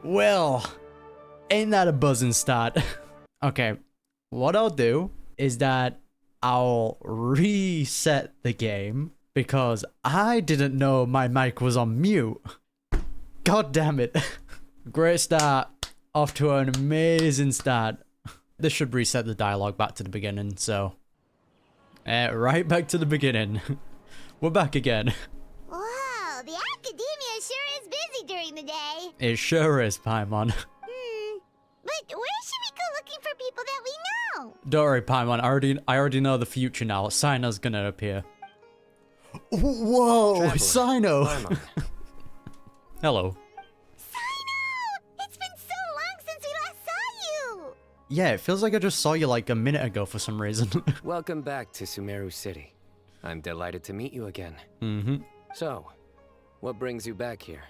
Well, ain't that a buzzing start? Okay, what I'll do is that I'll reset the game because I didn't know my mic was on mute. God damn it. Great start. Off to an amazing start. This should reset the dialogue back to the beginning, so... right back to the beginning. We're back again. Wow, the academia sure is busy during the day. It sure is, Paimon. But where should we go looking for people that we know? Don't worry, Paimon. I already know the future now. Cyno's gonna appear. Whoa, Traveler, Cyno! Paimon. Hello. Cyno! It's been so long since we last saw you! Yeah, it feels like I just saw you like a minute ago for some reason. Welcome back to Sumeru City. I'm delighted to meet you again. So, what brings you back here?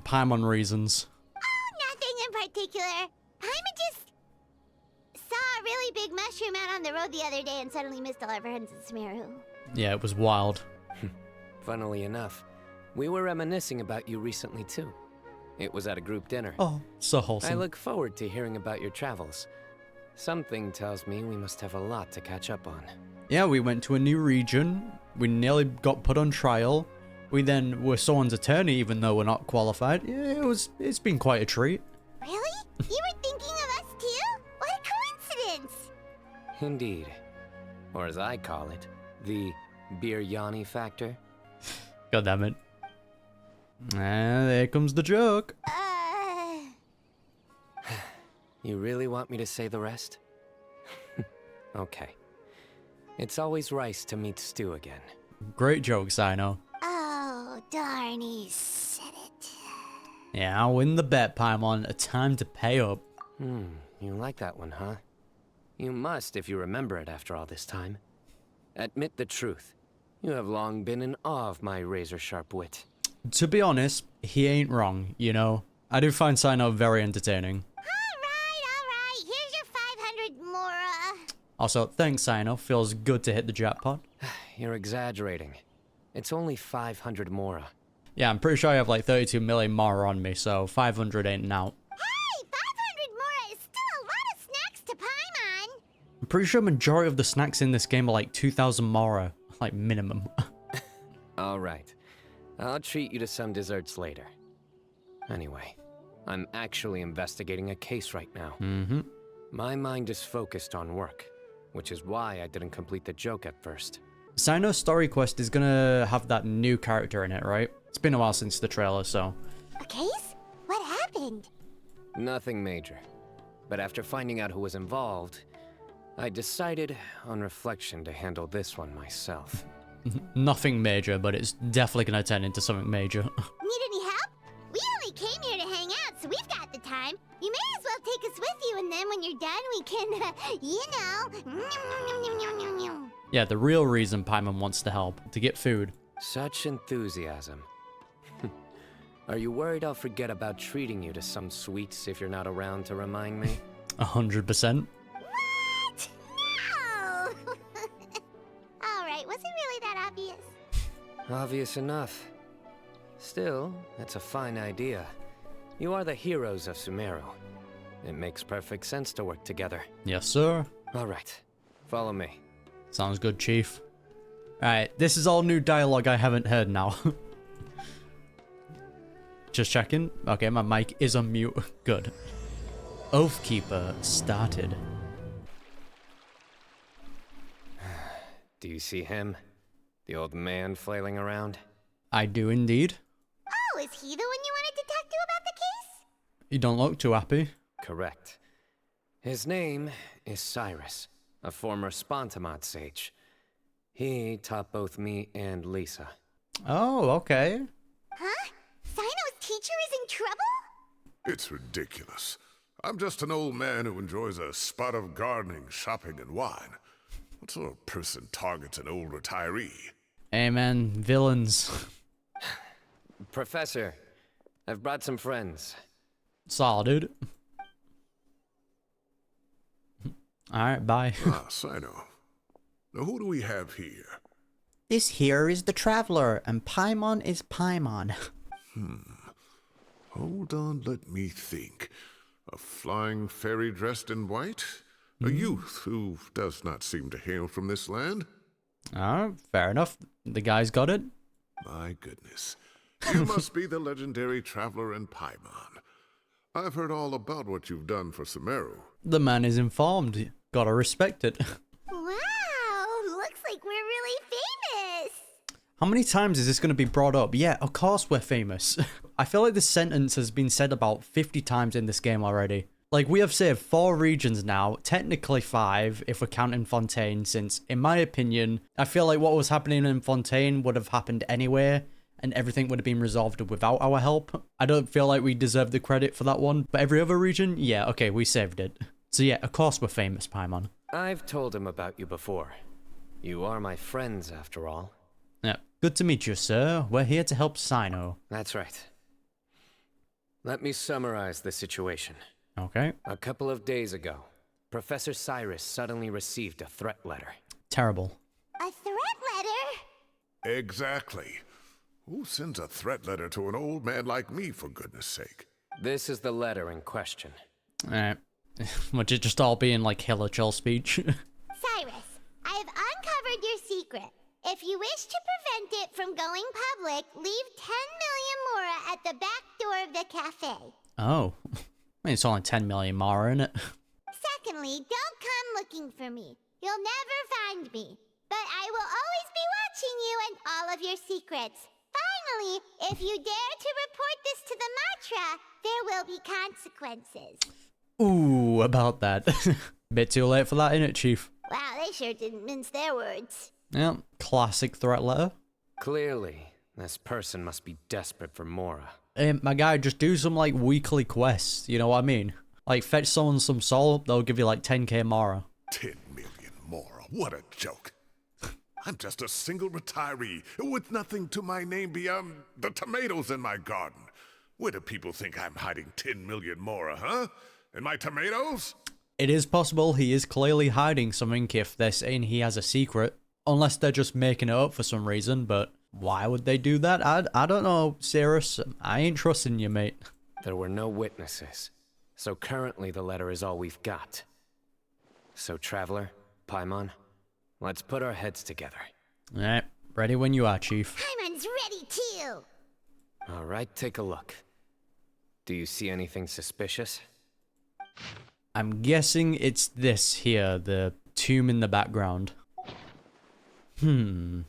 Paimon reasons. Oh, nothing in particular. Paimon just saw a really big mushroom out on the road the other day and suddenly missed all our friends in Sumeru. Yeah, it was wild. Funnily enough, we were reminiscing about you recently too. It was at a group dinner. Oh, so wholesome. I look forward to hearing about your travels. Something tells me we must have a lot to catch up on. Yeah, we went to a new region. We nearly got put on trial. We then were someone's attorney even though we're not qualified. Yeah, it's been quite a treat. Really? You were thinking of us too? What a coincidence! Indeed. Or as I call it, the biryani factor. God damn it. And there comes the joke. You really want me to say the rest? Okay. It's always rice to meet stew again. Great joke, Cyno. Oh, darn, he said it. Yeah, I'll win the bet, Paimon. A time to pay up. You like that one, huh? You must if you remember it after all this time. Admit the truth. You have long been in awe of my razor-sharp wit. To be honest, he ain't wrong, you know? I do find Cyno very entertaining. Alright. Here's your 500 Mora. Also, thanks, Cyno. Feels good to hit the jackpot. You're exaggerating. It's only 500 Mora. Yeah, I'm pretty sure I have like 32 million more on me, so 500 ain't out. Hey, 500 Mora is still a lot of snacks to Paimon. I'm pretty sure majority of the snacks in this game are like 2,000 more, like minimum. All right. I'll treat you to some desserts later. Anyway, I'm actually investigating a case right now. My mind is focused on work, which is why I didn't complete the joke at first. Cyno's story quest is gonna have that new character in it, right? It's been a while since the trailer, so... A case? What happened? Nothing major. But after finding out who was involved, I decided, on reflection, to handle this one myself. Nothing major, but it's definitely gonna turn into something major. Need any help? We only came here to hang out, so we've got the time. You may as well take us with you, and then when you're done, we can, you know... Yeah, the real reason Paimon wants to help, to get food. Such enthusiasm. Are you worried I'll forget about treating you to some sweets if you're not around to remind me? 100%. What? No! Alright, was it really that obvious? Obvious enough. Still, that's a fine idea. You are the heroes of Sumeru. It makes perfect sense to work together. Yes, sir. Alright, follow me. Sounds good, Chief. Alright, this is all new dialogue I haven't heard now. Just checking. Okay, my mic is on mute. Good. Oathkeeper started. Do you see him? The old man flailing around? I do indeed. Oh, is he the one you wanted to talk to about the case? You don't look too happy. Correct. His name is Cyrus, a former Spontamod sage. He taught both me and Lisa. Oh, okay. Huh? Cyno's teacher is in trouble? It's ridiculous. I'm just an old man who enjoys a spot of gardening, shopping, and wine. What sort of person targets an old retiree? Amen. Villains. Professor, I've brought some friends. Solid, dude. Alright, bye. Cyno. Now who do we have here? This here is the Traveler, and Paimon is Paimon. Hold on, let me think. A flying fairy dressed in white? A youth who does not seem to hail from this land? Oh, fair enough. The guy's got it. My goodness. You must be the legendary traveler in Paimon. I've heard all about what you've done for Sumeru. The man is informed. Gotta respect it. Wow, looks like we're really famous. How many times is this going to be brought up? Yeah, of course we're famous. I feel like this sentence has been said about 50 times in this game already. Like, we have saved 4 regions now, technically 5 if we're counting Fontaine, since, in my opinion, I feel like what was happening in Fontaine would have happened anyway, and everything would have been resolved without our help. I don't feel like we deserve the credit for that one, but every other region, yeah, okay, we saved it. So yeah, of course we're famous, Paimon. I've told him about you before. You are my friends, after all. Yeah, good to meet you, sir. We're here to help Cyno. That's right. Let me summarize the situation. Okay. A couple of days ago, Professor Cyrus suddenly received a threat letter. Terrible. A threat letter? Exactly. Who sends a threat letter to an old man like me, for goodness sake? This is the letter in question. Would it just all be in, like, Hilichurl speech? Cyrus, I have uncovered your secret. If you wish to prevent it from going public, leave 10 million mora at the back door of the cafe. Oh. I mean, it's only 10 million Mara, isn't it? Secondly, don't come looking for me. You'll never find me. But I will always be watching you and all of your secrets. Finally, if you dare to report this to the Matra, there will be consequences. Ooh, about that. Bit too late for that, innit, Chief? Wow, they sure didn't mince their words. Yeah, classic threat letter. Clearly, this person must be desperate for Mora. My guy, just do some, like, weekly quests, you know what I mean? Like, fetch someone some soul, they'll give you, like, 10k Mara. 10 million mora, what a joke. I'm just a single retiree with nothing to my name beyond the tomatoes in my garden. Where do people think I'm hiding 10 million mora, huh? In my tomatoes? It is possible he is clearly hiding something if they're saying he has a secret. Unless they're just making it up for some reason, but why would they do that? I don't know, Cyrus. I ain't trusting you, mate. There were no witnesses, so currently the letter is all we've got. So, Traveler, Paimon, let's put our heads together. Alright, ready when you are, Chief. Paimon's ready too. Alright, take a look. Do you see anything suspicious? I'm guessing it's this here, the tomb in the background. From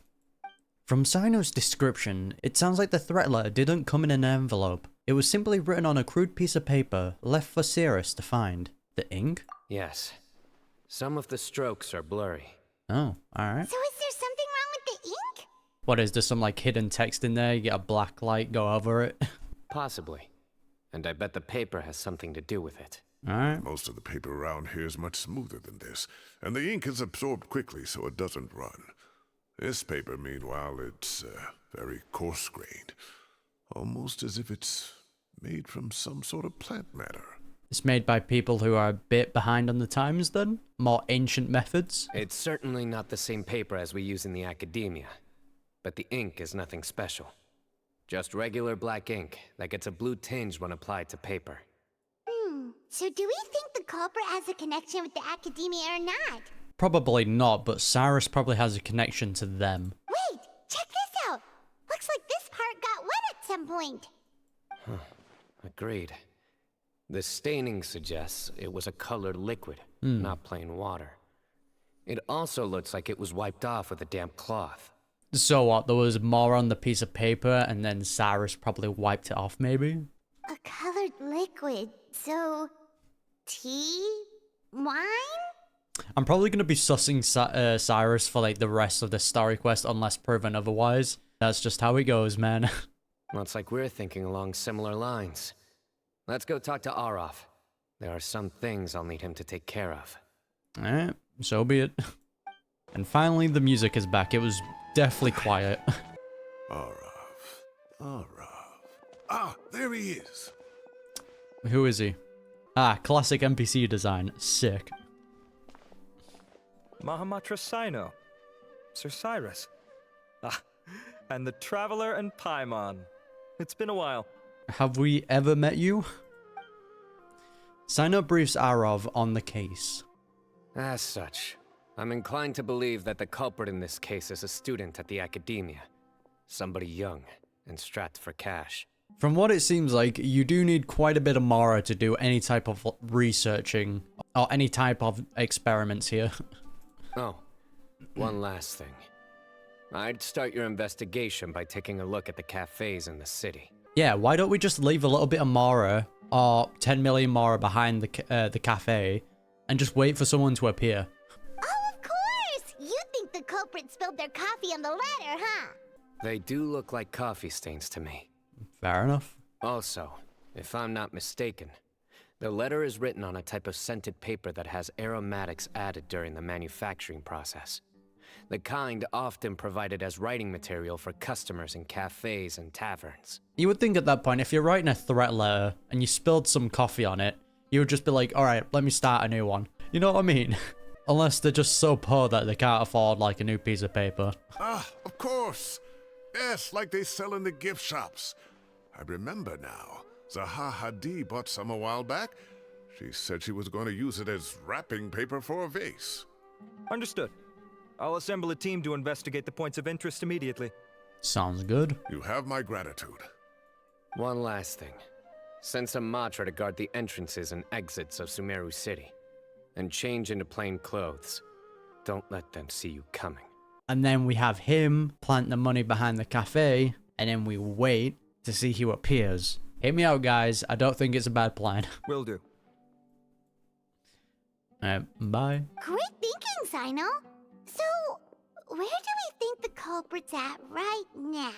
Cyno's description, it sounds like the threat letter didn't come in an envelope. It was simply written on a crude piece of paper, left for Cyrus to find. The ink? Yes. Some of the strokes are blurry. Oh, alright. So is there something wrong with the ink? What is there, some like hidden text in there? You get a black light, go over it? Possibly. And I bet the paper has something to do with it. Alright. Most of the paper around here is much smoother than this, and the ink is absorbed quickly so it doesn't run. This paper, meanwhile, it's very coarse-grained, almost as if it's made from some sort of plant matter. It's made by people who are a bit behind on the times then? More ancient methods? It's certainly not the same paper as we use in the academia, but the ink is nothing special. Just regular black ink that gets a blue tinge when applied to paper. So do we think the culprit has a connection with the academia or not? Probably not, but Cyrus probably has a connection to them. Wait, check this out. Looks like this part got wet at some point. Agreed. The staining suggests it was a colored liquid, not plain water. It also looks like it was wiped off with a damp cloth. So what, there was more on the piece of paper and then Cyrus probably wiped it off maybe? A colored liquid. So, tea? Wine? I'm probably going to be sussing Cyrus for like the rest of the story quest unless proven otherwise. That's just how it goes, man. Looks like we're thinking along similar lines. Let's go talk to Araf. There are some things I'll need him to take care of. Alright, so be it. And finally the music is back. It was definitely quiet. Araf. Ah, there he is. Who is he? Ah, classic NPC design. Sick. Mahamatra Cyno. Sir Cyrus. Ah, and the Traveler and Paimon. It's been a while. Have we ever met you? Cyno briefs Arov on the case. As such, I'm inclined to believe that the culprit in this case is a student at the academia. Somebody young and strapped for cash. From what it seems like, you do need quite a bit of Mara to do any type of researching or any type of experiments here. Oh, one last thing. I'd start your investigation by taking a look at the cafes in the city. Yeah, why don't we just leave a little bit of Mara or 10 million Mara behind the cafe and just wait for someone to appear? Oh, of course! You think the culprit spilled their coffee on the ladder, huh? They do look like coffee stains to me. Fair enough. Also, if I'm not mistaken, the letter is written on a type of scented paper that has aromatics added during the manufacturing process. The kind often provided as writing material for customers in cafes and taverns. You would think at that point, if you're writing a threat letter and you spilled some coffee on it, you would just be like, alright, let me start a new one. You know what I mean? Unless they're just so poor that they can't afford like a new piece of paper. Ah, of course. Yes, like they sell in the gift shops. I remember now. Zaha Hadi bought some a while back. She said she was going to use it as wrapping paper for a vase. Understood. I'll assemble a team to investigate the points of interest immediately. Sounds good. You have my gratitude. One last thing. Send some Matra to guard the entrances and exits of Sumeru City. And change into plain clothes. Don't let them see you coming. And then we have him plant the money behind the cafe, and then we wait to see who appears. Hit me out, guys. I don't think it's a bad plan. Will do. Bye. Great thinking, Cyno. So, where do we think the culprit's at right now?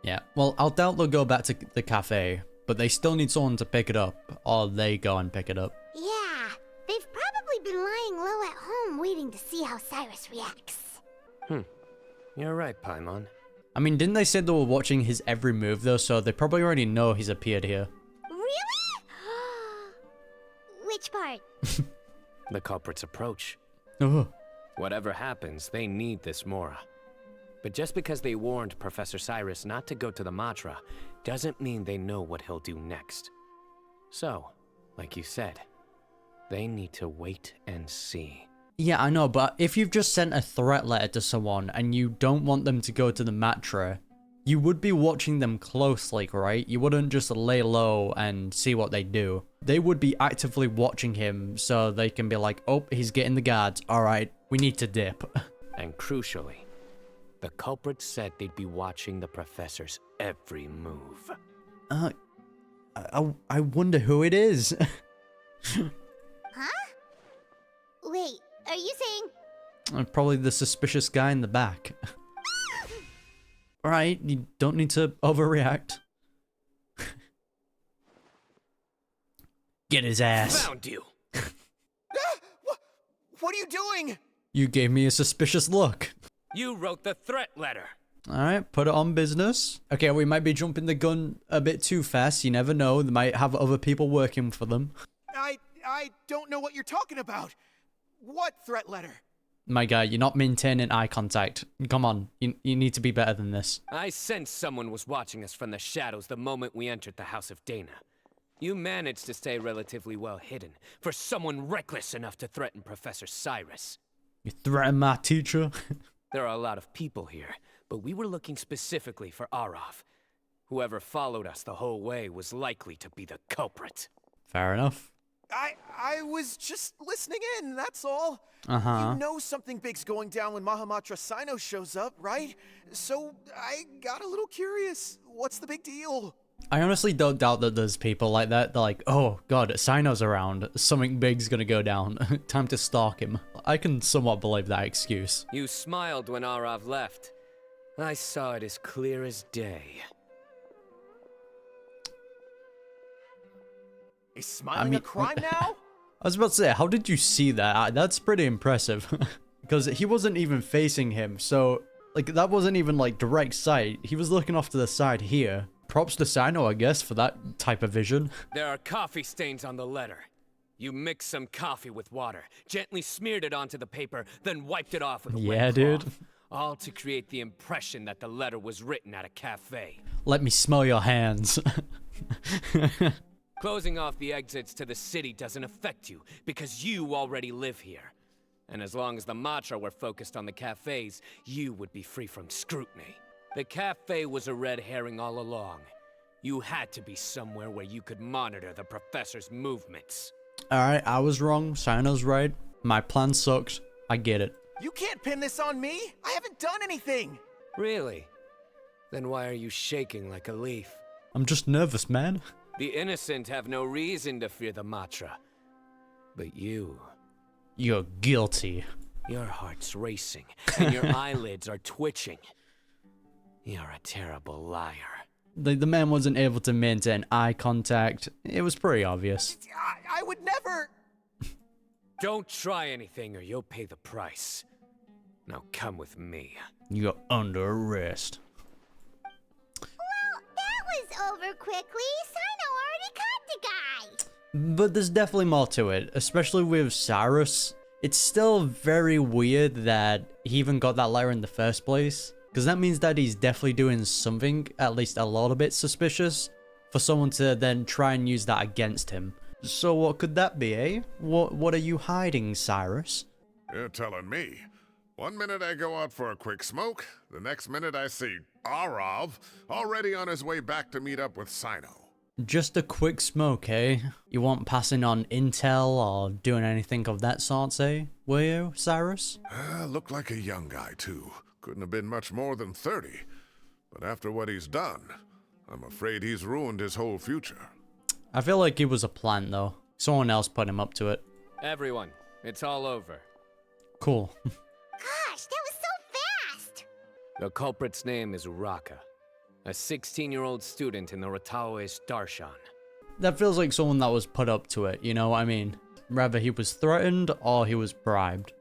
Yeah, well, I'll doubt they'll go back to the cafe, but they still need someone to pick it up, or they go and pick it up. Yeah, they've probably been lying low at home waiting to see how Cyrus reacts. You're right, Paimon. I mean, didn't they say they were watching his every move, though, so they probably already know he's appeared here. Really? Which part? The culprit's approach. Oh. Whatever happens, they need this Mora. But just because they warned Professor Cyrus not to go to the Matra, doesn't mean they know what he'll do next. So, like you said, they need to wait and see. Yeah, I know, but if you've just sent a threat letter to someone and you don't want them to go to the Matra, you would be watching them closely, right? You wouldn't just lay low and see what they do. They would be actively watching him so they can be like, oh, he's getting the guards. All right, we need to dip. And crucially, the culprit said they'd be watching the professor's every move. I wonder who it is. Huh? Wait, are you saying... Probably the suspicious guy in the back. Alright, you don't need to overreact. Get his ass. Found you! What are you doing? You gave me a suspicious look. You wrote the threat letter! Alright, put it on business. Okay, we might be jumping the gun a bit too fast. You never know. They might have other people working for them. I don't know what you're talking about. What threat letter? My guy, you're not maintaining eye contact. Come on, you need to be better than this. I sensed someone was watching us from the shadows the moment we entered the House of Dana. You managed to stay relatively well hidden for someone reckless enough to threaten Professor Cyrus. You threaten my teacher? There are a lot of people here, but we were looking specifically for Arov. Whoever followed us the whole way was likely to be the culprit. Fair enough. I was just listening in, that's all. Uh-huh. You know something big's going down when Mahamatra Cyno shows up, right? So I got a little curious. What's the big deal? I honestly don't doubt that there's people like that. They're like, oh god, Cyno's around. Something big's gonna go down. Time to stalk him. I can somewhat believe that excuse. You smiled when Arov left. I saw it as clear as day. Is smiling a crime now? I was about to say, how did you see that? That's pretty impressive. Because he wasn't even facing him, so, like, that wasn't even, like, direct sight. He was looking off to the side here. Props to Cyno, I guess, for that type of vision. There are coffee stains on the letter. You mixed some coffee with water, gently smeared it onto the paper, then wiped it off with a wet dude. cloth, all to create the impression that the letter was written at a cafe. Let me smell your hands. Closing off the exits to the city doesn't affect you, because you already live here. And as long as the Matra were focused on the cafes, you would be free from scrutiny. The cafe was a red herring all along. You had to be somewhere where you could monitor the professor's movements. Alright, I was wrong. Cyno's right. My plan sucks. I get it. You can't pin this on me! I haven't done anything! Really? Then why are you shaking like a leaf? I'm just nervous, man. The innocent have no reason to fear the Matra. But you... You're guilty. Your heart's racing, and your eyelids are twitching. You're a terrible liar. The man wasn't able to maintain eye contact. It was pretty obvious. I would never... Don't try anything or you'll pay the price. Now come with me. You're under arrest. Well, that was over quickly. Cyno already caught the guy. But there's definitely more to it, especially with Cyrus. It's still very weird that he even got that letter in the first place. Because that means that he's definitely doing something, at least a little bit suspicious, for someone to then try and use that against him. So what could that be, eh? What are you hiding, Cyrus? You're telling me. One minute I go out for a quick smoke, the next minute I see Arav already on his way back to meet up with Cyno. Just a quick smoke, eh? You weren't passing on intel or doing anything of that sort, eh? Were you, Cyrus? Looked like a young guy, too. Couldn't have been much more than 30. But after what he's done, I'm afraid he's ruined his whole future. I feel like it was a plant, though. Someone else put him up to it. Everyone, it's all over. Cool. Gosh, that was so fast! The culprit's name is Araka, a 16-year-old student in the Rataoist Darshan. That feels like someone that was put up to it, you know what I mean? Rather he was threatened or he was bribed.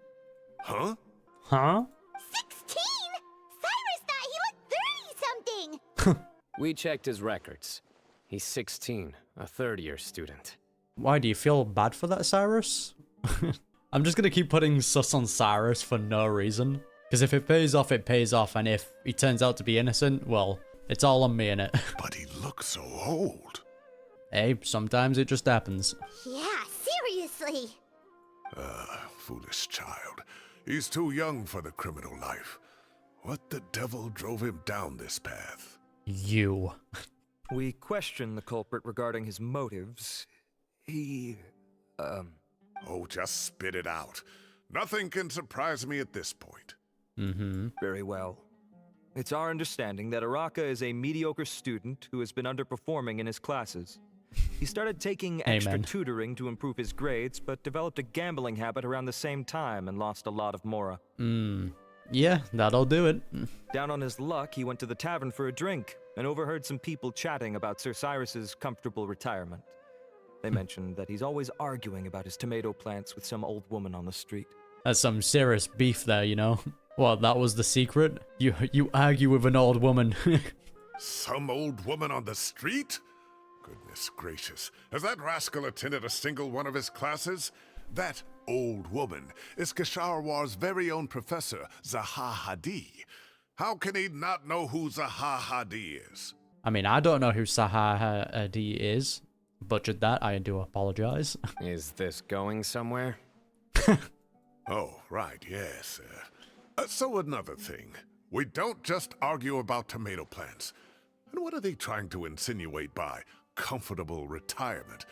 Huh? Huh? 16? Cyrus thought he looked 30-something! We checked his records. He's 16, a third-year student. Why, do you feel bad for that, Cyrus? I'm just gonna keep putting sus on Cyrus for no reason. Because if it pays off, it pays off, and if he turns out to be innocent, well, it's all on me, innit? But he looks so old. Hey, sometimes it just happens. Yeah, seriously. Foolish child. He's too young for the criminal life. What the devil drove him down this path? You. We questioned the culprit regarding his motives. Oh, just spit it out. Nothing can surprise me at this point. Very well. It's our understanding that Araka is a mediocre student who has been underperforming in his classes. He started taking extra Amen. tutoring to improve his grades, but developed a gambling habit around the same time and lost a lot of mora. Yeah, that'll do it. Down on his luck, he went to the tavern for a drink and overheard some people chatting about Sir Cyrus's comfortable retirement. They mentioned that he's always arguing about his tomato plants with some old woman on the street. That's some serious beef there, you know? Well, that was the secret? You argue with an old woman. Some old woman on the street? Goodness gracious. Has that rascal attended a single one of his classes? That old woman is Kasharwar's very own professor, Zaha Hadi. How can he not know who Zaha Hadi is? I mean, I don't know who Zaha Hadi is. Butchered that, I do apologize. Is this going somewhere? Oh, right, yes. So another thing. We don't just argue about tomato plants. And what are they trying to insinuate by comfortable retirement?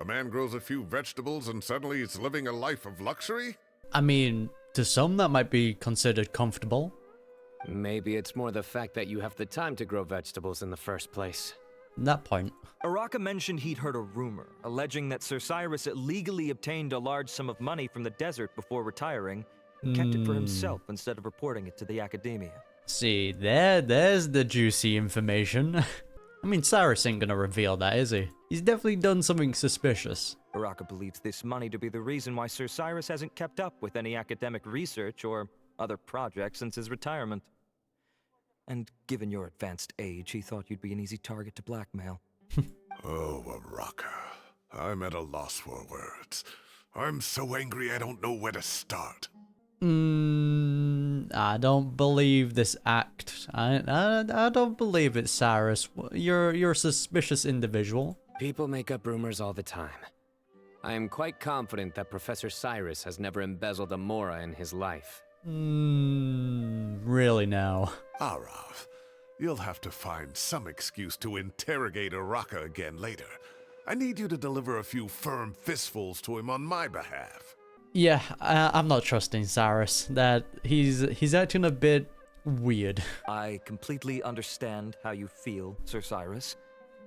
A man grows a few vegetables and suddenly he's living a life of luxury? I mean, to some that might be considered comfortable. Maybe it's more the fact that you have the time to grow vegetables in the first place. That point. Araka mentioned he'd heard a rumor, alleging that Sir Cyrus illegally obtained a large sum of money from the desert before retiring, and kept it for himself instead of reporting it to the academia. See, there's the juicy information. I mean, Cyrus ain't gonna reveal that, is he? He's definitely done something suspicious. Araka believes this money to be the reason why Sir Cyrus hasn't kept up with any academic research or other projects since his retirement. And given your advanced age, he thought you'd be an easy target to blackmail. Oh, Araka. I'm at a loss for words. I'm so angry I don't know where to start. I don't believe this act. I don't believe it, Cyrus. You're a suspicious individual. People make up rumors all the time. I am quite confident that Professor Cyrus has never embezzled a mora in his life. Really now? Arav, you'll have to find some excuse to interrogate Araka again later. I need you to deliver a few firm fistfuls to him on my behalf. Yeah, I'm not trusting Cyrus. That he's acting a bit weird. I completely understand how you feel, Sir Cyrus,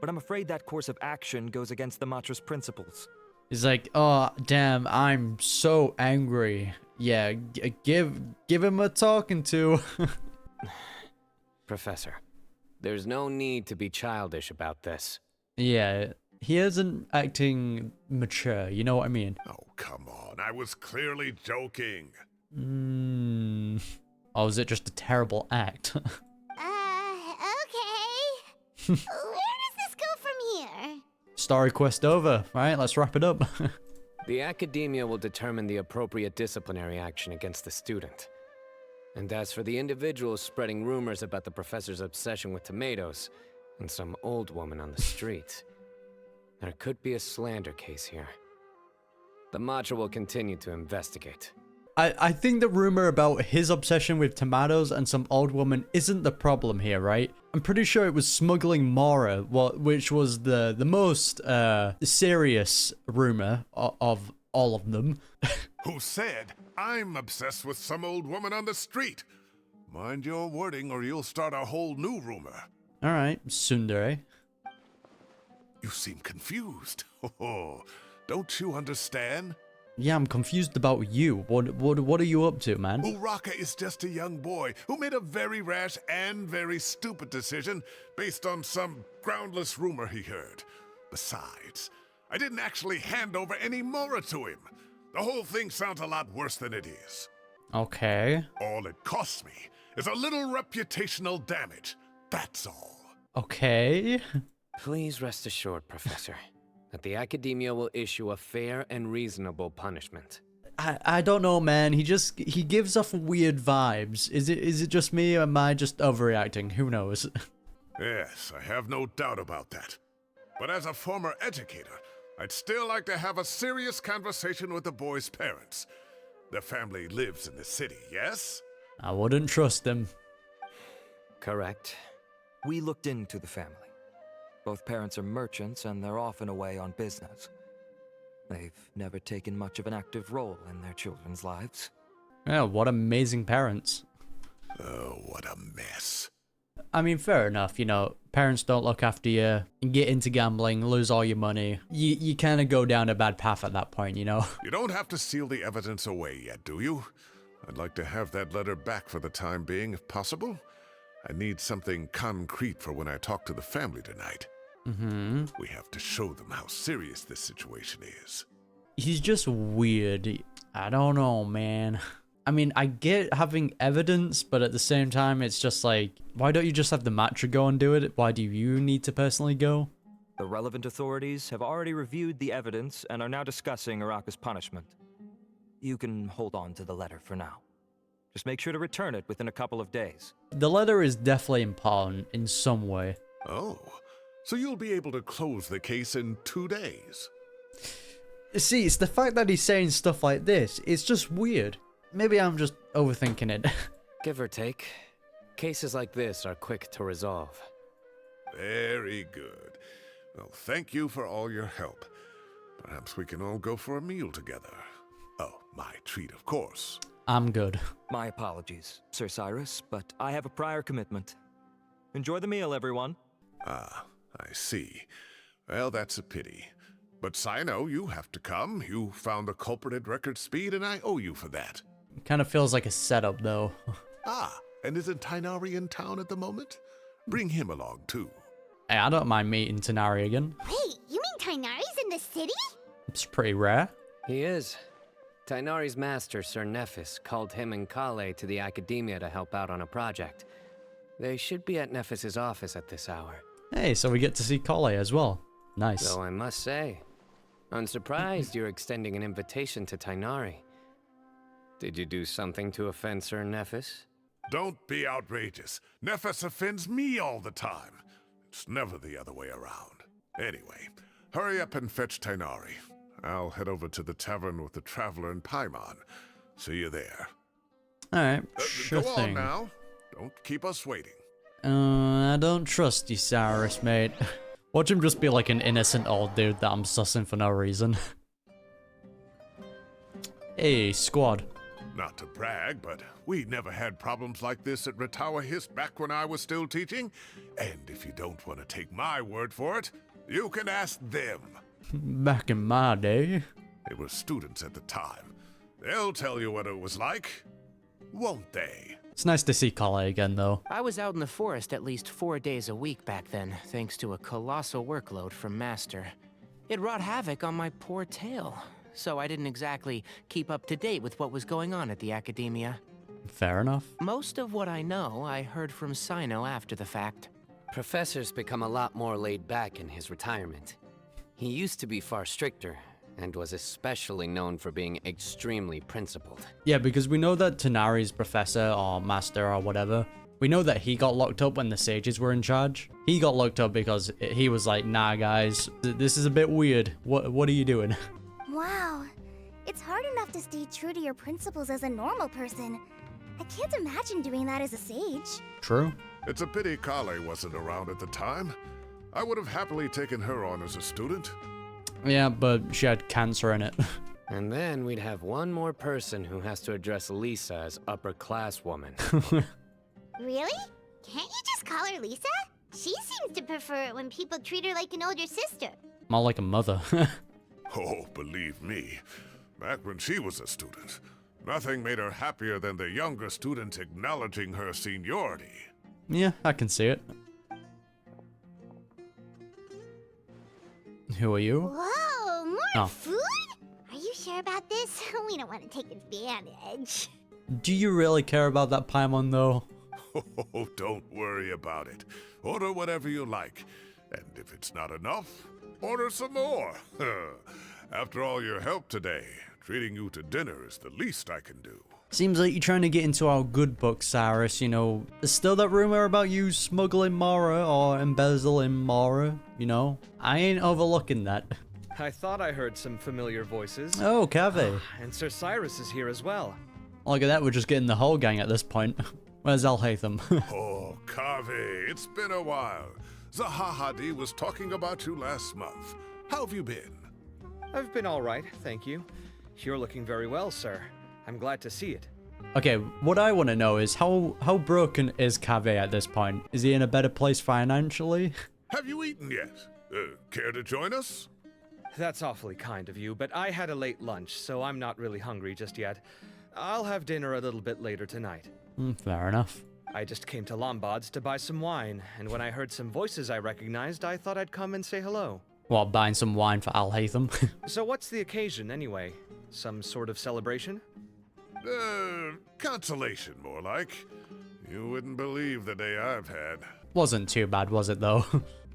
but I'm afraid that course of action goes against the Matra's principles. He's like, oh damn, I'm so angry. Yeah, give him a talking to. Professor, there's no need to be childish about this. Yeah, he isn't acting mature, you know what I mean? Oh, come on. I was clearly joking. Or was it just a terrible act? Okay. Where does this go from here? Story quest over, right? Let's wrap it up. The academia will determine the appropriate disciplinary action against the student. And as for the individuals spreading rumors about the professor's obsession with tomatoes and some old woman on the street, there could be a slander case here. The Matra will continue to investigate. I think the rumor about his obsession with tomatoes and some old woman isn't the problem here, right? I'm pretty sure it was smuggling Mora, which was the most serious rumor of all of them. Who said I'm obsessed with some old woman on the street? Mind your wording or you'll start a whole new rumor. All right, Tsundere. You seem confused. Oh, don't you understand? Yeah, I'm confused about you. What are you up to, man? Araka is just a young boy who made a very rash and very stupid decision based on some groundless rumor he heard. Besides, I didn't actually hand over any Mora to him. The whole thing sounds a lot worse than it is. Okay. All it costs me is a little reputational damage. That's all. Okay. Please rest assured, Professor, that the academia will issue a fair and reasonable punishment. I don't know, man. He gives off weird vibes. Is it just me or am I just overreacting? Who knows? Yes, I have no doubt about that. But as a former educator, I'd still like to have a serious conversation with the boy's parents. Their family lives in the city, yes? I wouldn't trust them. Correct. We looked into the family. Both parents are merchants and they're often away on business. They've never taken much of an active role in their children's lives. Yeah, what amazing parents. Oh, what a mess. I mean, fair enough, you know, parents don't look after you, get into gambling, lose all your money. You kind of go down a bad path at that point, you know? You don't have to seal the evidence away yet, do you? I'd like to have that letter back for the time being, if possible. I need something concrete for when I talk to the family tonight. We have to show them how serious this situation is. He's just weird. I don't know, man. I mean, I get having evidence, but at the same time, it's just like, why don't you just have the Matra go and do it? Why do you need to personally go? The relevant authorities have already reviewed the evidence and are now discussing Araka's punishment. You can hold on to the letter for now. Just make sure to return it within a couple of days. The letter is definitely important in some way. Oh, so you'll be able to close the case in 2 days. See, it's the fact that he's saying stuff like this. It's just weird. Maybe I'm just overthinking it. Give or take, cases like this are quick to resolve. Very good. Well, thank you for all your help. Perhaps we can all go for a meal together. Oh, my treat, of course. I'm good. My apologies, Sir Cyrus, but I have a prior commitment. Enjoy the meal, everyone. Ah, I see. Well, that's a pity. But Cyno, you have to come. You found the culprit at record speed, and I owe you for that. Kind of feels like a setup, though. Ah, and isn't Tighnari in town at the moment? Bring him along, too. Hey, I don't mind meeting Tighnari again. Wait, you mean Tighnari's in the city? It's pretty rare. He is. Tighnari's master, Sir Nephis, called him and Kaveh to the academia to help out on a project. They should be at Nephis's office at this hour. Hey, so we get to see Kaveh as well. Nice. Though I must say, I'm surprised you're extending an invitation to Tighnari. Did you do something to offend Sir Nephis? Don't be outrageous. Nephis offends me all the time. It's never the other way around. Anyway, hurry up and fetch Tainari. I'll head over to the tavern with the Traveler and Paimon. See you there. Alright, sure Go thing. on now. Don't keep us waiting. I don't trust you, Cyrus, mate. Watch him just be like an innocent old dude that I'm sussing for no reason. Hey, squad. Not to brag, but we never had problems like this at Ratawa Hist back when I was still teaching. And if you don't want to take my word for it, you can ask them. Back in my day. They were students at the time. They'll tell you what it was like, won't they? It's nice to see Kale again, though. I was out in the forest at least 4 days a week back then, thanks to a colossal workload from Master. It wrought havoc on my poor tail, so I didn't exactly keep up to date with what was going on at the academia. Fair enough. Most of what I know, I heard from Cyno after the fact. Professor's become a lot more laid back in his retirement. He used to be far stricter, and was especially known for being extremely principled. Yeah, because we know that Tanari's professor or master or whatever, we know that he got locked up when the sages were in charge. He got locked up because he was like, nah guys, this is a bit weird. What are you doing? Wow. It's hard enough to stay true to your principles as a normal person. I can't imagine doing that as a sage. True. It's a pity Kale wasn't around at the time. I would have happily taken her on as a student. Yeah, but she had cancer in it. And then we'd have one more person who has to address Lisa as upper-class woman. Really? Can't you just call her Lisa? She seems to prefer it when people treat her like an older sister. More like a mother. Oh, believe me, back when she was a student, nothing made her happier than the younger students acknowledging her seniority. Yeah, I can see it. Who are you? Whoa, more Oh. food? Are you sure about this? We don't want to take advantage. Do you really care about that Paimon though? Oh, don't worry about it. Order whatever you like. And if it's not enough, order some more. After all your help today, treating you to dinner is the least I can do. Seems like you're trying to get into our good book, Cyrus, you know. There's still that rumor about you smuggling Mara or embezzling Mara, you know. I ain't overlooking that. I thought I heard some familiar voices. Oh, Kaveh. And Sir Cyrus is here as well. Look at that, we're just getting the whole gang at this point. Where's Alhaitham? Oh, Kaveh, it's been a while. Zahahadi was talking about you last month. How have you been? I've been all right, thank you. You're looking very well, sir. I'm glad to see it. Okay, what I want to know is how broken is Kaveh at this point? Is he in a better place financially? Have you eaten yet? Care to join us? That's awfully kind of you, but I had a late lunch, so I'm not really hungry just yet. I'll have dinner a little bit later tonight. Fair enough. I just came to Lombard's to buy some wine, and when I heard some voices I recognized, I thought I'd come and say hello. What, buying some wine for Alhaitham? So what's the occasion, anyway? Some sort of celebration? Consolation, more like. You wouldn't believe the day I've had. Wasn't too bad, was it though?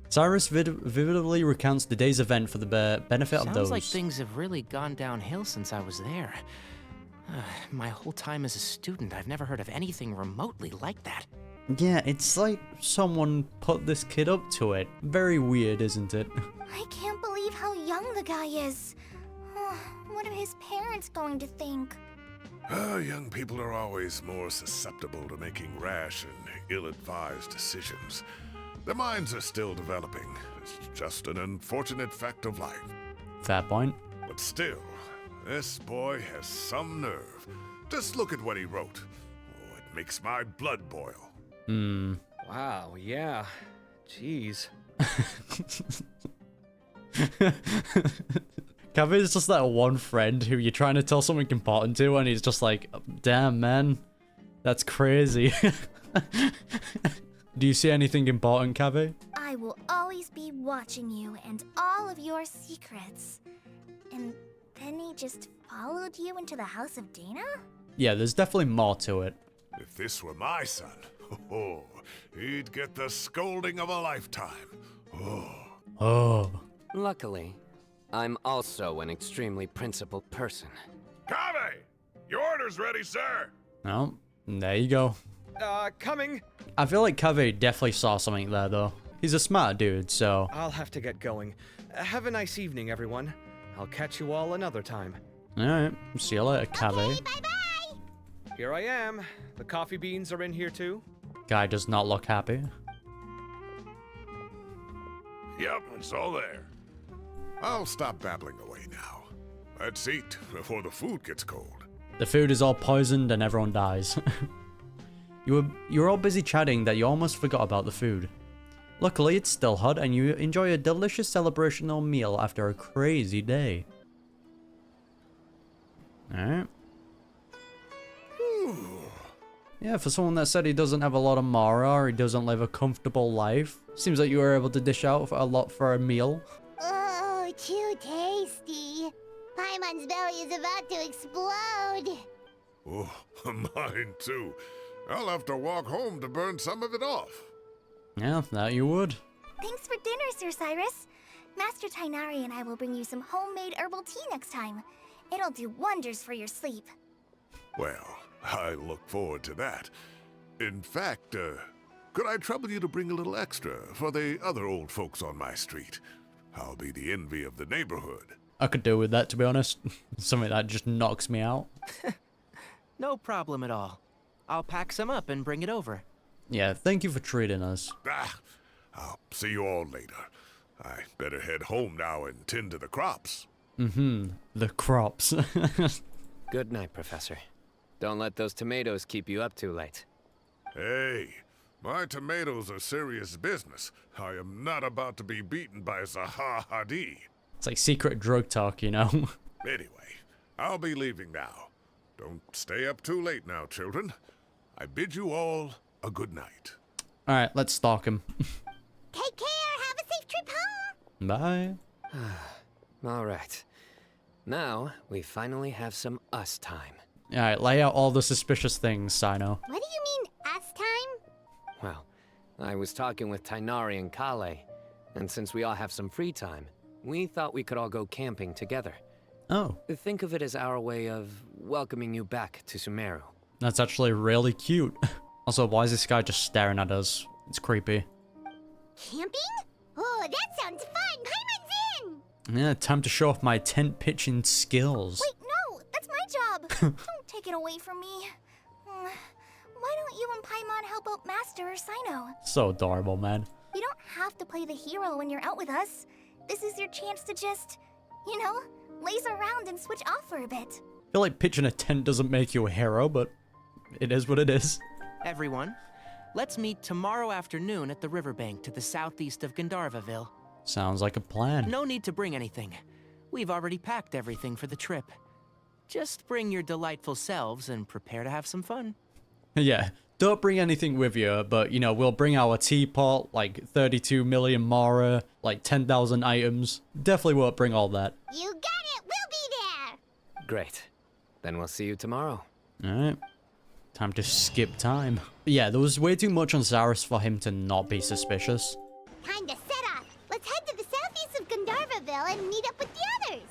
Cyrus vividly recounts the day's event for the benefit of those. Sounds like things have really gone downhill since I was there. My whole time as a student, I've never heard of anything remotely like that. Yeah, it's like someone put this kid up to it. Very weird, isn't it? I can't believe how young the guy is. What are his parents going to think? Young people are always more susceptible to making rash and ill-advised decisions. Their minds are still developing. It's just an unfortunate fact of life. Fair point. But still, this boy has some nerve. Just look at what he wrote. Oh, it makes my blood boil. Wow, yeah. Jeez. Kaveh is just that one friend who you're trying to tell something important to, and he's just like, damn, man. That's crazy. Do you see anything important, Kaveh? I will always be watching you and all of your secrets. And then he just followed you into the house of Dana? Yeah, there's definitely more to it. If this were my son, he'd get the scolding of a lifetime. Oh. Luckily, I'm also an extremely principled person. Kaveh! Your order's ready, sir! No, there you go. Coming. I feel like Kaveh definitely saw something there, though. He's a smart dude, so... I'll have to get going. Have a nice evening, everyone. I'll catch you all another time. Alright, see you later, Kaveh. Okay, bye-bye! Here I am. The coffee beans are in here too. Guy does not look happy. Yep, it's all there. I'll stop babbling away now. Let's eat before the food gets cold. The food is all poisoned and everyone dies. You were all busy chatting that you almost forgot about the food. Luckily, it's still hot and you enjoy a delicious celebrational meal after a crazy day. Alright. Yeah, for someone that said he doesn't have a lot of mara or he doesn't live a comfortable life, seems like you were able to dish out a lot for a meal. Oh, too tasty. Paimon's belly is about to explode. Oh, mine too. I'll have to walk home to burn some of it off. Yeah, that you would. Thanks for dinner, Sir Cyrus. Master Tighnari and I will bring you some homemade herbal tea next time. It'll do wonders for your sleep. Well, I look forward to that. In fact, could I trouble you to bring a little extra for the other old folks on my street? I'll be the envy of the neighborhood. I could do with that, to be honest. Something that just knocks me out. No problem at all. I'll pack some up and bring it over. Yeah, thank you for treating us. I'll see you all later. I better head home now and tend to the crops. The crops. Good night, Professor. Don't let those tomatoes keep you up too late. Hey, my tomatoes are serious business. I am not about to be beaten by Zaha Hadi. It's like secret drug talk, you know? Anyway, I'll be leaving now. Don't stay up too late now, children. I bid you all a good night. Alright, let's stalk him. Take care, have a safe trip home. Bye. All right. Now, we finally have some us time. Alright, lay out all the suspicious things, Cyno. What do you mean, us time? Well, I was talking with Tighnari and Kale, and since we all have some free time, we thought we could all go camping together. Oh, Think of it as our way of welcoming you back to Sumeru. that's actually really cute. Also, why is this guy just staring at us? It's creepy. Camping? Oh, that sounds fun. Paimon's in. Yeah, time to show off my tent pitching skills. Wait, no, that's my job. Don't take it away from me. Why don't you and Paimon help out Master or Cyno? So adorable, man. You don't have to play the hero when you're out with us. This is your chance to just, you know, laze around and switch off for a bit. I feel like pitching a tent doesn't make you a hero, but it is what it is. Everyone, let's meet tomorrow afternoon at the riverbank to the southeast of Gandharvaville. Sounds like a plan. No need to bring anything. We've already packed everything for the trip. Just bring your delightful selves and prepare to have some fun. Yeah, don't bring anything with you, but, you know, we'll bring our teapot, like 32 million mara, like 10,000 items. Definitely won't bring all that. You got it. We'll be there. Great. Then we'll see you tomorrow. Alright. Time to skip time. Yeah, there was way too much on Cyrus for him to not be suspicious. Time to set off. Let's head to the southeast of Gandharvaville and meet up with the others.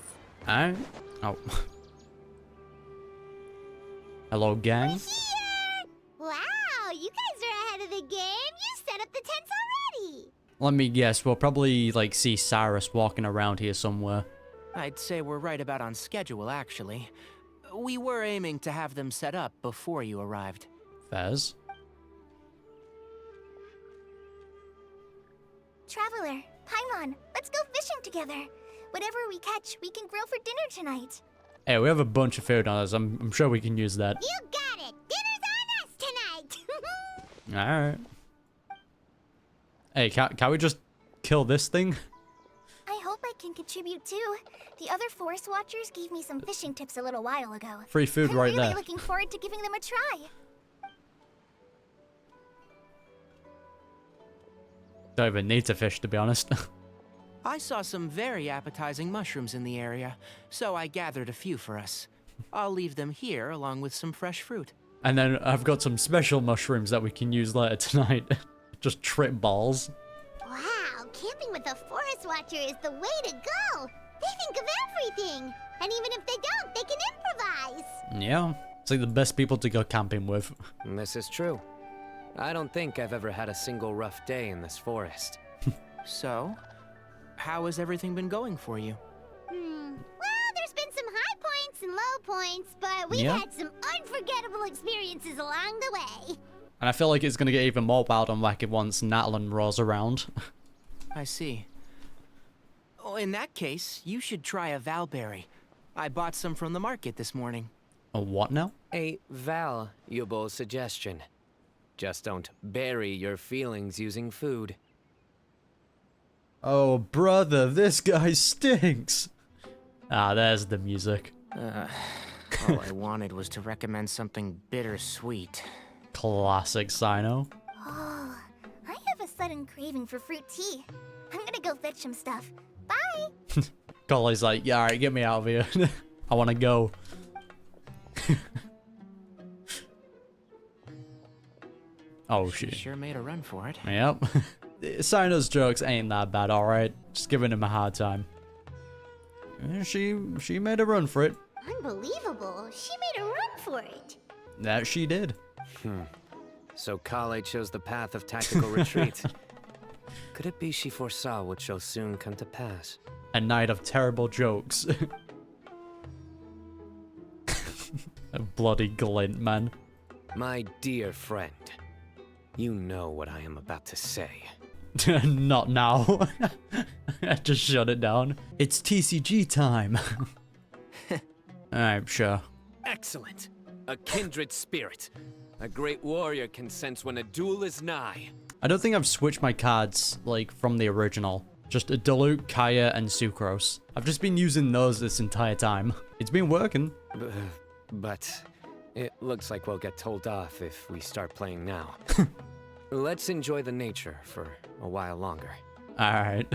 Alright. Oh. Hello, gang. Here! Wow, you guys are ahead of the game. You set up the tents already. Let me guess, we'll probably, like, see Cyrus walking around here somewhere. I'd say we're right about on schedule, actually. We were aiming to have them set up before you arrived. Fez? Traveler, Paimon, let's go fishing together. Whatever we catch, we can grill for dinner tonight. Hey, we have a bunch of food on us. I'm sure we can use that. You got it. Dinner's on us tonight. Alright. Hey, can we just kill this thing? I hope I can contribute too. The other forest watchers gave me some fishing tips a little while ago. Free food I'm right really there. looking forward to giving them a try. Don't even need to fish, to be honest. I saw some very appetizing mushrooms in the area, so I gathered a few for us. I'll leave them here along with some fresh fruit. And then I've got some special mushrooms that we can use later tonight. Just trip balls. Wow, camping with a forest watcher is the way to go. They think of everything. And even if they don't, they can improvise. Yeah, it's like the best people to go camping with. This is true. I don't think I've ever had a single rough day in this forest. So, how has everything been going for you? Well, there's been some high points and low points, but we've had some unforgettable experiences along the way. And I feel like it's gonna get even more wild and wacky once Natalin rolls around. I see. Oh, in that case, you should try a valberry. I bought some from the market this morning. A what now? A valuable suggestion. Just don't bury your feelings using food. Oh, brother, this guy stinks. Ah, there's the music. All I wanted was to recommend something bittersweet. Classic Cyno. Oh, I have a sudden craving for fruit tea. I'm gonna go fetch some stuff. Bye! Collie's like, yeah, alright, get me out of here. I wanna go. Oh, shit. Sure made a run for it. Yep. Cyno's jokes ain't that bad, alright? Just giving him a hard time. Yeah, she made a run for it. Unbelievable. She made a run for it. That she did. So Kale chose the path of tactical retreat. Could it be she foresaw what shall soon come to pass? A night of terrible jokes. A bloody glint, man. My dear friend, you know what I am about to say. Not now. I just shut it down. It's TCG time. Alright, sure. Excellent. A kindred spirit. A great warrior can sense when a duel is nigh. I don't think I've switched my cards, like, from the original. Just a Dilute, Kaya, and Sucrose. I've just been using those this entire time. It's been working. But it looks like we'll get told off if we start playing now. Let's enjoy the nature for a while longer. Alright.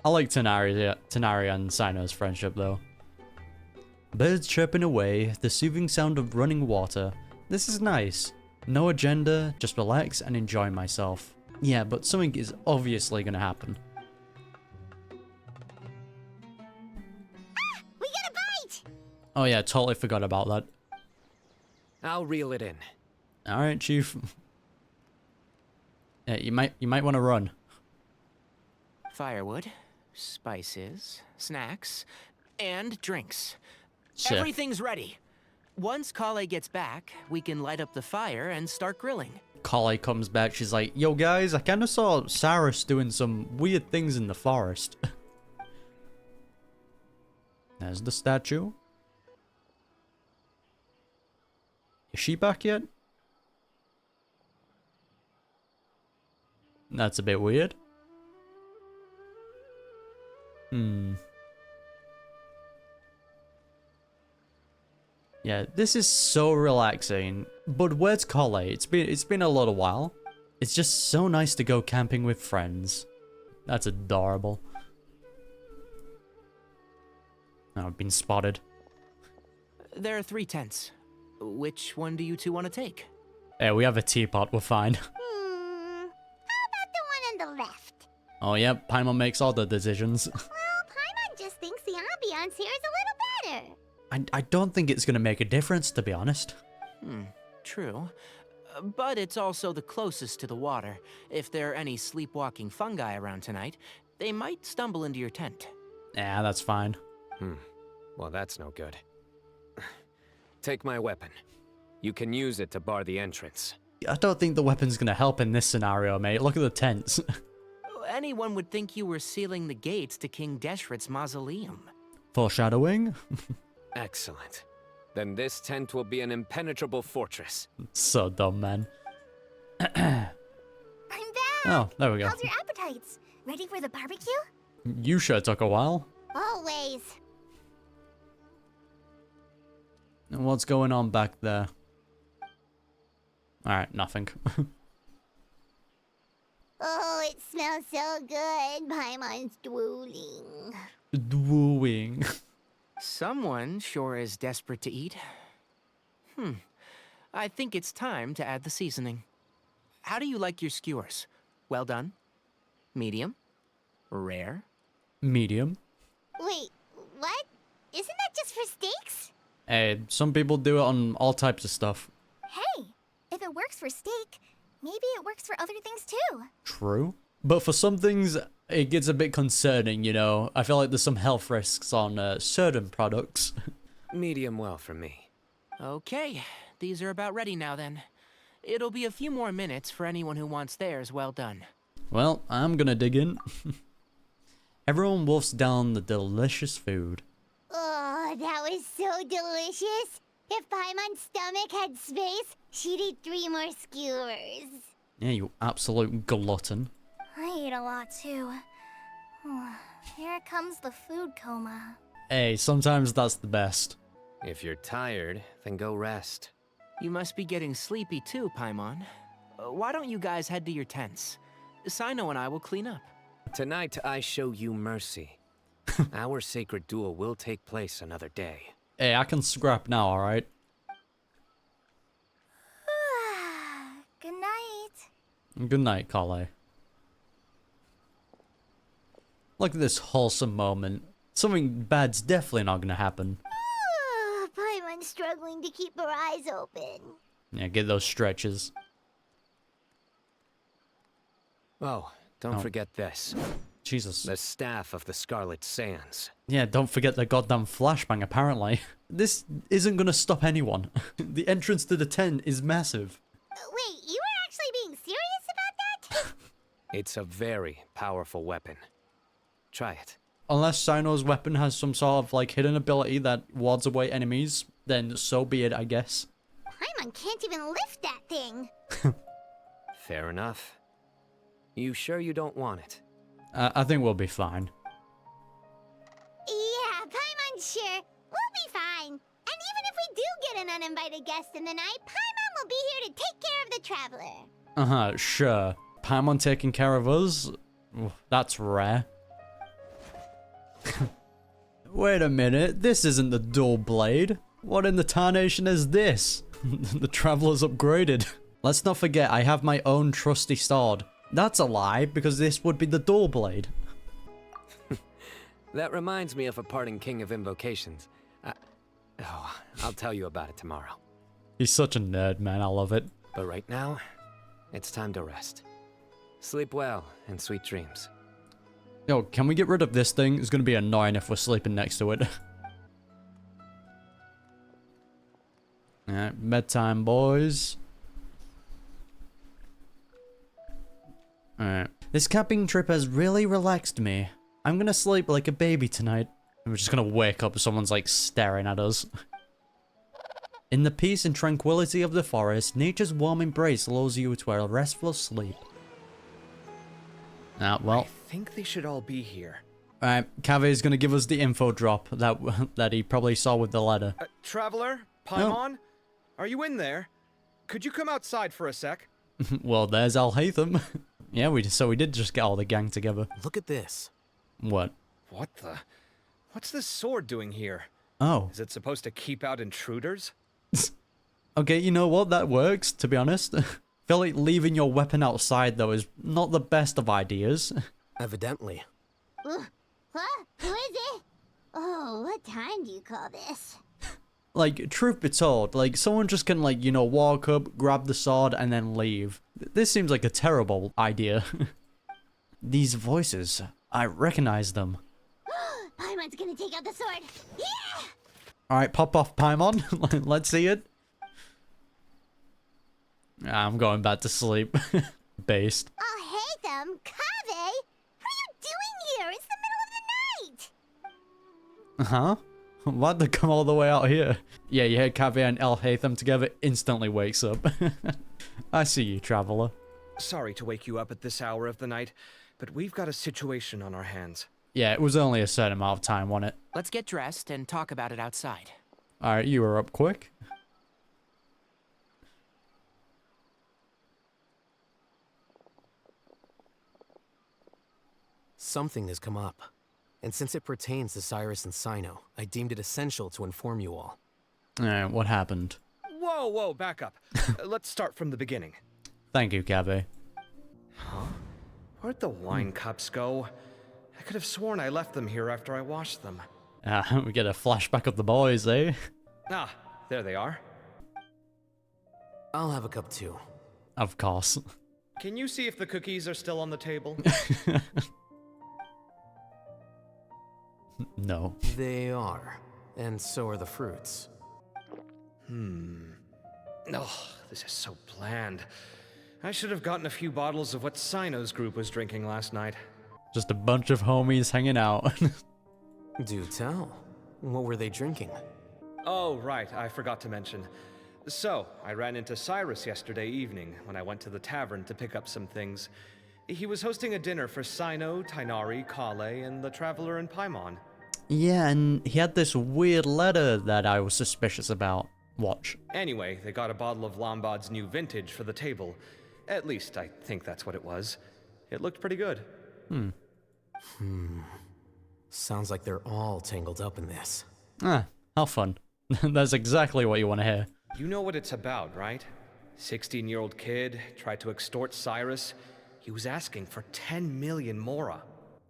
I like Tanari and Cyno's friendship, though. Birds chirping away, the soothing sound of running water. This is nice. No agenda, just relax and enjoy myself. Yeah, but something is obviously gonna happen. Ah! We got a bite! Oh yeah, totally forgot about that. I'll reel it in. Alright, Chief. Yeah, you might want to run. Firewood, spices, snacks, and drinks. Sick. Everything's ready. Once Kale gets back, we can light up the fire and start grilling. Kale comes back, she's like, yo guys, I kinda saw Cyrus doing some weird things in the forest. There's the statue. Is she back yet? That's a bit weird. Yeah, this is so relaxing. But where's Kale? It's been a little while. It's just so nice to go camping with friends. That's adorable. Oh, I've been spotted. There are 3 tents. Which one do you two want to take? Yeah, we have a teapot, we're fine. How about the one on the left? Oh yep, Paimon makes all the decisions. Well, Paimon just thinks the ambiance here is a little better. I don't think it's gonna make a difference, to be honest. True. But it's also the closest to the water. If there are any sleepwalking fungi around tonight, they might stumble into your tent. Yeah, that's fine. Well, that's no good. Take my weapon. You can use it to bar the entrance. I don't think the weapon's gonna help in this scenario, mate. Look at the tents. Anyone would think you were sealing the gates to King Deshret's mausoleum. Foreshadowing? Excellent. Then this tent will be an impenetrable fortress. So dumb, man. I'm back! Oh, there we go. How's your appetites? Ready for the barbecue? You sure took a while. Always. And what's going on back there? Alright, nothing. Oh, it smells so good. Paimon's drooling. Drooling. Someone sure is desperate to eat. I think it's time to add the seasoning. How do you like your skewers? Well done? Medium? Rare? Medium. Wait, what? Isn't that just for steaks? Hey, some people do it on all types of stuff. Hey, if it works for steak, maybe it works for other things too. True. But for some things, it gets a bit concerning, you know. I feel like there's some health risks on certain products. Medium well for me. Okay, these are about ready now then. It'll be a few more minutes for anyone who wants theirs well done. Well, I'm gonna dig in. Everyone wolfs down the delicious food. Oh, that was so delicious. If Paimon's stomach had space, she'd eat 3 more skewers. Yeah, you absolute glutton. I ate a lot too. Here comes the food coma. Hey, sometimes that's the best. If you're tired, then go rest. You must be getting sleepy too, Paimon. Why don't you guys head to your tents? Cyno and I will clean up. Tonight I show you mercy. Our sacred duel will take place another day. Hey, I can scrap now, alright? Good night. Good night, Kale. Look at this wholesome moment. Something bad's definitely not gonna happen. Paimon's struggling to keep her eyes open. Yeah, get those stretches. Oh, don't forget this. Jesus. The staff of the Scarlet Sands. Yeah, don't forget the goddamn flashbang, apparently. This isn't gonna stop anyone. The entrance to the tent is massive. Wait, you were actually being serious about that? It's a very powerful weapon. Try it. Unless Cyno's weapon has some sort of, like, hidden ability that wards away enemies, then so be it, I guess. Paimon can't even lift that thing. Fair enough. You sure you don't want it? I think we'll be fine. Yeah, Paimon's sure. We'll be fine. And even if we do get an uninvited guest in the night, Paimon will be here to take care of the traveler. Uh-huh, sure. Paimon taking care of us? Oof, that's rare. Wait a minute, this isn't the dual blade. What in the tarnation is this? The traveler's upgraded. Let's not forget, I have my own trusty sword. That's a lie, because this would be the dual blade. That reminds me of a parting king of invocations. I'll tell you about it tomorrow. He's such a nerd, man. I love it. But right now, it's time to rest. Sleep well and sweet dreams. Yo, can we get rid of this thing? It's gonna be annoying if we're sleeping next to it. Alright, bedtime, boys. Alright. This camping trip has really relaxed me. I'm gonna sleep like a baby tonight. And we're just gonna wake up, someone's like staring at us. In the peace and tranquility of the forest, nature's warm embrace lulls you to a restful sleep. Well. I think they should all be here. Alright, Kaveh is gonna give us the info drop that he probably saw with the letter. Traveler? Paimon? Are you in there? Could you come outside for a sec? Well, there's Alhaitham. Yeah, we did just get all the gang together. Look at this. What? What the? What's this sword doing here? Oh. Is it supposed to keep out intruders? Okay, you know what? That works, to be honest. Feel like leaving your weapon outside, though, is not the best of ideas. Evidently. What? Who is it? Oh, what time do you call this? Like, truth be told, like, someone just can, like, you know, walk up, grab the sword, and then leave. This seems like a terrible idea. These voices, I recognize them. Paimon's gonna take out the sword. Yeah! Alright, pop off, Paimon. Let's see it. I'm going back to sleep. Based. Alhaitham, Kaveh, what are you doing here? It's the middle of the night. Huh? Why'd they come all the way out here? Yeah, you hear Kaveh and Alhaitham together, instantly wakes up. I see you, traveler. Sorry to wake you up at this hour of the night, but we've got a situation on our hands. Yeah, it was only a certain amount of time, wasn't it? Let's get dressed and talk about it outside. Alright, you were up quick. Something has come up. And since it pertains to Cyrus and Cyno, I deemed it essential to inform you all. Alright, what happened? Whoa, back up. Let's start from the beginning. Thank you, Kaveh. Huh? Where'd the wine cups go? I could have sworn I left them here after I washed them. We get a flashback of the boys, eh? Ah, there they are. I'll have a cup too. Of course. Can you see if the cookies are still on the table? No. They are. And so are the fruits. Oh, this is so bland. I should have gotten a few bottles of what Cyno's group was drinking last night. Just a bunch of homies hanging out. Do tell. What were they drinking? Oh, right, I forgot to mention. So, I ran into Cyrus yesterday evening when I went to the tavern to pick up some things. He was hosting a dinner for Cyno, Tighnari, Kaveh, and the Traveler in Paimon. Yeah, and he had this weird letter that I was suspicious about. Watch. Anyway, they got a bottle of Lombard's new vintage for the table. At least, I think that's what it was. It looked pretty good. Sounds like they're all tangled up in this. Ah, how fun. That's exactly what you want to hear. You know what it's about, right? 16-year-old kid tried to extort Cyrus. He was asking for 10 million mora.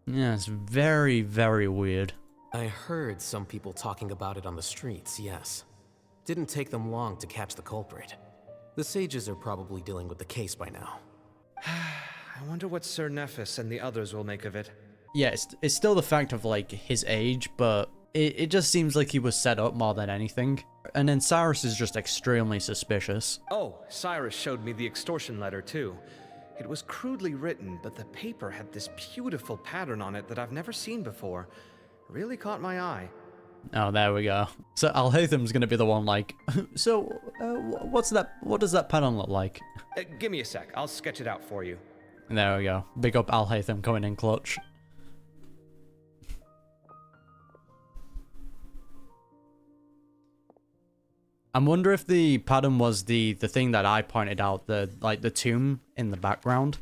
Yeah, it's very, very weird. I heard some people talking about it on the streets, yes. Didn't take them long to catch the culprit. The sages are probably dealing with the case by now. I wonder what Sir Nephis and the others will make of it. Yeah, it's still the fact of, like, his age, but it just seems like he was set up more than anything. And then Cyrus is just extremely suspicious. Oh, Cyrus showed me the extortion letter, too. It was crudely written, but the paper had this beautiful pattern on it that I've never seen before. Really caught my eye. Oh, there we go. So Alhaitham's gonna be the one like, so, what's that, what does that pattern look like? Give me a sec, I'll sketch it out for you. There we go. Big up Alhaitham coming in clutch. I wonder if the pattern was the thing that I pointed out, the tomb in the background.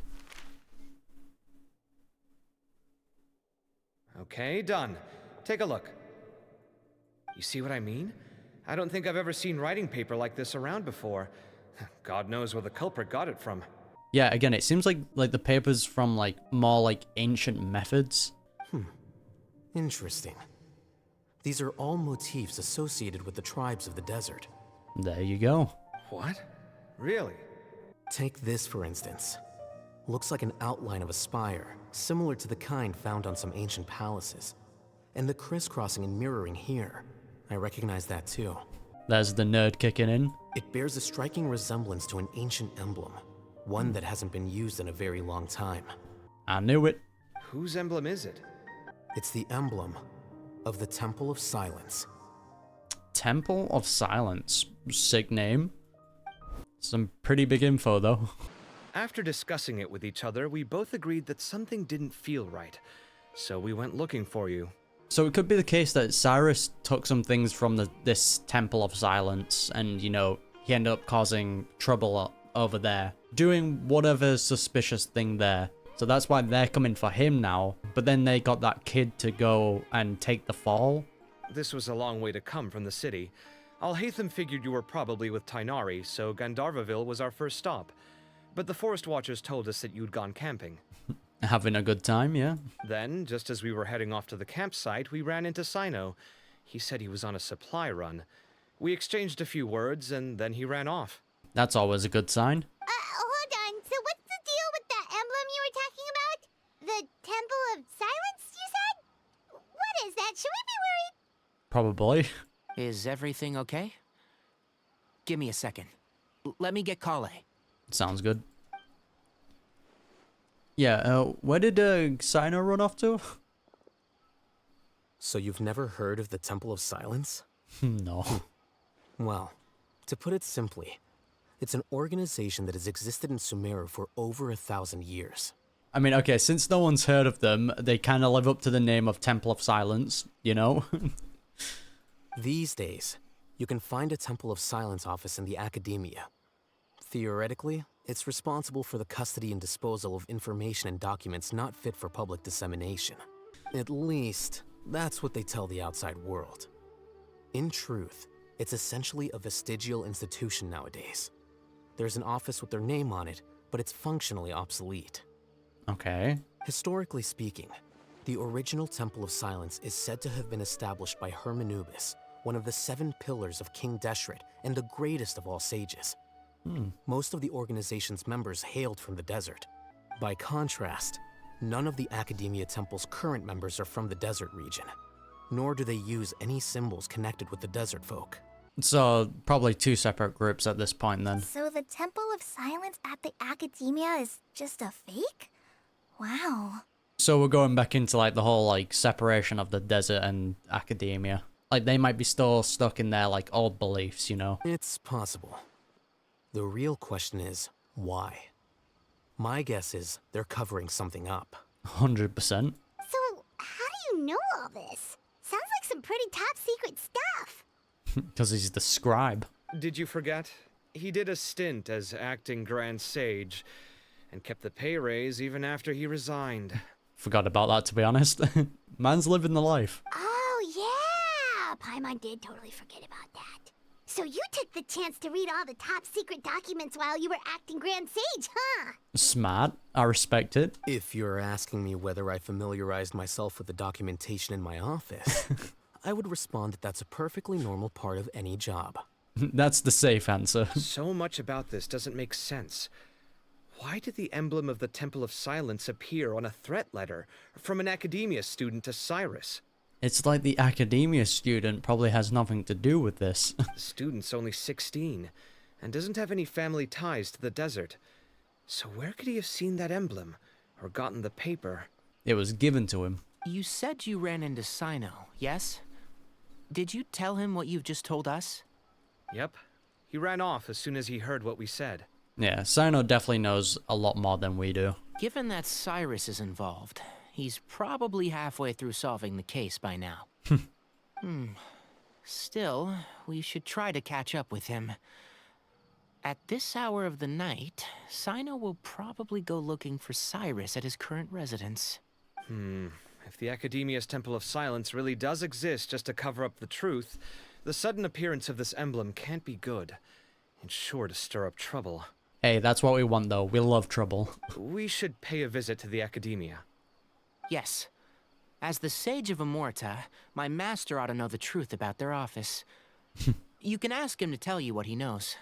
Okay, done. Take a look. You see what I mean? I don't think I've ever seen writing paper like this around before. God knows where the culprit got it from. Yeah, again, it seems like the paper's from more like ancient methods. Interesting. These are all motifs associated with the tribes of the desert. There you go. What? Really? Take this, for instance. Looks like an outline of a spire, similar to the kind found on some ancient palaces. And the crisscrossing and mirroring here. I recognize that too. There's the nerd kicking in. It bears a striking resemblance to an ancient emblem, one that hasn't been used in a very long time. I knew it. Whose emblem is it? It's the emblem of the Temple of Silence. Temple of Silence. Sick name. Some pretty big info, though. After discussing it with each other, we both agreed that something didn't feel right. So we went looking for you. So it could be the case that Cyrus took some things from this Temple of Silence and, you know, he ended up causing trouble over there, doing whatever suspicious thing there. So that's why they're coming for him now. But then they got that kid to go and take the fall. This was a long way to come from the city. Alhaitham figured you were probably with Tighnari, so Gandharvaville was our first stop. But the Forest Watchers told us that you'd gone camping. Having a good time, yeah. Then, just as we were heading off to the campsite, we ran into Cyno. He said he was on a supply run. We exchanged a few words, and then he ran off. That's always a good sign. Hold on. So what's the deal with that emblem you were talking about? The Temple of Silence, you said? What is that? Should we be worried? Probably. Is everything okay? Give me a second. Let me get Kaveh. Sounds good. Yeah, where did Cyno run off to? So you've never heard of the Temple of Silence? No. Well, to put it simply, it's an organization that has existed in Sumeru for over 1,000 years. I mean, okay, since no one's heard of them, they kind of live up to the name of Temple of Silence, you know? These days, you can find a Temple of Silence office in the academia. Theoretically, it's responsible for the custody and disposal of information and documents not fit for public dissemination. At least, that's what they tell the outside world. In truth, it's essentially a vestigial institution nowadays. There's an office with their name on it, but it's functionally obsolete. Okay. Historically speaking, the original Temple of Silence is said to have been established by Hermanubis, one of the 7 pillars of King Deshret and the greatest of all sages. Most of the organization's members hailed from the desert. By contrast, none of the Academia Temple's current members are from the desert region, nor do they use any symbols connected with the desert folk. So, probably 2 separate groups at this point then. So the Temple of Silence at the Academia is just a fake? Wow. So we're going back into like the whole like separation of the desert and academia. Like they might be still stuck in their like old beliefs, you know? It's possible. The real question is, why? My guess is they're covering something up. 100%. So, how do you know all this? Sounds like some pretty top secret stuff. Because he's the scribe. Did you forget? He did a stint as acting Grand Sage, and kept the pay raise even after he resigned. Forgot about that, to be honest. Man's living the life. Oh, yeah! Paimon did totally forget about that. So you took the chance to read all the top secret documents while you were acting Grand Sage, huh? Smart. I respect it. If you're asking me whether I familiarized myself with the documentation in my office, I would respond that that's a perfectly normal part of any job. That's the safe answer. So much about this doesn't make sense. Why did the emblem of the Temple of Silence appear on a threat letter from an Academia student to Cyrus? It's like the academia student probably has nothing to do with this. The student's only 16, and doesn't have any family ties to the desert. So where could he have seen that emblem, or gotten the paper? It was given to him. You said you ran into Cyno, yes? Did you tell him what you've just told us? Yep. He ran off as soon as he heard what we said. Yeah, Cyno definitely knows a lot more than we do. Given that Cyrus is involved, he's probably halfway through solving the case by now. Still, we should try to catch up with him. At this hour of the night, Cyno will probably go looking for Cyrus at his current residence. If the Academia's Temple of Silence really does exist just to cover up the truth, the sudden appearance of this emblem can't be good. It's sure to stir up trouble. Hey, that's what we want though. We love trouble. We should pay a visit to the Academia. Yes. As the Sage of Amorta, my master ought to know the truth about their office. You can ask him to tell you what he knows.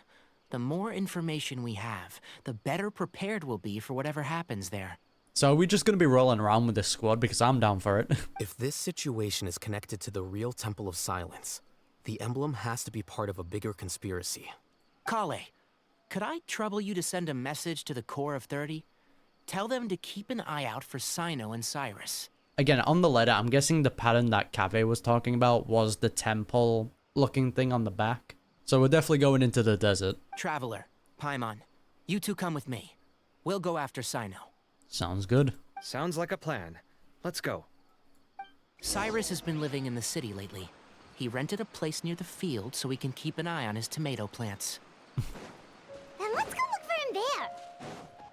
The more information we have, the better prepared we'll be for whatever happens there. So are we just going to be rolling around with this squad? Because I'm down for it. If this situation is connected to the real Temple of Silence, the emblem has to be part of a bigger conspiracy. Kaveh, could I trouble you to send a message to the Core of 30? Tell them to keep an eye out for Cyno and Cyrus. Again, on the letter, I'm guessing the pattern that Kaveh was talking about was the temple-looking thing on the back. So we're definitely going into the desert. Traveler, Paimon, you two come with me. We'll go after Cyno. Sounds good. Sounds like a plan. Let's go. Cyrus has been living in the city lately. He rented a place near the field so he can keep an eye on his tomato plants. Then let's go look for him there.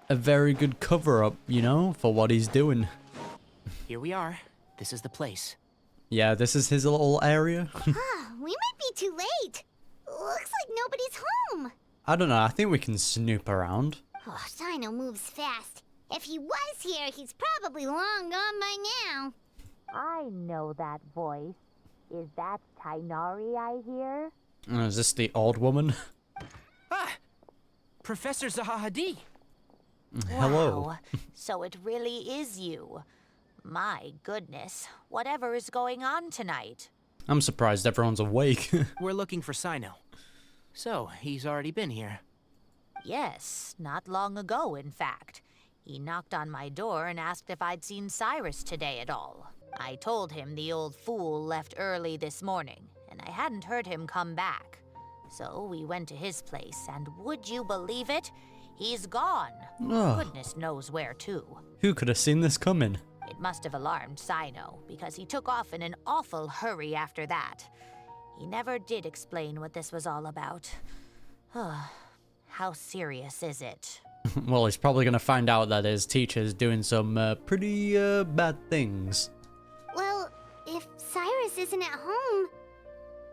A very good cover-up, you know, for what he's doing. Here we are. This is the place. Yeah, this is his little area. We might be too late. Looks like nobody's home. I don't know, I think we can snoop around. Oh, Cyno moves fast. If he was here, he's probably long gone by now. I know that voice. Is that Tighnari I hear? Is this the old woman? Ah! Professor Zahahadi! Hello. Wow. So it really is you. My goodness. Whatever is going on tonight? I'm surprised everyone's awake. We're looking for Cyno. So, he's already been here. Yes, not long ago, in fact. He knocked on my door and asked if I'd seen Cyrus today at all. I told him the old fool left early this morning, and I hadn't heard him come back. So we went to his place, and would you believe it? He's gone. Oh. Goodness knows where to. Who could have seen this coming? It must have alarmed Cyno, because he took off in an awful hurry after that. He never did explain what this was all about. How serious is it? Well, he's probably going to find out that his teacher's doing some pretty bad things. Well, if Cyrus isn't at home...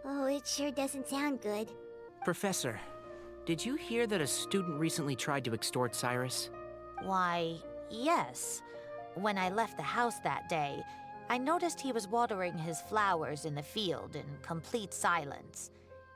Oh, it sure doesn't sound good. Professor, did you hear that a student recently tried to extort Cyrus? Why, yes. When I left the house that day, I noticed he was watering his flowers in the field in complete silence.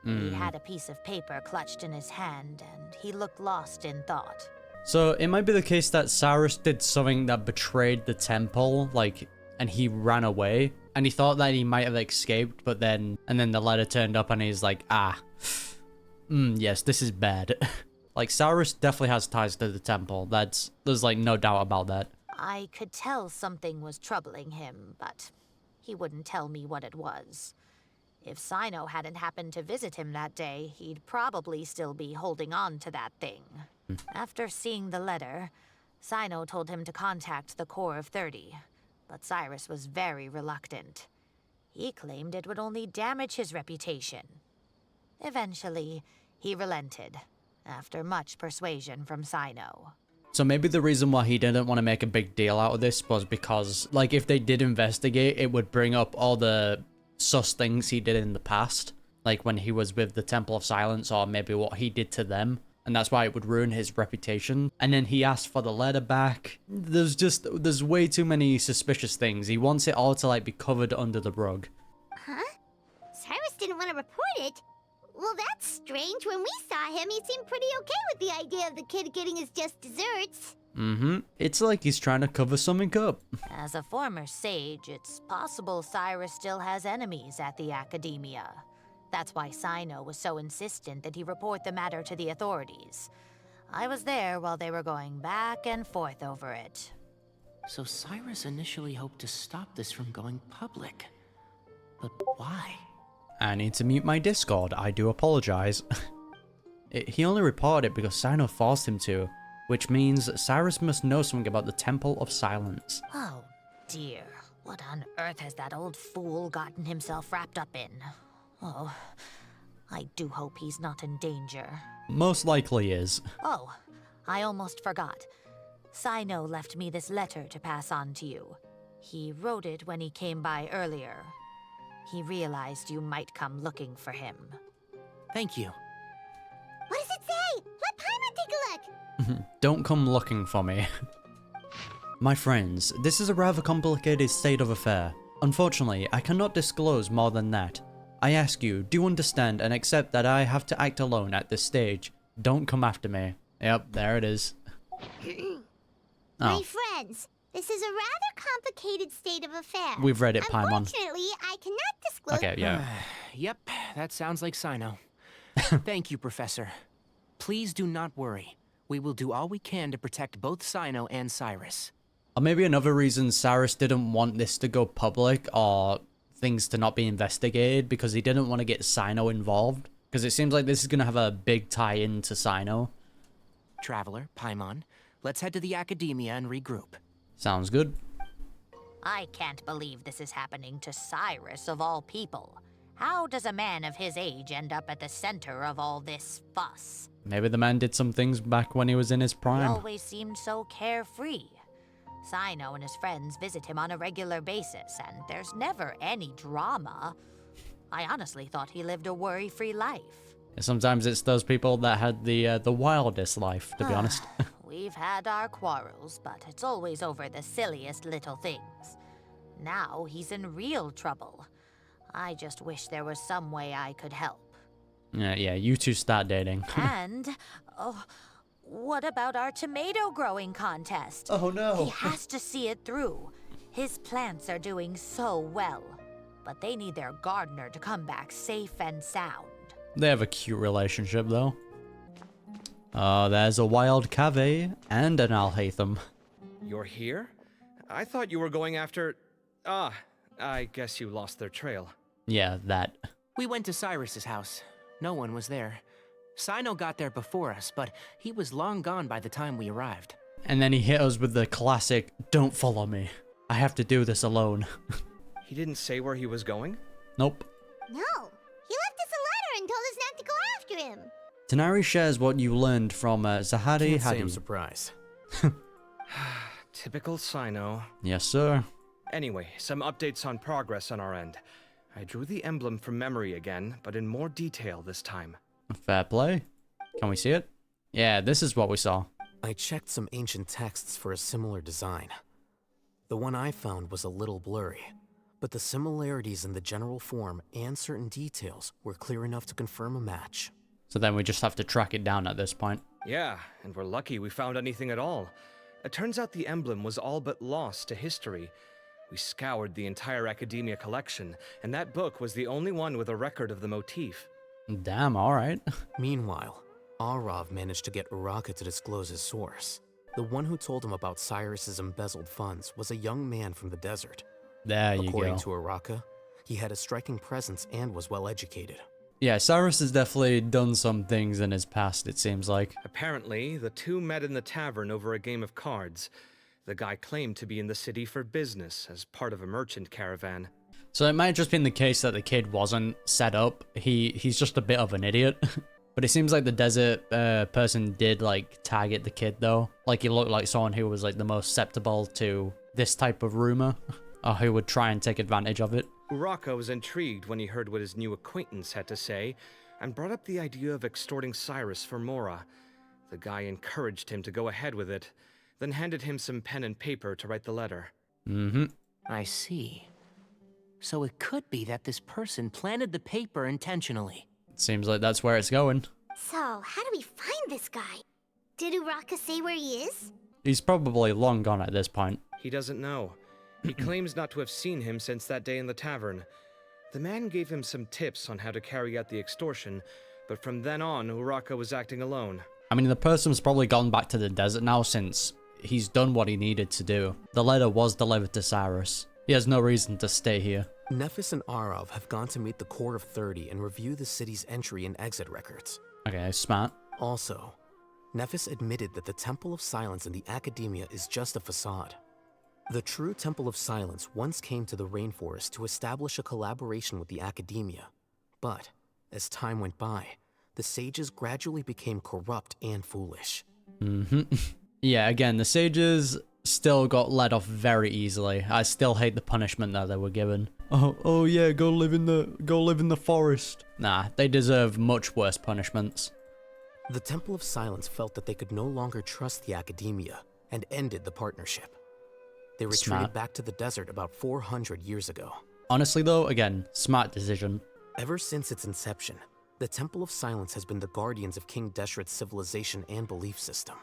He had a piece of paper clutched in his hand, and he looked lost in thought. So it might be the case that Cyrus did something that betrayed the temple, like, and he ran away, and he thought that he might have escaped, but then, and then the letter turned up and he's like, yes, this is bad. Like, Cyrus definitely has ties to the temple. There's like no doubt about that. I could tell something was troubling him, but he wouldn't tell me what it was. If Cyno hadn't happened to visit him that day, he'd probably still be holding on to that thing. After seeing the letter, Cyno told him to contact the Corps of 30, but Cyrus was very reluctant. He claimed it would only damage his reputation. Eventually, he relented, after much persuasion from Cyno. So maybe the reason why he didn't want to make a big deal out of this was because, like, if they did investigate, it would bring up all the sus things he did in the past, like when he was with the Temple of Silence, or maybe what he did to them, and that's why it would ruin his reputation. And then he asked for the letter back. There's way too many suspicious things. He wants it all to, like, be covered under the rug. Huh? Cyrus didn't want to report it? Well, that's strange. When we saw him, he seemed pretty okay with the idea of the kid getting his just desserts. It's like he's trying to cover something up. As a former sage, it's possible Cyrus still has enemies at the Academia. That's why Cyno was so insistent that he report the matter to the authorities. I was there while they were going back and forth over it. So Cyrus initially hoped to stop this from going public. But why? I need to mute my Discord. I do apologize. He only reported it because Cyno forced him to, which means Cyrus must know something about the Temple of Silence. Oh dear, what on earth has that old fool gotten himself wrapped up in? Oh, I do hope he's not in danger. Most likely is. Oh, I almost forgot. Cyno left me this letter to pass on to you. He wrote it when he came by earlier. He realized you might come looking for him. Thank you. What does it say? Let Paimon take a look. Don't come looking for me. My friends, this is a rather complicated state of affair. Unfortunately, I cannot disclose more than that. I ask you, do understand and accept that I have to act alone at this stage. Don't come after me. Yep, there it is. My friends, this is a rather complicated state of affairs. We've read it, Paimon. Unfortunately, I cannot disclose... Okay, yeah. Yep, that sounds like Cyno. Thank you, Professor. Please do not worry. We will do all we can to protect both Cyno and Cyrus. Or maybe another reason Cyrus didn't want this to go public or things to not be investigated because he didn't want to get Cyno involved. Because it seems like this is going to have a big tie-in to Cyno. Traveler, Paimon, let's head to the Academia and regroup. Sounds good. I can't believe this is happening to Cyrus of all people. How does a man of his age end up at the center of all this fuss? Maybe the man did some things back when he was in his He prime. always seemed so carefree. Cyno and his friends visit him on a regular basis, and there's never any drama. I honestly thought he lived a worry-free life. Sometimes it's those people that had the wildest life, to be honest. We've had our quarrels, but it's always over the silliest little things. Now he's in real trouble. I just wish there was some way I could help. Yeah, you two start dating. And, oh, what about our tomato growing contest? Oh no. He has to see it through. His plants are doing so well, but they need their gardener to come back safe and sound. They have a cute relationship, though. There's a wild Kaveh and an Alhaitham. You're here? I thought you were going after... Ah, I guess you lost their trail. Yeah, that. We went to Cyrus's house. No one was there. Cyno got there before us, but he was long gone by the time we arrived. And then he hit us with the classic, don't follow me. I have to do this alone. He didn't say where he was going? Nope. No, he left us a letter and told us not to go after him. Tanari shares what you learned from Zahari Can't say I'm Hadi. surprised. Typical Cyno. Yes, sir. Anyway, some updates on progress on our end. I drew the emblem from memory again, but in more detail this time. Fair play. Can we see it? Yeah, this is what we saw. I checked some ancient texts for a similar design. The one I found was a little blurry, but the similarities in the general form and certain details were clear enough to confirm a match. So then we just have to track it down at this point. Yeah, and we're lucky we found anything at all. It turns out the emblem was all but lost to history. We scoured the entire Academia collection, and that book was the only one with a record of the motif. Damn, alright. Meanwhile, Arav managed to get Araka to disclose his source. The one who told him about Cyrus's embezzled funds was a young man from the desert. There you go. According to Araka, he had a striking presence and was well educated. Yeah, Cyrus has definitely done some things in his past, it seems like. Apparently, the two met in the tavern over a game of cards. The guy claimed to be in the city for business as part of a merchant caravan. So it might have just been the case that the kid wasn't set up. He's just a bit of an idiot. But it seems like the desert person did like target the kid though. Like he looked like someone who was like the most susceptible to this type of rumor, or who would try and take advantage of it. Araka was intrigued when he heard what his new acquaintance had to say, and brought up the idea of extorting Cyrus for Mora. The guy encouraged him to go ahead with it, then handed him some pen and paper to write the letter. I see. So it could be that this person planted the paper intentionally. Seems like that's where it's going. So, how do we find this guy? Did Araka say where he is? He's probably long gone at this point. He doesn't know. He claims not to have seen him since that day in the tavern. The man gave him some tips on how to carry out the extortion, but from then on, Araka was acting alone. I mean, the person's probably gone back to the desert now since he's done what he needed to do. The letter was delivered to Cyrus. He has no reason to stay here. Nephis and Arav have gone to meet the Court of 30 and review the city's entry and exit records. Okay, smart. Also, Nephis admitted that the Temple of Silence in the Academia is just a facade. The true Temple of Silence once came to the rainforest to establish a collaboration with the Academia. But, as time went by, the sages gradually became corrupt and foolish. Yeah, again, the sages still got let off very easily. I still hate the punishment that they were given. Oh yeah, go live in the forest. Nah, they deserve much worse punishments. The Temple of Silence felt that they could no longer trust the Academia and ended the partnership. They retreated back to the desert about 400 years ago. Honestly though, again, smart decision. Ever since its inception, the Temple of Silence has been the guardians of King Deshret's civilization and belief system.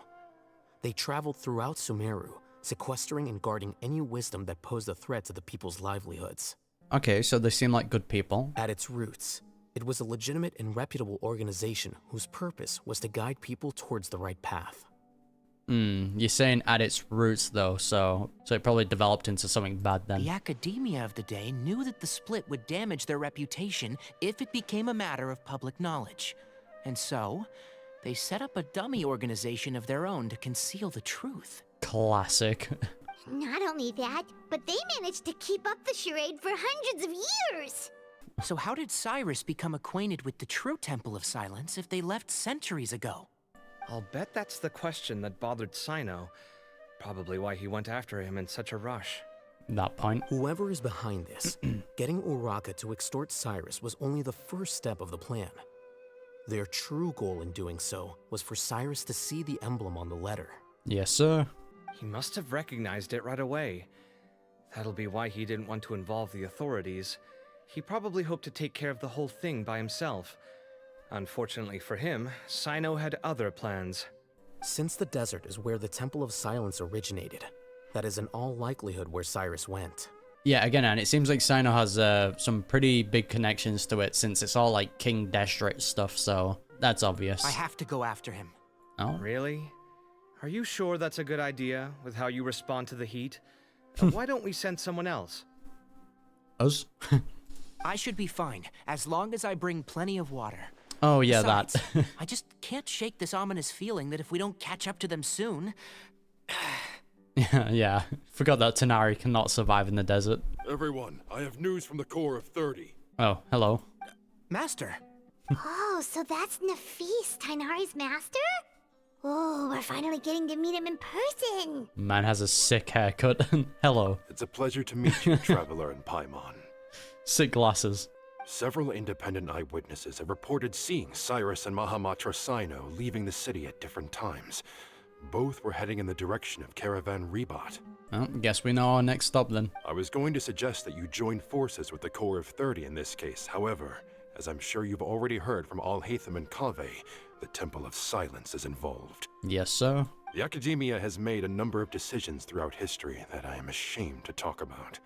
They traveled throughout Sumeru, sequestering and guarding any wisdom that posed a threat to the people's livelihoods. Okay, so they seem like good people. At its roots, it was a legitimate and reputable organization whose purpose was to guide people towards the right path. You're saying at its roots though, so it probably developed into something bad then. The Academia of the day knew that the split would damage their reputation if it became a matter of public knowledge. And so, they set up a dummy organization of their own to conceal the truth. Classic. Not only that, but they managed to keep up the charade for hundreds of years. So how did Cyrus become acquainted with the true Temple of Silence if they left centuries ago? I'll bet that's the question that bothered Cyno. Probably why he went after him in such a rush. That point. Whoever is behind this, getting Araka to extort Cyrus was only the first step of the plan. Their true goal in doing so was for Cyrus to see the emblem on the letter. Yes, sir. He must have recognized it right away. That'll be why he didn't want to involve the authorities. He probably hoped to take care of the whole thing by himself. Unfortunately for him, Cyno had other plans. Since the desert is where the Temple of Silence originated, that is in all likelihood where Cyrus went. Yeah, again, and it seems like Cyno has some pretty big connections to it since it's all like King Deshret stuff, so that's obvious. I have to go after him. Oh? Really? Are you sure that's a good idea with how you respond to the heat? Why don't we send someone else? Us? I should be fine, as long as I bring plenty of water. Oh yeah, Besides, that. I just can't shake this ominous feeling that if we don't catch up to them soon... Yeah. Forgot that Tanari cannot survive in the desert. Everyone, I have news from the Core of 30. Oh, hello. Master. Oh, so that's Nafis, Tainari's master? Oh, we're finally getting to meet him in person. Man has a sick haircut. Hello. It's a pleasure to meet you, Traveler in Paimon. Sick glasses. Several independent eyewitnesses have reported seeing Cyrus and Mahamatra Cyno leaving the city at different times. Both were heading in the direction of Caravan Ribat. Well, guess we know our next stop then. I was going to suggest that you join forces with the Corps of 30 in this case. However, as I'm sure you've already heard from Alhaitham and Kaveh, the Temple of Silence is involved. Yes, sir. The Academia has made a number of decisions throughout history that I am ashamed to talk about.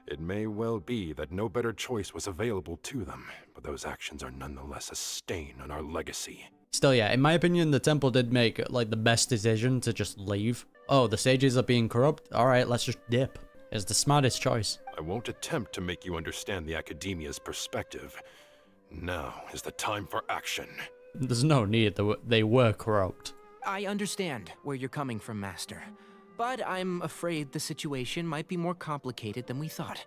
It may well be that no better choice was available to them, but those actions are nonetheless a stain on our legacy. Still, yeah, in my opinion, the temple did make, like, the best decision to just leave. Oh, the sages are being corrupt? Alright, let's just dip. It's the smartest choice. I won't attempt to make you understand the Academia's perspective. Now is the time for action. There's no need, they were corrupt. I understand where you're coming from, Master. But I'm afraid the situation might be more complicated than we thought.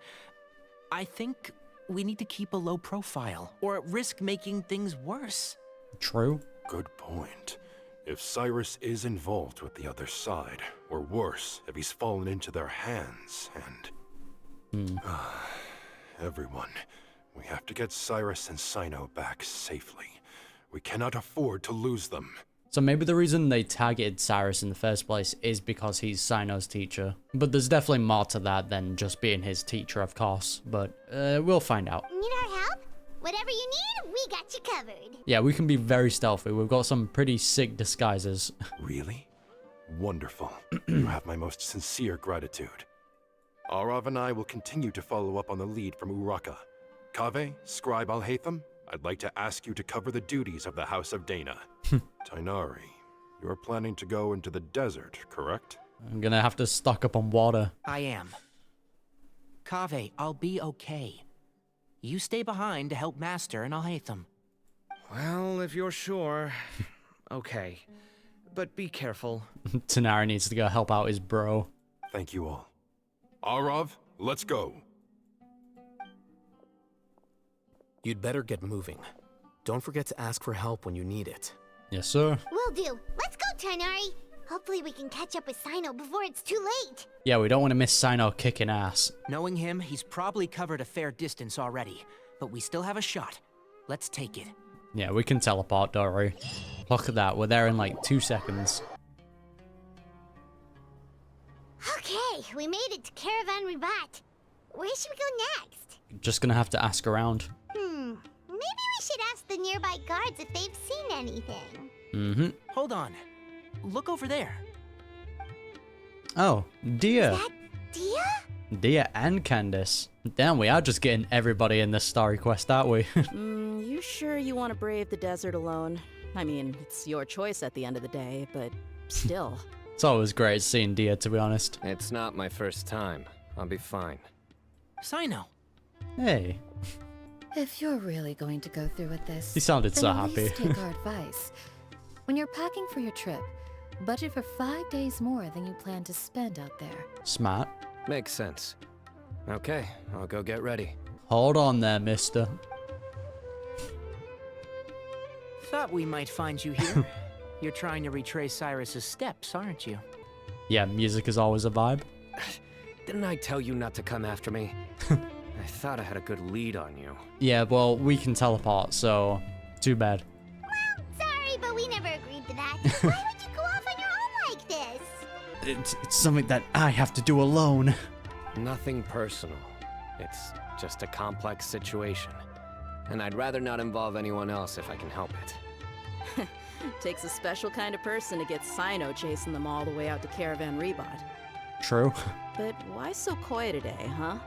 I think we need to keep a low profile, or risk making things worse. True. Good point. If Cyrus is involved with the other side, or worse, if he's fallen into their hands, and... everyone, we have to get Cyrus and Cyno back safely. We cannot afford to lose them. So maybe the reason they targeted Cyrus in the first place is because he's Cyno's teacher. But there's definitely more to that than just being his teacher, of course. But we'll find out. Need our help? Whatever you need, we got you covered. Yeah, we can be very stealthy. We've got some pretty sick disguises. Really? Wonderful. You have my most sincere gratitude. Arav and I will continue to follow up on the lead from Araka. Kaveh, Scribe Alhaitham, I'd like to ask you to cover the duties of the House of Dana. Tighnari, you are planning to go into the desert, correct? I'm gonna have to stock up on water. I am. Kaveh, I'll be okay. You stay behind to help Master and Alhaitham. Well, if you're sure. Okay. But be careful. Tighnari needs to go help out his bro. Thank you all. Arav, let's go. You'd better get moving. Don't forget to ask for help when you need it. Yes, sir. Will do. Let's go, Tighnari. Hopefully we can catch up with Cyno before it's too late. Yeah, we don't want to miss Cyno kicking ass. Knowing him, he's probably covered a fair distance already. But we still have a shot. Let's take it. Yeah, we can teleport, don't worry. Look at that, we're there in like 2 seconds. Okay, we made it to Caravan Ribat. Where should we go next? Just gonna have to ask around. Maybe we should ask the nearby guards if they've seen anything. Mm-hmm. Hold on. Look over there. Oh, Dia. Is that Dia? Dia and Candace. Damn, we are just getting everybody in this story quest, aren't we? You sure you want to brave the desert alone? I mean, it's your choice at the end of the day, but still. It's always great seeing Dia, to be honest. It's not my first time. I'll be fine. Cyno. Hey. If you're really going to go through with this, He sounded so then at happy. least take our advice. When you're packing for your trip, budget for 5 days more than you plan to spend out there. Smart. Makes sense. Okay, I'll go get ready. Hold on there, mister. Thought we might find you here. You're trying to retrace Cyrus's steps, aren't you? Yeah, music is always a vibe. Didn't I tell you not to come after me? I thought I had a good lead on you. Yeah, well, we can teleport, so too bad. Well, sorry, but we never agreed to that. Why would you go off on your own like this? It's something that I have to do alone. Nothing personal. It's just a complex situation. And I'd rather not involve anyone else if I can help it. Takes a special kind of person to get Cyno chasing them all the way out to Caravan Ribat. True. But why so coy today, huh?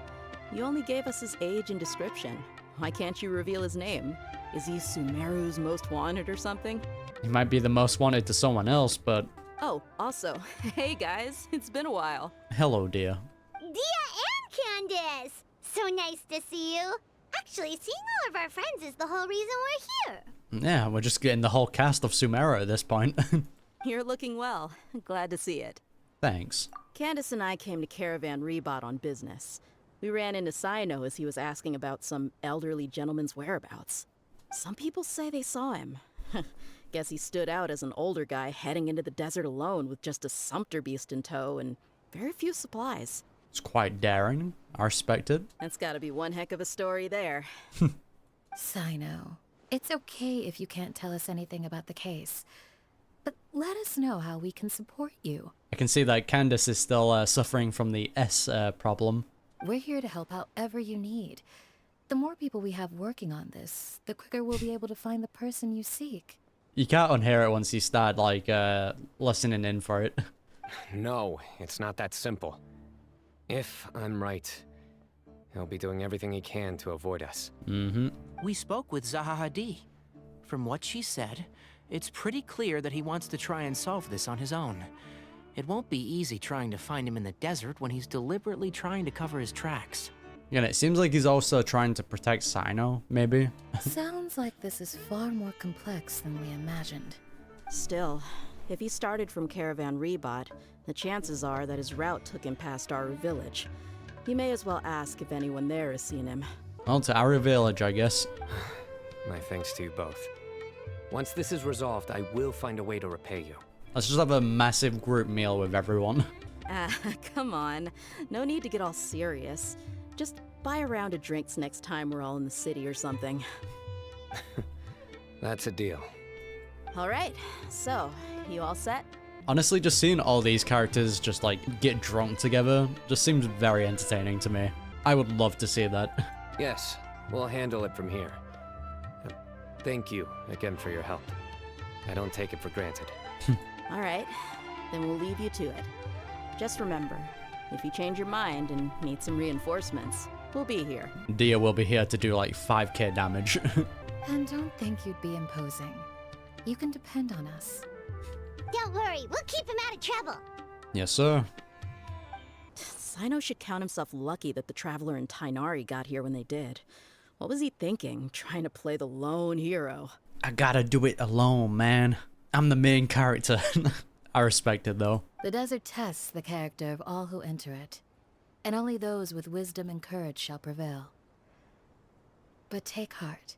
You only gave us his age and description. Why can't you reveal his name? Is he Sumeru's most wanted or something? He might be the most wanted to someone else, but... Oh, also, hey guys, it's been a while. Hello, Dia. Dia and Candace! So nice to see you. Actually, seeing all of our friends is the whole reason we're here. Yeah, we're just getting the whole cast of Sumeru at this point. You're looking well. Glad to see it. Thanks. Candace and I came to Caravan Ribat on business. We ran into Cyno as he was asking about some elderly gentleman's whereabouts. Some people say they saw him. Guess he stood out as an older guy heading into the desert alone with just a sumpter beast in tow and very few supplies. It's quite daring. I respect it. That's gotta be one heck of a story there. Cyno, it's okay if you can't tell us anything about the case. But let us know how we can support you. I can see that Candace is still suffering from the S problem. We're here to help however you need. The more people we have working on this, the quicker we'll be able to find the person you seek. You can't unhear it once you start, like, listening in for it. No, it's not that simple. If I'm right, he'll be doing everything he can to avoid us. Mm-hmm. We spoke with Zaha Hadid. From what she said, it's pretty clear that he wants to try and solve this on his own. It won't be easy trying to find him in the desert when he's deliberately trying to cover his tracks. And it seems like he's also trying to protect Cyno, maybe? Sounds like this is far more complex than we imagined. Still, if he started from Caravan Ribat, the chances are that his route took him past Aru village. You may as well ask if anyone there has seen him. Well, to Aru village, I guess. My thanks to you both. Once this is resolved, I will find a way to repay you. Let's just have a massive group meal with everyone. Ah, come on. No need to get all serious. Just buy a round of drinks next time we're all in the city or something. That's a deal. All right, so, you all set? Honestly, just seeing all these characters just, like, get drunk together just seems very entertaining to me. I would love to see that. Yes, we'll handle it from here. Thank you again for your help. I don't take it for granted. All right, then we'll leave you to it. Just remember, if you change your mind and need some reinforcements, we'll be here. Dia will be here to do like 5k damage. And don't think you'd be imposing. You can depend on us. Don't worry, we'll keep him out of trouble. Yes, sir. Cyno should count himself lucky that the Traveler and Tighnari got here when they did. What was he thinking, trying to play the lone hero? I gotta do it alone, man. I'm the main character. I respect it, though. The desert tests the character of all who enter it, and only those with wisdom and courage shall prevail. But take heart.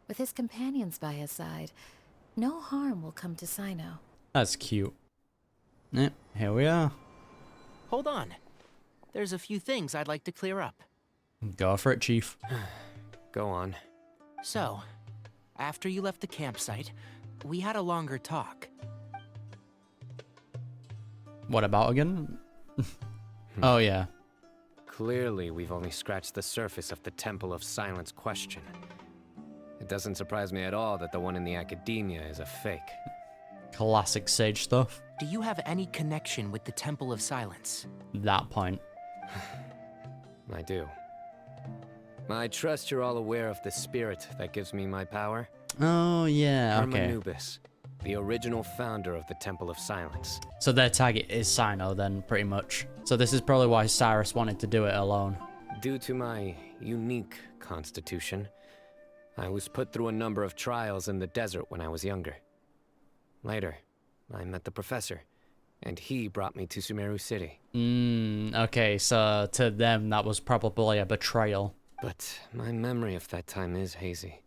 With his companions by his side, no harm will come to Cyno. That's cute. Yep, here we are. Hold on. There's a few things I'd like to clear up. Go for it, Chief. Go on. So, after you left the campsite, we had a longer talk. What about again? Oh, yeah. Clearly, we've only scratched the surface of the Temple of Silence question. It doesn't surprise me at all that the one in the academia is a fake. Classic Sage stuff. Do you have any connection with the Temple of Silence? That point. I do. I trust you're all aware of the spirit that gives me my power. Oh, yeah, okay. Anubis, the original founder of the Temple of Silence. So their target is Cyno then, pretty much. So this is probably why Cyrus wanted to do it alone. Due to my unique constitution, I was put through a number of trials in the desert when I was younger. Later, I met the professor, and he brought me to Sumeru City. Okay, so to them that was probably a betrayal. But my memory of that time is hazy.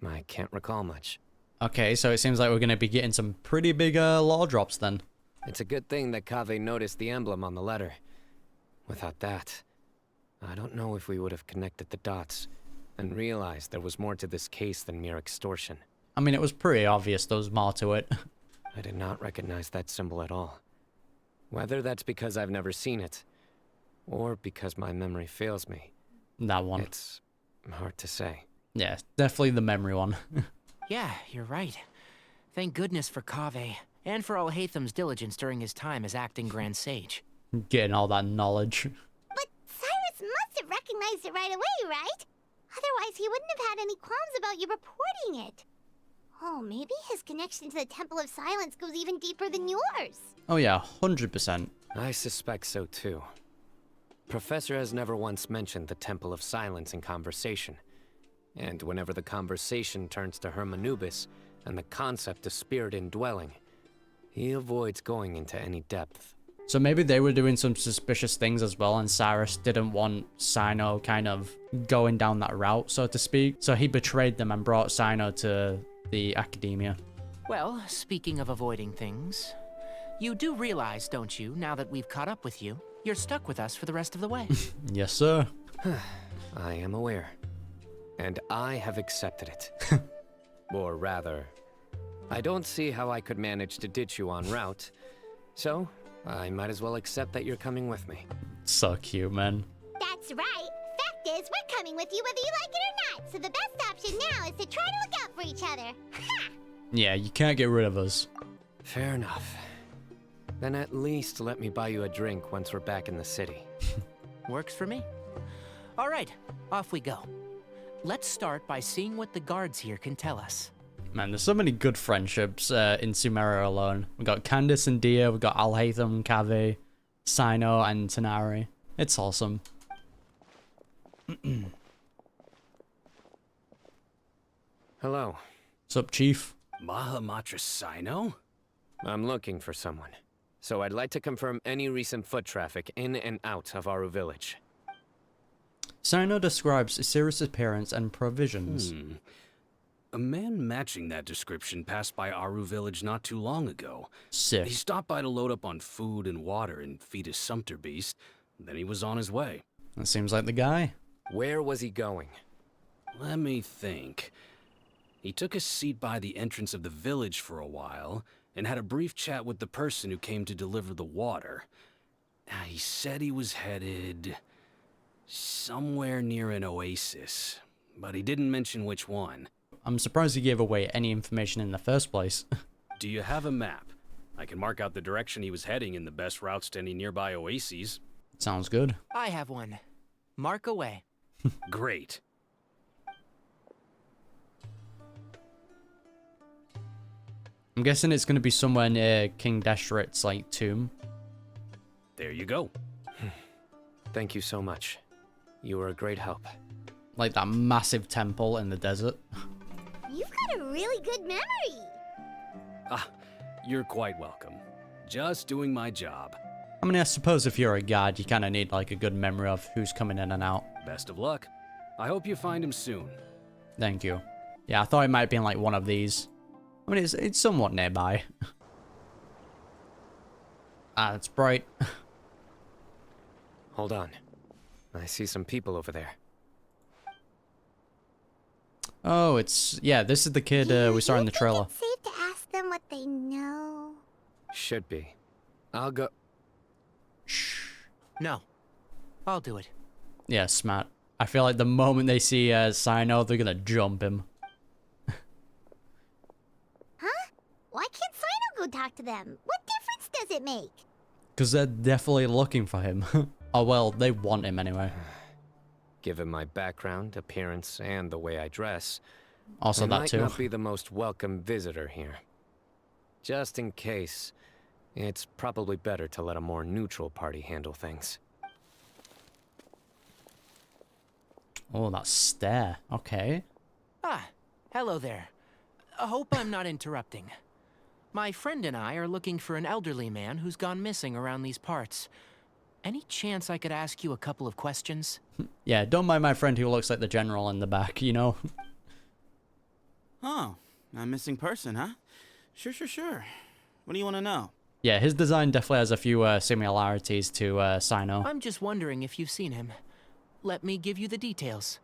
I can't recall much. Okay, so it seems like we're going to be getting some pretty big lore drops then. It's a good thing that Kaveh noticed the emblem on the letter. Without that, I don't know if we would have connected the dots and realized there was more to this case than mere extortion. I mean, it was pretty obvious there was more to it. I did not recognize that symbol at all. Whether that's because I've never seen it, or because my memory fails me. That one. It's hard to say. Yeah, definitely the memory one. Yeah, you're right. Thank goodness for Kaveh, and for Alhaitham's diligence during his time as acting Grand Sage. Getting all that knowledge. But Cyrus must have recognized it right away, right? Otherwise, he wouldn't have had any qualms about you reporting it. Oh, maybe his connection to the Temple of Silence goes even deeper than yours. Oh yeah, 100%. I suspect so too. Professor has never once mentioned the Temple of Silence in conversation. And whenever the conversation turns to Hermanubis and the concept of spirit indwelling, he avoids going into any depth. So maybe they were doing some suspicious things as well, and Cyrus didn't want Cyno kind of going down that route, so to speak. So he betrayed them and brought Cyno to the academia. Well, speaking of avoiding things, you do realize, don't you, now that we've caught up with you, you're stuck with us for the rest of the way. Yes, sir. I am aware. And I have accepted it. Or rather, I don't see how I could manage to ditch you en route, so I might as well accept that you're coming with me. So cute, man. That's right. Fact is, we're coming with you whether you like it or not. So the best option now is to try to look out for each other. Ha! Yeah, you can't get rid of us. Fair enough. Then at least let me buy you a drink once we're back in the city. Works for me. All right, off we go. Let's start by seeing what the guards here can tell us. Man, there's so many good friendships in Sumeria alone. We got Candace and Dia, we got Alhaitham, Kaveh, Cyno and Cyrus. It's awesome. Hello. What's up, Chief? Mahamatra Cyno? I'm looking for someone. So I'd like to confirm any recent foot traffic in and out of Aru village. Cyno describes Cyrus' appearance and provisions. A man matching that description passed by Aru village not too long ago. Sick. He stopped by to load up on food and water and feed his sumpter beast. Then he was on his way. That seems like the guy. Where was he going? Let me think. He took a seat by the entrance of the village for a while, and had a brief chat with the person who came to deliver the water. He said he was headed somewhere near an oasis, but he didn't mention which one. I'm surprised he gave away any information in the first place. Do you have a map? I can mark out the direction he was heading and the best routes to any nearby oases. Sounds good. I have one. Mark away. Great. I'm guessing it's going to be somewhere near King Deshret's, like, tomb. There you go. Thank you so much. You were a great help. Like that massive temple in the desert. You've got a really good memory. Ah, you're quite welcome. Just doing my job. I mean, I suppose if you're a guard, you kind of need, like, a good memory of who's coming in and out. Best of luck. I hope you find him soon. Thank you. Yeah, I thought it might be in, like, one of these. I mean, it's somewhat nearby. Ah, it's bright. Hold on. I see some people over there. Oh, it's... Yeah, this is the kid we saw in the trailer. It's safe to ask them what they know. Should be. I'll go... Shh. No. I'll do it. Yeah, smart. I feel like the moment they see Cyno, they're gonna jump him. Huh? Why can't Cyno go talk to them? What difference does it make? Because they're definitely looking for him. Oh, well, they want him anyway. Given my background, appearance, and the way I dress, Also I that might too. not be the most welcome visitor here. Just in case, it's probably better to let a more neutral party handle things. Oh, that stare. Okay. Ah, hello there. I hope I'm not interrupting. My friend and I are looking for an elderly man who's gone missing around these parts. Any chance I could ask you a couple of questions? Yeah, don't mind my friend who looks like the general in the back, you know? Oh, a missing person, huh? Sure. What do you want to know? Yeah, his design definitely has a few similarities to Cyno. I'm just wondering if you've seen him. Let me give you the details.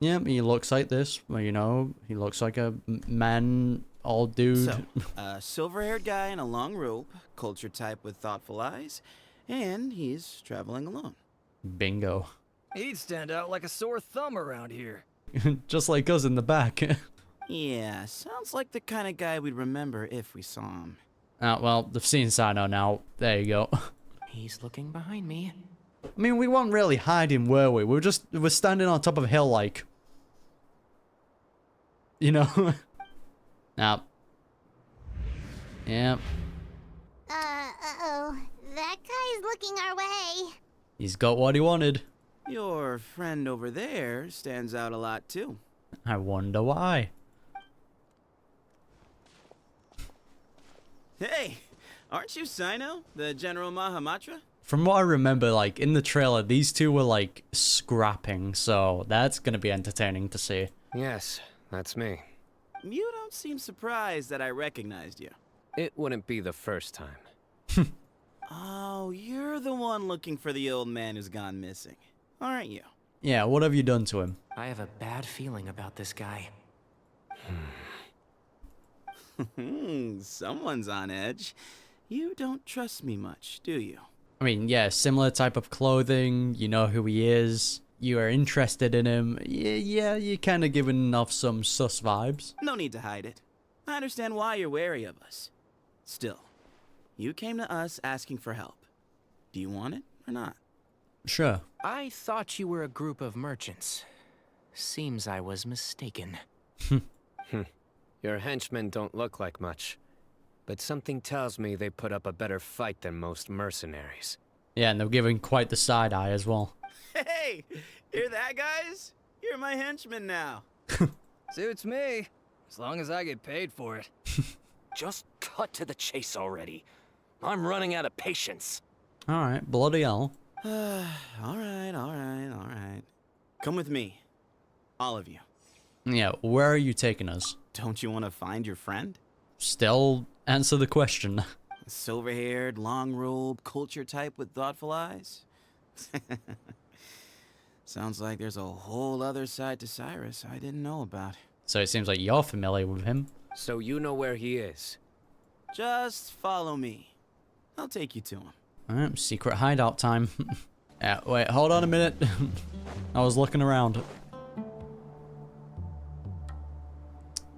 Yeah, he looks like this. Well, you know, he looks like a man, old dude. So, a silver-haired guy in a long robe, culture type with thoughtful eyes, and he's traveling alone. Bingo. He'd stand out like a sore thumb around here. Just like us in the back. Yeah, sounds like the kind of guy we'd remember if we saw him. Well, they've seen Cyno now. There you go. He's looking behind me. I mean, we weren't really hiding, were we? We were standing on top of a hill, like... You know? Now. Yep. Uh-oh. That guy's looking our way. He's got what he wanted. Your friend over there stands out a lot, too. I wonder why. Hey, aren't you Cyno, the General Mahamatra? From what I remember, like, in the trailer, these two were, like, scrapping, so that's gonna be entertaining to see. Yes, that's me. You don't seem surprised that I recognized you. It wouldn't be the first time. Oh, you're the one looking for the old man who's gone missing, aren't you? Yeah, what have you done to him? I have a bad feeling about this guy. Someone's on edge. You don't trust me much, do you? I mean, yeah, similar type of clothing, you know who he is, you are interested in him. Yeah, you're kind of giving off some sus vibes. No need to hide it. I understand why you're wary of us. Still, you came to us asking for help. Do you want it or not? Sure. I thought you were a group of merchants. Seems I was mistaken. Your henchmen don't look like much, but something tells me they put up a better fight than most mercenaries. Yeah, and they're giving quite the side eye as well. Hey, hear that, guys? You're my henchmen now. Suits me, as long as I get paid for it. Just cut to the chase already. I'm running out of patience. Alright, bloody hell. Alright. Come with me. All of you. Yeah, where are you taking us? Don't you want to find your friend? Still answer the question. Silver-haired, long-robed, culture type with thoughtful eyes? Sounds like there's a whole other side to Cyrus I didn't know about. So it seems like you're familiar with him. So you know where he is? Just follow me. I'll take you to him. Alright, secret hideout time. Yeah, wait, hold on a minute. I was looking around.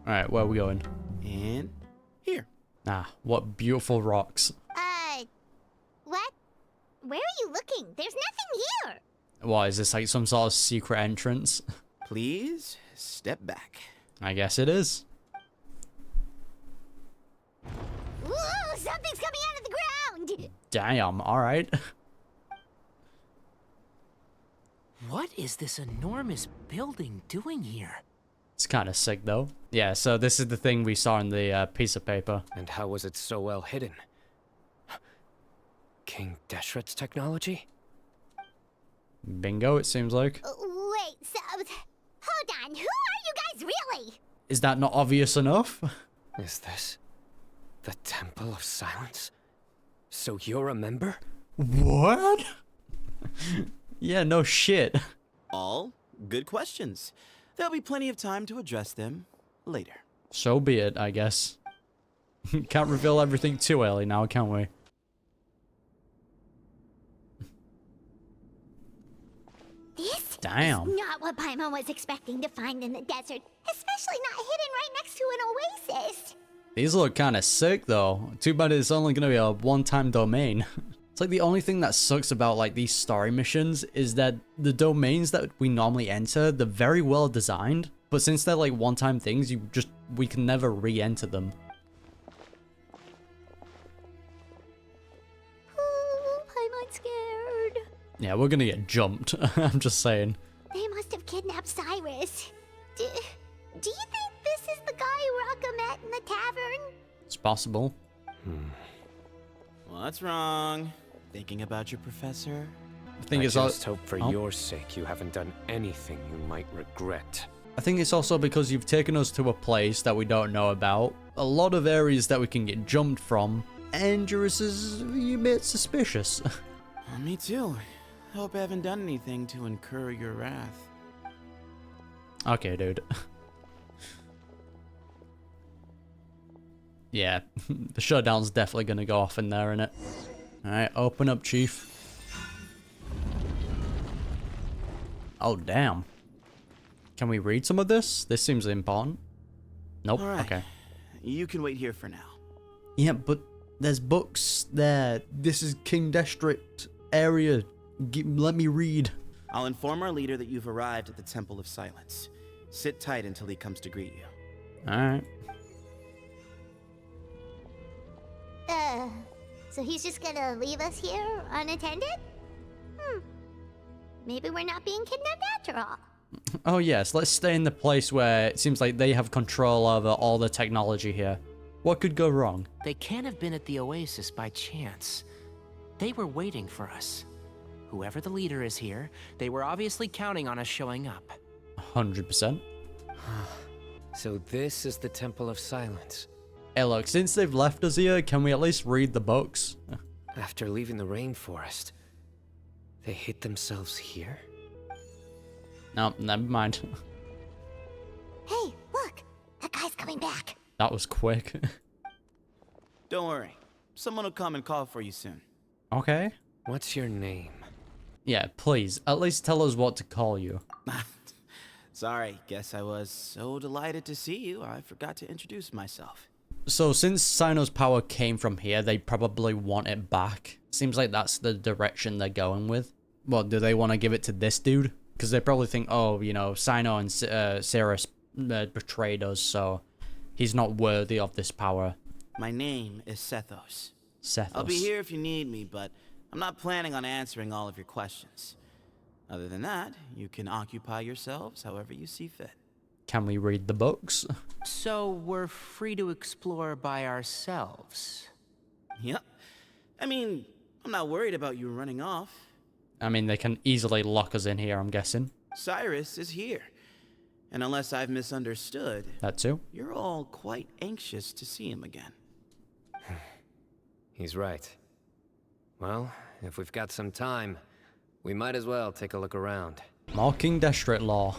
Alright, where are we going? And here. Ah, what beautiful rocks. What? Where are you looking? There's nothing here. What, is this like some sort of secret entrance? Please, step back. I guess it is. Whoa, something's coming out of the ground! Damn, alright. What is this enormous building doing here? It's kind of sick though. Yeah, so this is the thing we saw in the piece of paper. And how was it so well hidden? King Deshret's technology? Bingo, it seems like. Wait, so... Hold on, who are you guys really? Is that not obvious enough? Is this the Temple of Silence? So you're a member? What? Yeah, no shit. All good questions. There'll be plenty of time to address them later. So be it, I guess. Can't reveal everything too early now, can we? This Damn. is not what Paimon was expecting to find in the desert, especially not hidden right next to an oasis. These look kind of sick though. Too bad it's only gonna be a one-time domain. It's like the only thing that sucks about like these story missions is that the domains that we normally enter, they're very well designed, but since they're like one-time things, we can never re-enter them. Ooh, Paimon's scared. Yeah, we're gonna get jumped. I'm just saying. They must have kidnapped Cyrus. Do you think this is the guy Araka met in the tavern? It's possible. What's wrong? Thinking about your professor? I just hope for your sake you haven't done anything you might regret. I think it's also because you've taken us to a place that we don't know about, a lot of areas that we can get jumped from, and you're a bit suspicious. Me too. Hope I haven't done anything to incur your wrath. Okay, dude. Yeah, the shutdown's definitely gonna go off in there, innit? Alright, open up, Chief. Oh, damn. Can we read some of this? This seems important. Nope, All right. Okay. You can wait here for now. Yeah, but there's books there. This is King Deshret area. Let me read. I'll inform our leader that you've arrived at the Temple of Silence. Sit tight until he comes to greet you. Alright. So he's just gonna leave us here unattended? Maybe we're not being kidnapped after all. Oh yes, let's stay in the place where it seems like they have control over all the technology here. What could go wrong? They can't have been at the oasis by chance. They were waiting for us. Whoever the leader is here, they were obviously counting on us showing up. 100%. So this is the Temple of Silence. Hey look, since they've left us here, can we at least read the books? After leaving the rainforest, they hid themselves here? No, never mind. Hey, look! That guy's coming back. That was quick. Don't worry. Someone will come and call for you soon. Okay. What's your name? Yeah, please, at least tell us what to call you. Sorry, guess I was so delighted to see you, I forgot to introduce myself. So since Cyno's power came from here, they probably want it back. Seems like that's the direction they're going with. Well, do they want to give it to this dude? Because they probably think, oh, you know, Cyno and Cyrus betrayed us, so he's not worthy of this power. My name is Sethos. Sethos. I'll be here if you need me, but I'm not planning on answering all of your questions. Other than that, you can occupy yourselves however you see fit. Can we read the books? So we're free to explore by ourselves? Yep. I mean, I'm not worried about you running off. I mean, they can easily lock us in here, I'm guessing. Cyrus is here. And unless I've misunderstood, that too, you're all quite anxious to see him again. He's right. Well, if we've got some time, we might as well take a look around. Marking district law.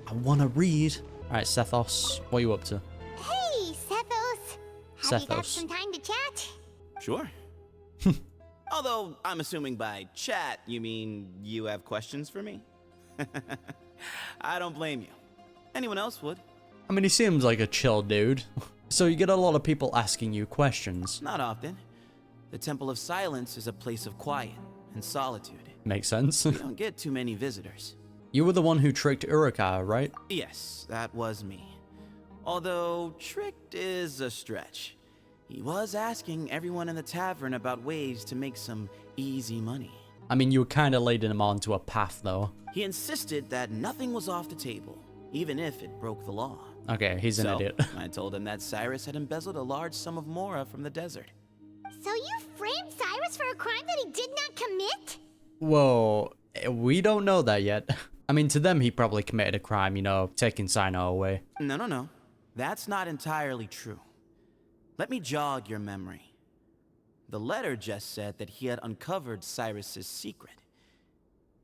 I want to read. Alright, Sethos, what are you up to? Hey, Sethos. Have you got some time to chat? Sure. Although, I'm assuming by chat, you mean you have questions for me? I don't blame you. Anyone else would. I mean, he seems like a chill dude. So you get a lot of people asking you questions. Not often. The Temple of Silence is a place of quiet and solitude. Makes sense. You don't get too many visitors. You were the one who tricked Araka, right? Yes, that was me. Although, tricked is a stretch. He was asking everyone in the tavern about ways to make some easy money. I mean, you were kind of leading him onto a path, though. He insisted that nothing was off the table, even if it broke the law. Okay, he's an idiot. I told him that Cyrus had embezzled a large sum of mora from the desert. So you framed Cyrus for a crime that he did not commit? Whoa, we don't know that yet. I mean, to them, he probably committed a crime, you know, taking Cyno away. No. That's not entirely true. Let me jog your memory. The letter just said that he had uncovered Cyrus's secret.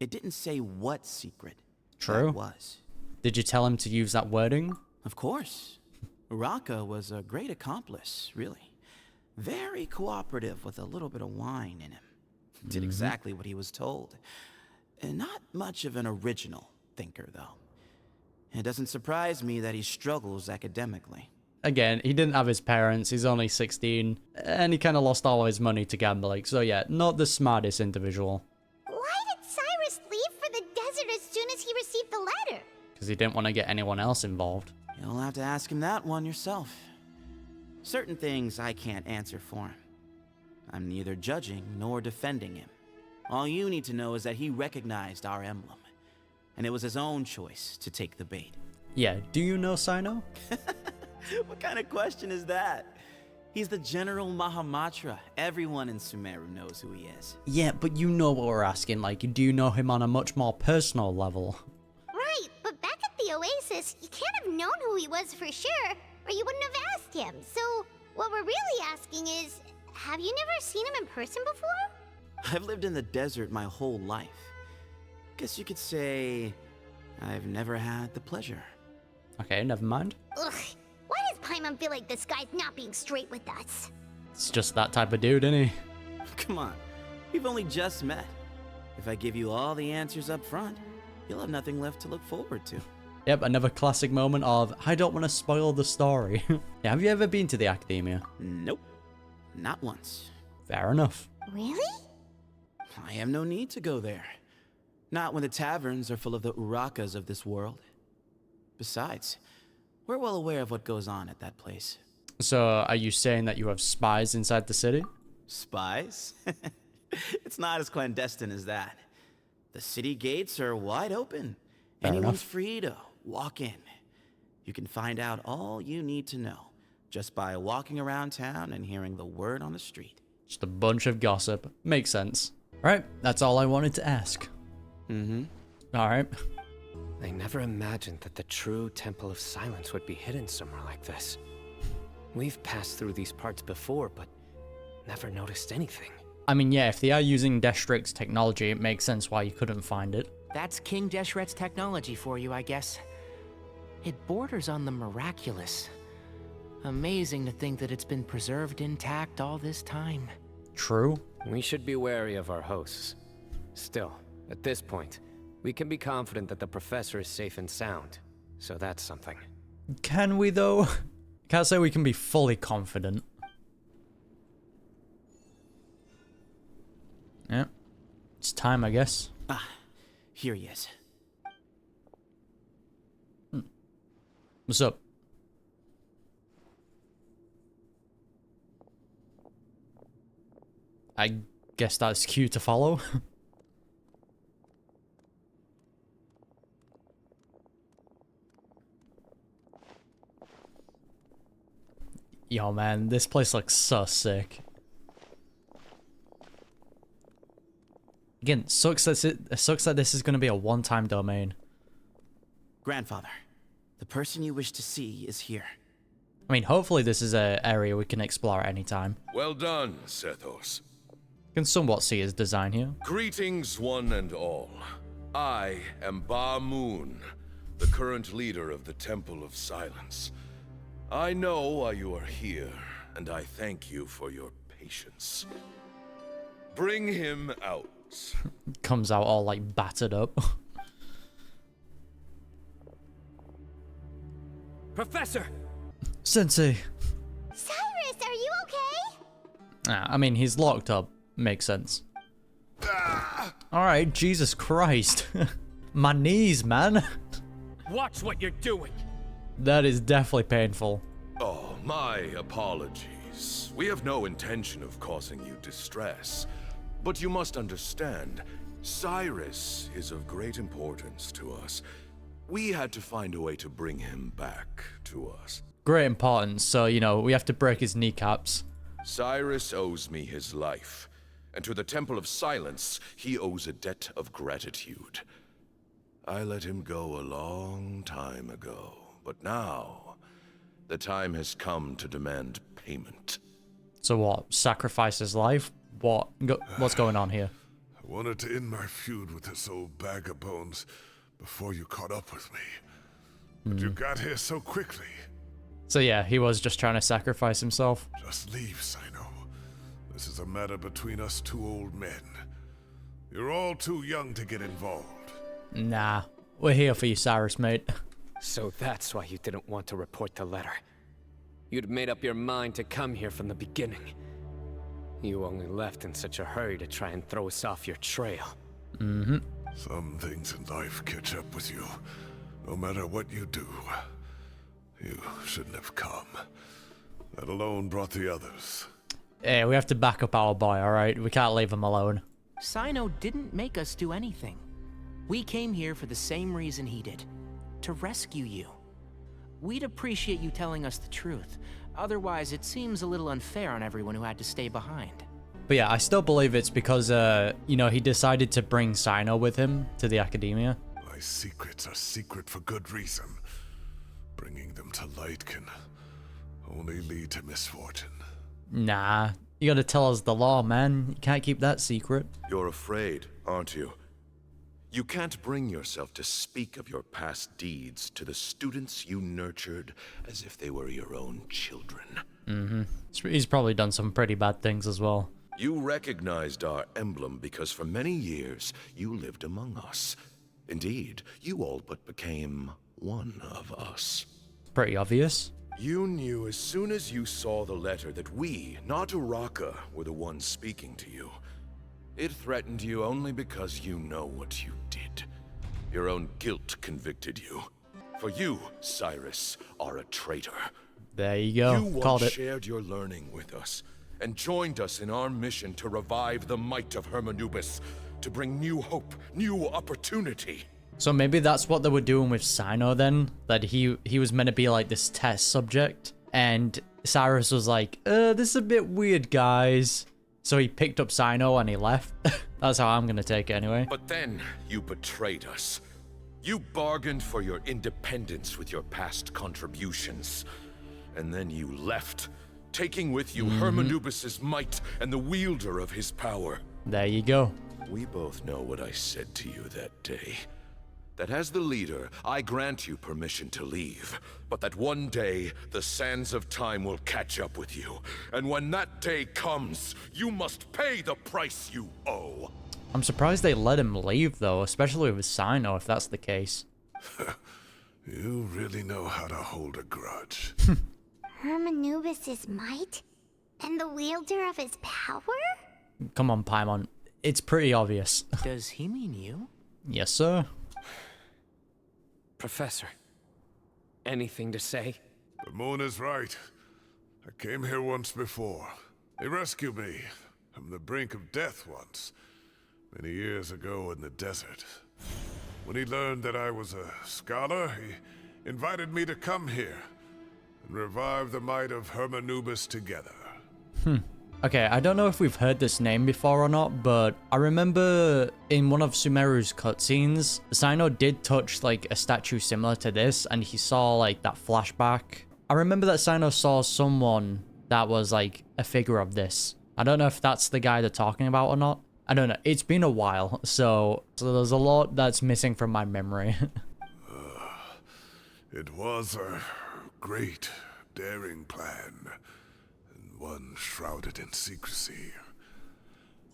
It didn't say what secret True. that was. Did you tell him to use that wording? Of course. Araka was a great accomplice, really. Very cooperative with a little bit of wine in him. Did exactly what he was told. And not much of an original thinker, though. It doesn't surprise me that he struggles academically. Again, he didn't have his parents, he's only 16, and he kind of lost all his money to gambling, so yeah, not the smartest individual. Why did Cyrus leave for the desert as soon as he received the letter? Because he didn't want to get anyone else involved. You'll have to ask him that one yourself. Certain things I can't answer for him. I'm neither judging nor defending him. All you need to know is that he recognized our emblem, and it was his own choice to take the bait. Yeah, do you know Cyno? What kind of question is that? He's the General Mahamatra. Everyone in Sumeru knows who he is. Yeah, but you know what we're asking, like, do you know him on a much more personal level? Right, but back at the Oasis, you can't have known who he was for sure, or you wouldn't have asked him. So, what we're really asking is, have you never seen him in person before? I've lived in the desert my whole life. Guess you could say I've never had the pleasure. Okay, never mind. Ugh, why does Paimon feel like this guy's not being straight with us? It's just that type of dude, isn't he? Come on, we've only just met. If I give you all the answers up front, you'll have nothing left to look forward to. Yep, another classic moment of, I don't want to spoil the story. Yeah, have you ever been to the Academia? Nope, not once. Fair enough. Really? I have no need to go there. Not when the taverns are full of the Urakas of this world. Besides, we're well aware of what goes on at that place. So, are you saying that you have spies inside the city? Spies? It's not as clandestine as that. The city gates are wide open. Anyone's free to walk in. You can find out all you need to know just by walking around town and hearing the word on the street. Just a bunch of gossip. Makes sense. Right, that's all I wanted to ask. Alright. I never imagined that the true Temple of Silence would be hidden somewhere like this. We've passed through these parts before, but never noticed anything. I mean, yeah, if they are using Destrict's technology, it makes sense why you couldn't find it. That's King Deshret's technology for you, I guess. It borders on the miraculous. Amazing to think that it's been preserved intact all this time. True. We should be wary of our hosts. Still, at this point, we can be confident that the professor is safe and sound. So that's something. Can we, though? Can't say we can be fully confident. Yeah. It's time, I guess. Ah, here he is. What's up? I guess that's cue to follow. Yo, man, this place looks so sick. Again, sucks that this is going to be a one-time domain. Grandfather, the person you wish to see is here. I mean, hopefully this is an area we can explore at any time. Well done, Sethos. You can somewhat see his design here. Greetings, one and all. I am Ba Moon, the current leader of the Temple of Silence. I know why you are here, and I thank you for your patience. Bring him out. Comes out all like battered up. Professor! Sensei! Cyrus, are you okay? I mean, he's locked up. Makes sense. Alright, Jesus Christ. My knees, man. Watch what you're doing! That is definitely painful. Oh, my apologies. We have no intention of causing you distress. But you must understand, Cyrus is of great importance to us. We had to find a way to bring him back to us. Great importance, so, you know, we have to break his kneecaps. Cyrus owes me his life, and to the Temple of Silence, he owes a debt of gratitude. I let him go a long time ago, but now, the time has come to demand payment. So what, sacrifice his life? What's going on here? I wanted to end my feud with this old bag of bones before you caught up with me. But you got here so quickly. So yeah, he was just trying to sacrifice himself. Just leave, Cyno. This is a matter between us two old men. You're all too young to get involved. Nah, we're here for you, Cyrus, mate. So that's why you didn't want to report the letter. You'd made up your mind to come here from the beginning. You only left in such a hurry to try and throw us off your trail. Mm-hmm. Some things in life catch up with you. No matter what you do, you shouldn't have come. That alone brought the others. Hey, we have to back up our boy, alright? We can't leave him alone. Cyno didn't make us do anything. We came here for the same reason he did. To rescue you. We'd appreciate you telling us the truth. Otherwise, it seems a little unfair on everyone who had to stay behind. But yeah, I still believe it's because, you know, he decided to bring Cyno with him to the academia. My secrets are secret for good reason. Bringing them to light can only lead to misfortune. Nah, you gotta tell us the law, man. You can't keep that secret. You're afraid, aren't you? You can't bring yourself to speak of your past deeds to the students you nurtured as if they were your own children. Mm-hmm. He's probably done some pretty bad things as well. You recognized our emblem because for many years you lived among us. Indeed, you all but became one of us. Pretty obvious. You knew as soon as you saw the letter that we, not Araka, were the ones speaking to you. It threatened you only because you know what you did. Your own guilt convicted you. For you, Cyrus, are a traitor. There you go. You Called once it. shared your learning with us, and joined us in our mission to revive the might of Hermanubis, to bring new hope, new opportunity. So maybe that's what they were doing with Cyno then? That he was meant to be like this test subject, and Cyrus was like, this is a bit weird, guys. So he picked up Cyno and he left. That's how I'm gonna take it anyway. But then you betrayed us. You bargained for your independence with your past contributions. And then you left, taking with you Hermanubis' might and the wielder of his power. There you go. We both know what I said to you that day. that as the leader, I grant you permission to leave, but that one day, the sands of time will catch up with you. And when that day comes, you must pay the price you owe. I'm surprised they let him leave, though, especially with Cyno, if that's the case. You really know how to hold a grudge. Hermanubis' might? And the wielder of his power? Come on, Paimon. It's pretty obvious. Does he mean you? Yes, sir. Professor, anything to say? The moon is right. I came here once before. He rescued me from the brink of death once, many years ago in the desert. When he learned that I was a scholar, he invited me to come here and revive the might of Hermanubis together. Okay, I don't know if we've heard this name before or not, but I remember in one of Sumeru's cutscenes, Cyno did touch like a statue similar to this, and he saw like that flashback. I remember that Cyno saw someone that was like a figure of this. I don't know if that's the guy they're talking about or not. I don't know. It's been a while, so there's a lot that's missing from my memory. It was a great, daring plan. One shrouded in secrecy.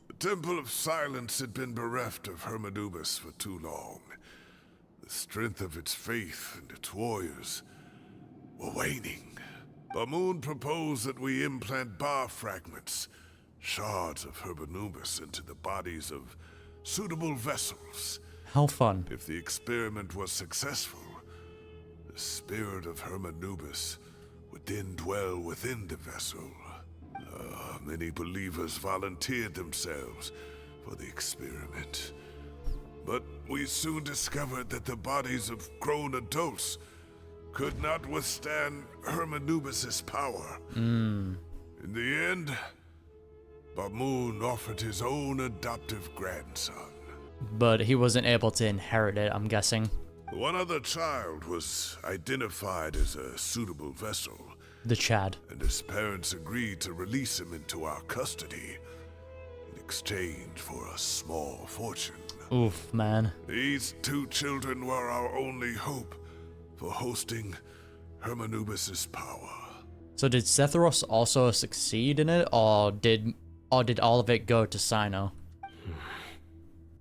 The Temple of Silence had been bereft of Hermanubis for too long. The strength of its faith and its warriors were waning. Bamoon proposed that we implant bar fragments, shards of Hermanubis, into the bodies of suitable vessels. How fun. If the experiment was successful, the spirit of Hermanubis would then dwell within the vessel. Many believers volunteered themselves for the experiment. But we soon discovered that the bodies of grown adults could not withstand Hermanubis' power. In the end, Bamoon offered his own adoptive grandson. But he wasn't able to inherit it, I'm guessing. One other child was identified as a suitable vessel. The Chad. And his parents agreed to release him into our custody in exchange for a small fortune. Oof, man. These two children were our only hope for hosting Hermanubis' power. So did Sethos also succeed in it, or did all of it go to Cyno?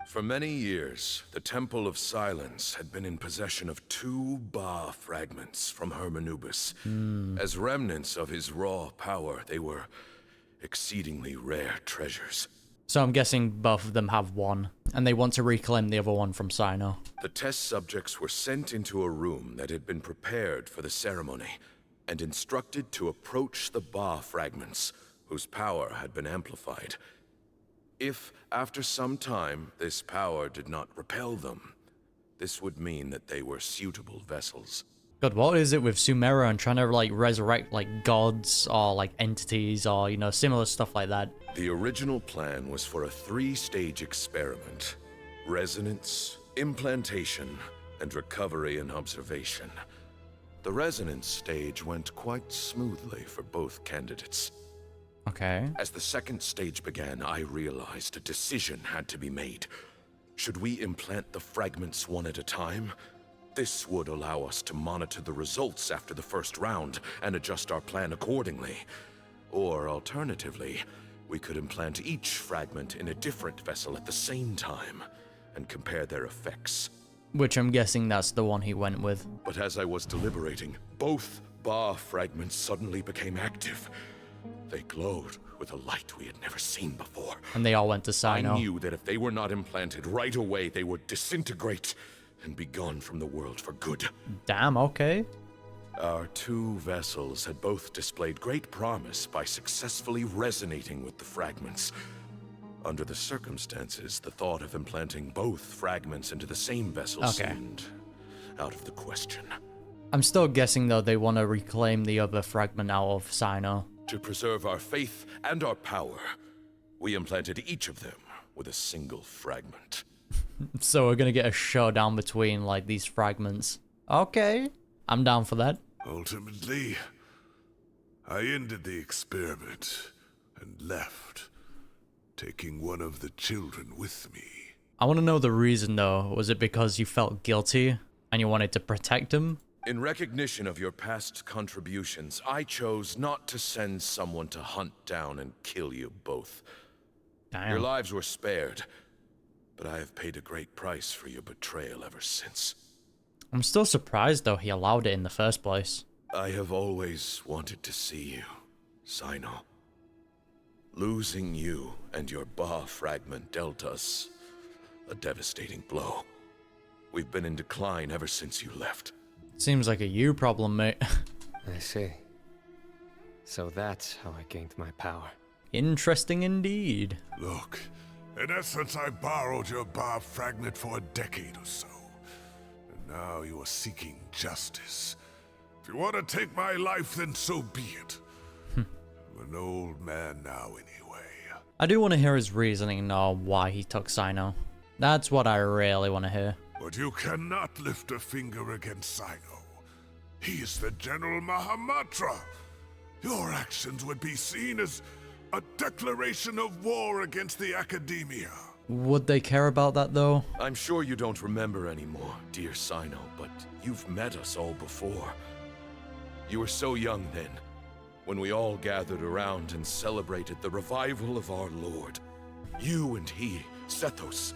For many years, the Temple of Silence had been in possession of 2 Ba fragments from Hermanubis. As remnants of his raw power, they were exceedingly rare treasures. So I'm guessing both of them have one, and they want to reclaim the other one from Cyno. The test subjects were sent into a room that had been prepared for the ceremony, and instructed to approach the Ba fragments, whose power had been amplified. If, after some time, this power did not repel them, this would mean that they were suitable vessels. God, what is it with Sumeru and trying to, like, resurrect, like, gods or, like, entities or, you know, similar stuff like that? The original plan was for a 3-stage experiment. Resonance, implantation, and recovery and observation. The resonance stage went quite smoothly for both candidates. Okay. As the second stage began, I realized a decision had to be made. Should we implant the fragments one at a time? This would allow us to monitor the results after the first round and adjust our plan accordingly. Or alternatively, we could implant each fragment in a different vessel at the same time and compare their effects. Which I'm guessing that's the one he went with. But as I was deliberating, both Ba fragments suddenly became active. They glowed with a light we had never seen before. And they all went to Cyno. I knew that if they were not implanted right away, they would disintegrate and be gone from the world for good. Damn, okay. Our 2 vessels had both displayed great promise by successfully resonating with the fragments. Under the circumstances, the thought of implanting both fragments into the same vessel seemed out of the question. I'm still guessing, though, they want to reclaim the other fragment out of Cyno. To preserve our faith and our power, we implanted each of them with a single fragment. So we're gonna get a showdown between, like, these fragments. Okay, I'm down for that. Ultimately, I ended the experiment and left, taking one of the children with me. I want to know the reason though. Was it because you felt guilty and you wanted to protect him? In recognition of your past contributions, I chose not to send someone to hunt down and kill you both. Damn. Your lives were spared, but I have paid a great price for your betrayal ever since. I'm still surprised though he allowed it in the first place. I have always wanted to see you, Cyno. Losing you and your Ba fragment dealt us a devastating blow. We've been in decline ever since you left. Seems like a you problem, mate. I see. So that's how I gained my power. Interesting indeed. Look, in essence, I borrowed your Ba fragment for a decade or so. And now you are seeking justice. If you want to take my life, then so be it. I'm an old man now anyway. I do want to hear his reasoning on why he took Cyno. That's what I really want to hear. But you cannot lift a finger against Cyno. He is the General Mahamatra. Your actions would be seen as a declaration of war against the Academia. Would they care about that though? I'm sure you don't remember anymore, dear Cyno, but you've met us all before. You were so young then, when we all gathered around and celebrated the revival of our Lord. You and he, Sethos,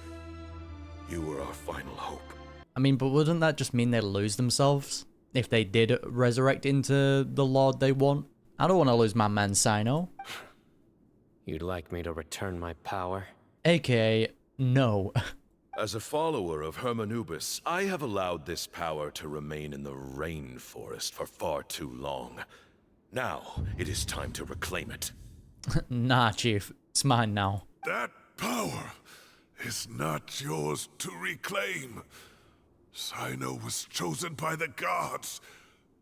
you were our final hope. I mean, but wouldn't that just mean they'd lose themselves? If they did resurrect into the Lord they want? I don't want to lose my man Cyno. You'd like me to return my power? AKA, no. As a follower of Hermanubis, I have allowed this power to remain in the rainforest for far too long. Now, it is time to reclaim it. Nah, Chief. It's mine now. That power is not yours to reclaim. Cyno was chosen by the gods.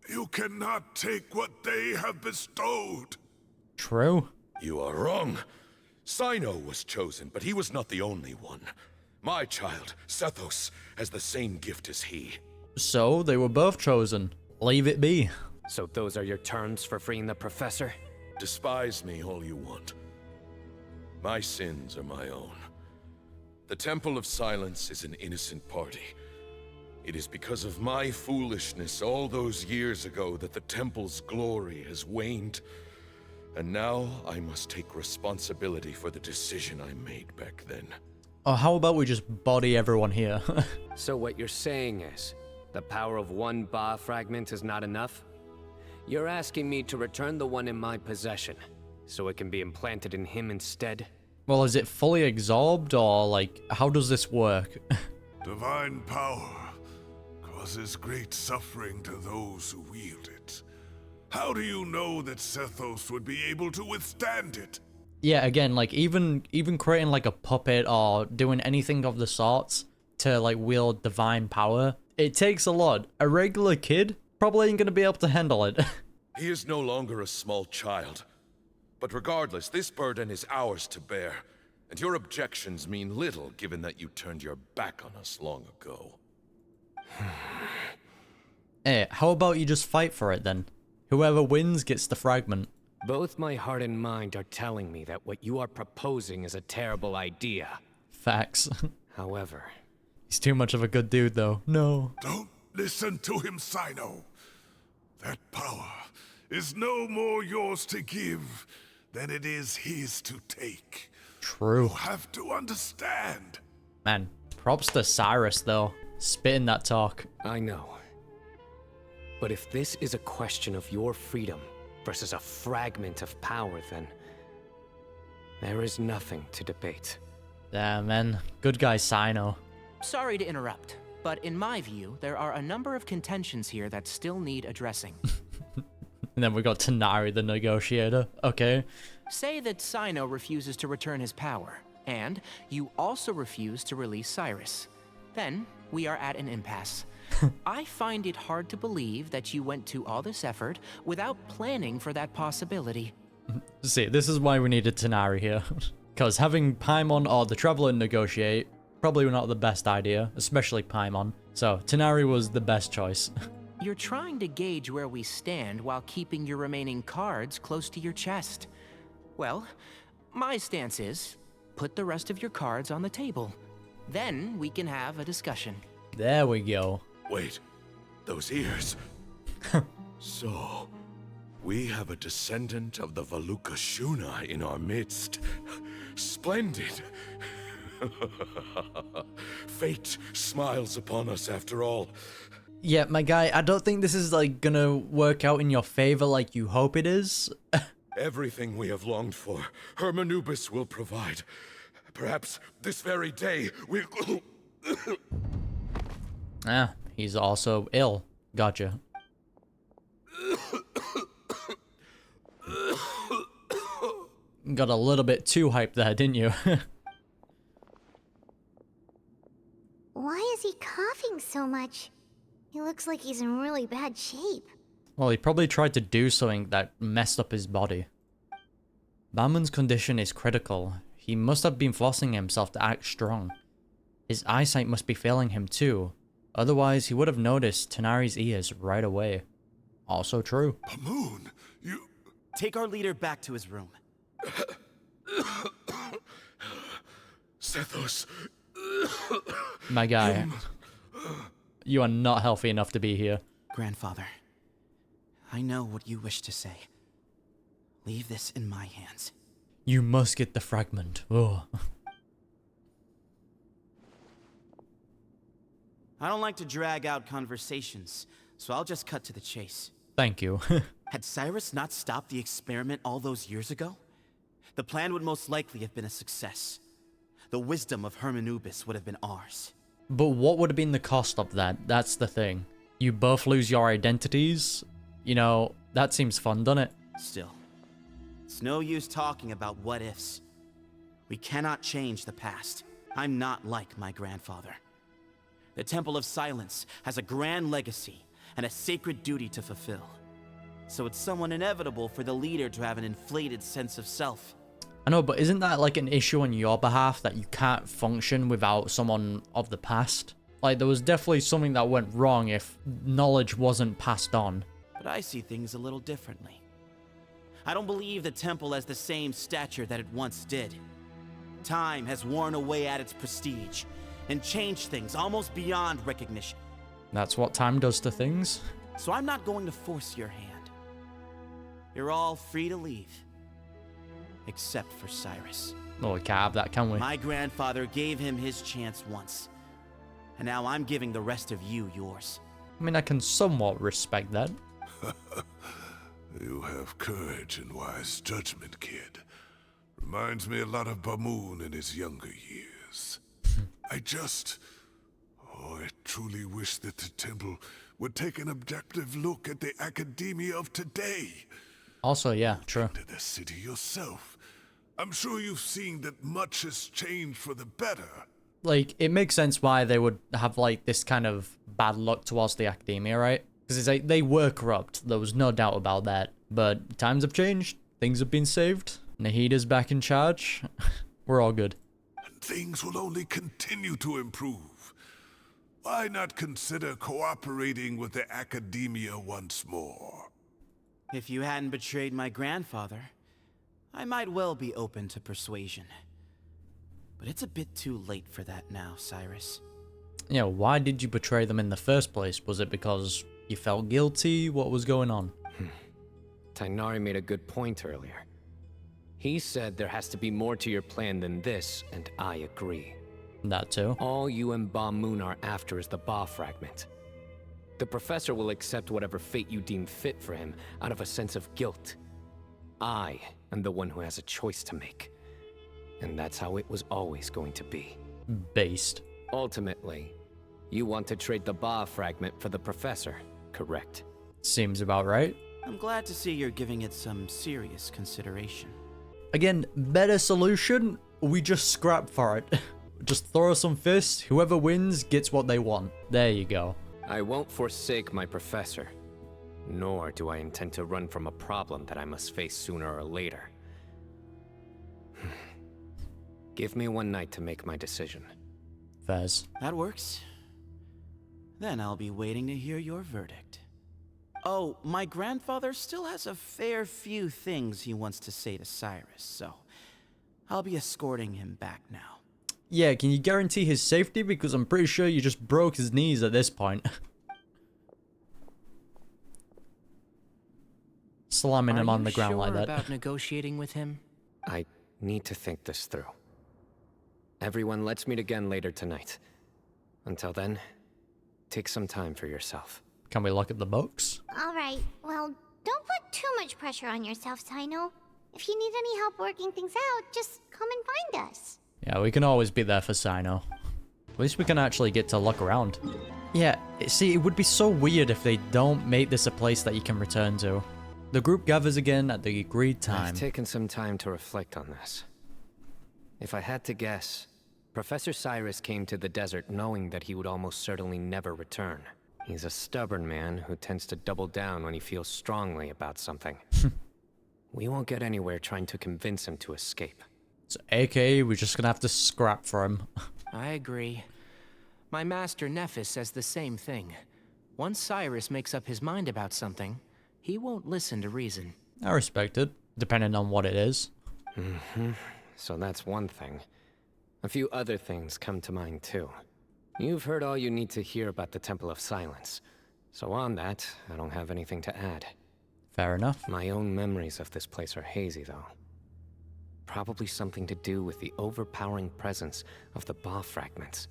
You cannot take what they have bestowed. True. You are wrong. Cyno was chosen, but he was not the only one. My child, Sethos, has the same gift as he. So, they were both chosen. Leave it be. So those are your terms for freeing the professor? Despise me all you want. My sins are my own. The Temple of Silence is an innocent party. It is because of my foolishness all those years ago that the Temple's glory has waned. And now I must take responsibility for the decision I made back then. Oh, how about we just body everyone here? So what you're saying is, the power of one Ba fragment is not enough? You're asking me to return the one in my possession, so it can be implanted in him instead? Well, is it fully absorbed, or, like, how does this work? Divine power causes great suffering to those who wield it. How do you know that Sethos would be able to withstand it? Yeah, again, like, even creating, like, a puppet or doing anything of the sorts to, like, wield divine power, it takes a lot. A regular kid probably ain't gonna be able to handle it. He is no longer a small child. But regardless, this burden is ours to bear, and your objections mean little given that you turned your back on us long ago. Hey, how about you just fight for it then? Whoever wins gets the fragment. Both my heart and mind are telling me that what you are proposing is a terrible idea. Facts. However... He's too much of a good dude though. No. Don't listen to him, Cyno. That power is no more yours to give than it is his to take. True. You have to understand. Man, props to Cyrus though. Spitting that talk. I know. But if this is a question of your freedom versus a fragment of power, then there is nothing to debate. Yeah, man. Good guy Cyno. Sorry to interrupt, but in my view, there are a number of contentions here that still need addressing. And then we got Tighnari, the negotiator. Okay. Say that Cyno refuses to return his power, and you also refuse to release Cyrus. Then, we are at an impasse. I find it hard to believe that you went to all this effort without planning for that possibility. See, this is why we needed Tighnari here. Because having Paimon or the Traveler negotiate, probably not the best idea, especially Paimon. So, Tighnari was the best choice. You're trying to gauge where we stand while keeping your remaining cards close to your chest. Well, my stance is, put the rest of your cards on the table. Then we can have a discussion. There we go. Wait, those ears. So, we have a descendant of the Valuka Shuna in our midst. Splendid. Fate smiles upon us after all. Yeah, my guy, I don't think this is like gonna work out in your favor like you hope it is. Everything we have longed for, Hermanubis will provide. Perhaps this very day we'll... Ah, he's also ill. Gotcha. Got a little bit too hyped there, didn't you? Why is he coughing so much? He looks like he's in really bad shape. Well, he probably tried to do something that messed up his body. Bamon's condition is critical. He must have been forcing himself to act strong. His eyesight must be failing him too. Otherwise, he would have noticed Tanari's ears right away. Also true. Bamun, you... Take our leader back to his room. Sethos. My guy, you are not healthy enough to be here. Grandfather, I know what you wish to say. Leave this in my hands. You must get the fragment. Oh. I don't like to drag out conversations, so I'll just cut to the chase. Thank you. Had Cyrus not stopped the experiment all those years ago, the plan would most likely have been a success. The wisdom of Hermanubis would have been ours. But what would have been the cost of that? That's the thing. You both lose your identities? You know, that seems fun, doesn't it? Still, it's no use talking about what-ifs. We cannot change the past. I'm not like my grandfather. The Temple of Silence has a grand legacy and a sacred duty to fulfill. So it's somewhat inevitable for the leader to have an inflated sense of self. I know, but isn't that like an issue on your behalf that you can't function without someone of the past? Like, there was definitely something that went wrong if knowledge wasn't passed on. But I see things a little differently. I don't believe the temple has the same stature that it once did. Time has worn away at its prestige and changed things almost beyond recognition. That's what time does to things. So I'm not going to force your hand. You're all free to leave. Except for Cyrus. Oh, we can't have that, can we? My grandfather gave him his chance once. And now I'm giving the rest of you yours. I mean, I can somewhat respect that. You have courage and wise judgment, kid. Reminds me a lot of Bamun in his younger years. I truly wish that the temple would take an objective look at the academia of today. Also, yeah, true. To the city yourself. I'm sure you've seen that much has changed for the better. Like, it makes sense why they would have, like, this kind of bad luck towards the academia, right? Because it's like, they were corrupt. There was no doubt about that. But times have changed. Things have been saved. Nahida's back in charge. We're all good. And things will only continue to improve. Why not consider cooperating with the academia once more? If you hadn't betrayed my grandfather, I might well be open to persuasion. But it's a bit too late for that now, Cyrus. Yeah, why did you betray them in the first place? Was it because you felt guilty? What was going on? Tighnari made a good point earlier. He said there has to be more to your plan than this, and I agree. That too. All you and Ba-Moon are after is the Ba fragment. The professor will accept whatever fate you deem fit for him out of a sense of guilt. I am the one who has a choice to make. And that's how it was always going to be. Based. Ultimately, you want to trade the Ba fragment for the professor, correct? Seems about right. I'm glad to see you're giving it some serious consideration. Again, better solution, we just scrap for it. Just throw some fists, whoever wins gets what they want. There you go. I won't forsake my professor, nor do I intend to run from a problem that I must face sooner or later. Give me one night to make my decision. Fairs. That works. Then I'll be waiting to hear your verdict. Oh, my grandfather still has a fair few things he wants to say to Cyrus, so I'll be escorting him back now. Yeah, can you guarantee his safety? Because I'm pretty sure you just broke his knees at this point. Slamming him on the ground like that. About negotiating with him? I need to think this through. Everyone, let's meet again later tonight. Until then, take some time for yourself. Can we look at the books? Alright, well, don't put too much pressure on yourself, Cyno. If you need any help working things out, just come and find us. Yeah, we can always be there for Cyno. At least we can actually get to look around. Yeah, see, it would be so weird if they don't make this a place that you can return to. The group gathers again at the agreed time. I've taken some time to reflect on this. If I had to guess, Professor Cyrus came to the desert knowing that he would almost certainly never return. He's a stubborn man who tends to double down when he feels strongly about something. We won't get anywhere trying to convince him to escape. So, aka, we're just gonna have to scrap for him. I agree. My master Nephis says the same thing. Once Cyrus makes up his mind about something, he won't listen to reason. I respect it, depending on what it is. So that's one thing. A few other things come to mind too. You've heard all you need to hear about the Temple of Silence. So on that, I don't have anything to add. Fair enough. My own memories of this place are hazy though. Probably something to do with the overpowering presence of the Ba fragments.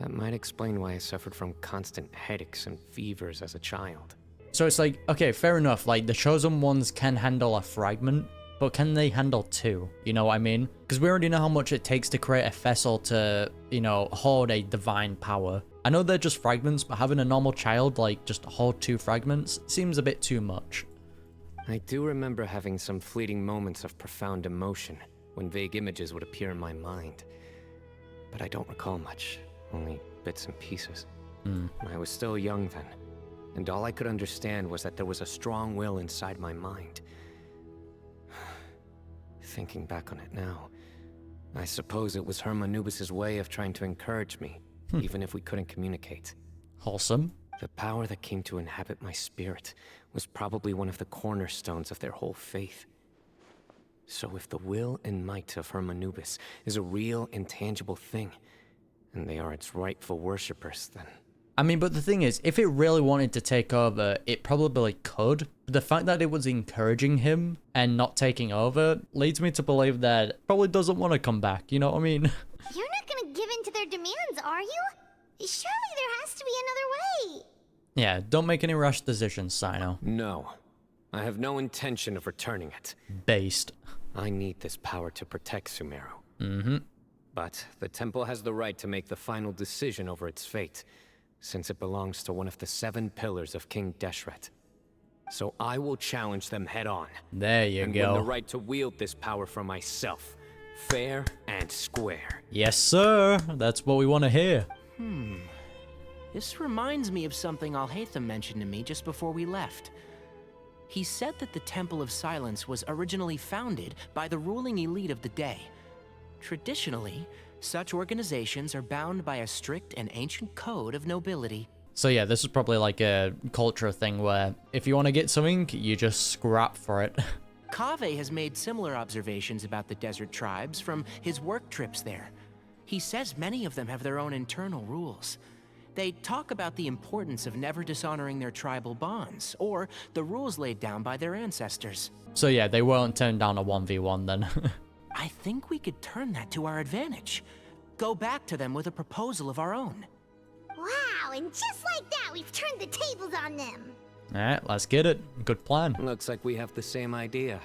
That might explain why I suffered from constant headaches and fevers as a child. So it's like, okay, fair enough, like the chosen ones can handle a fragment, but can they handle two? You know what I mean? Because we already know how much it takes to create a vessel to, you know, hold a divine power. I know they're just fragments, but having a normal child, like, just hold two fragments seems a bit too much. I do remember having some fleeting moments of profound emotion when vague images would appear in my mind. But I don't recall much, only bits and pieces. I was still young then, and all I could understand was that there was a strong will inside my mind. Thinking back on it now, I suppose it was Hermanubis' way of trying to encourage me, even if we couldn't communicate. Wholesome. The power that came to inhabit my spirit was probably one of the cornerstones of their whole faith. So if the will and might of Hermanubis is a real, intangible thing, and they are its rightful worshippers, then... I mean, but the thing is, if it really wanted to take over, it probably could. The fact that it was encouraging him and not taking over leads me to believe that it probably doesn't want to come back, you know what I mean? You're not gonna give in to their demands, are you? Surely there has to be another way. Yeah, don't make any rash decisions, Cyno. No. I have no intention of returning it. Based. I need this power to protect Sumeru. But the temple has the right to make the final decision over its fate, since it belongs to one of the 7 pillars of King Deshret. So I will challenge them head on. There you and go. win the right to wield this power for myself. Fair and square. Yes, sir. That's what we want to hear. This reminds me of something Alhaitham mentioned to me just before we left. He said that the Temple of Silence was originally founded by the ruling elite of the day. Traditionally, such organizations are bound by a strict and ancient code of nobility. So yeah, this is probably like a culture thing where if you want to get something, you just scrap for it. Kaveh has made similar observations about the desert tribes from his work trips there. He says many of them have their own internal rules. They talk about the importance of never dishonoring their tribal bonds, or the rules laid down by their ancestors. So yeah, they won't turn down a 1v1 then. I think we could turn that to our advantage. Go back to them with a proposal of our own. Wow, and just like that, we've turned the tables on them. Alright, let's get it. Good plan. Looks like we have the same idea.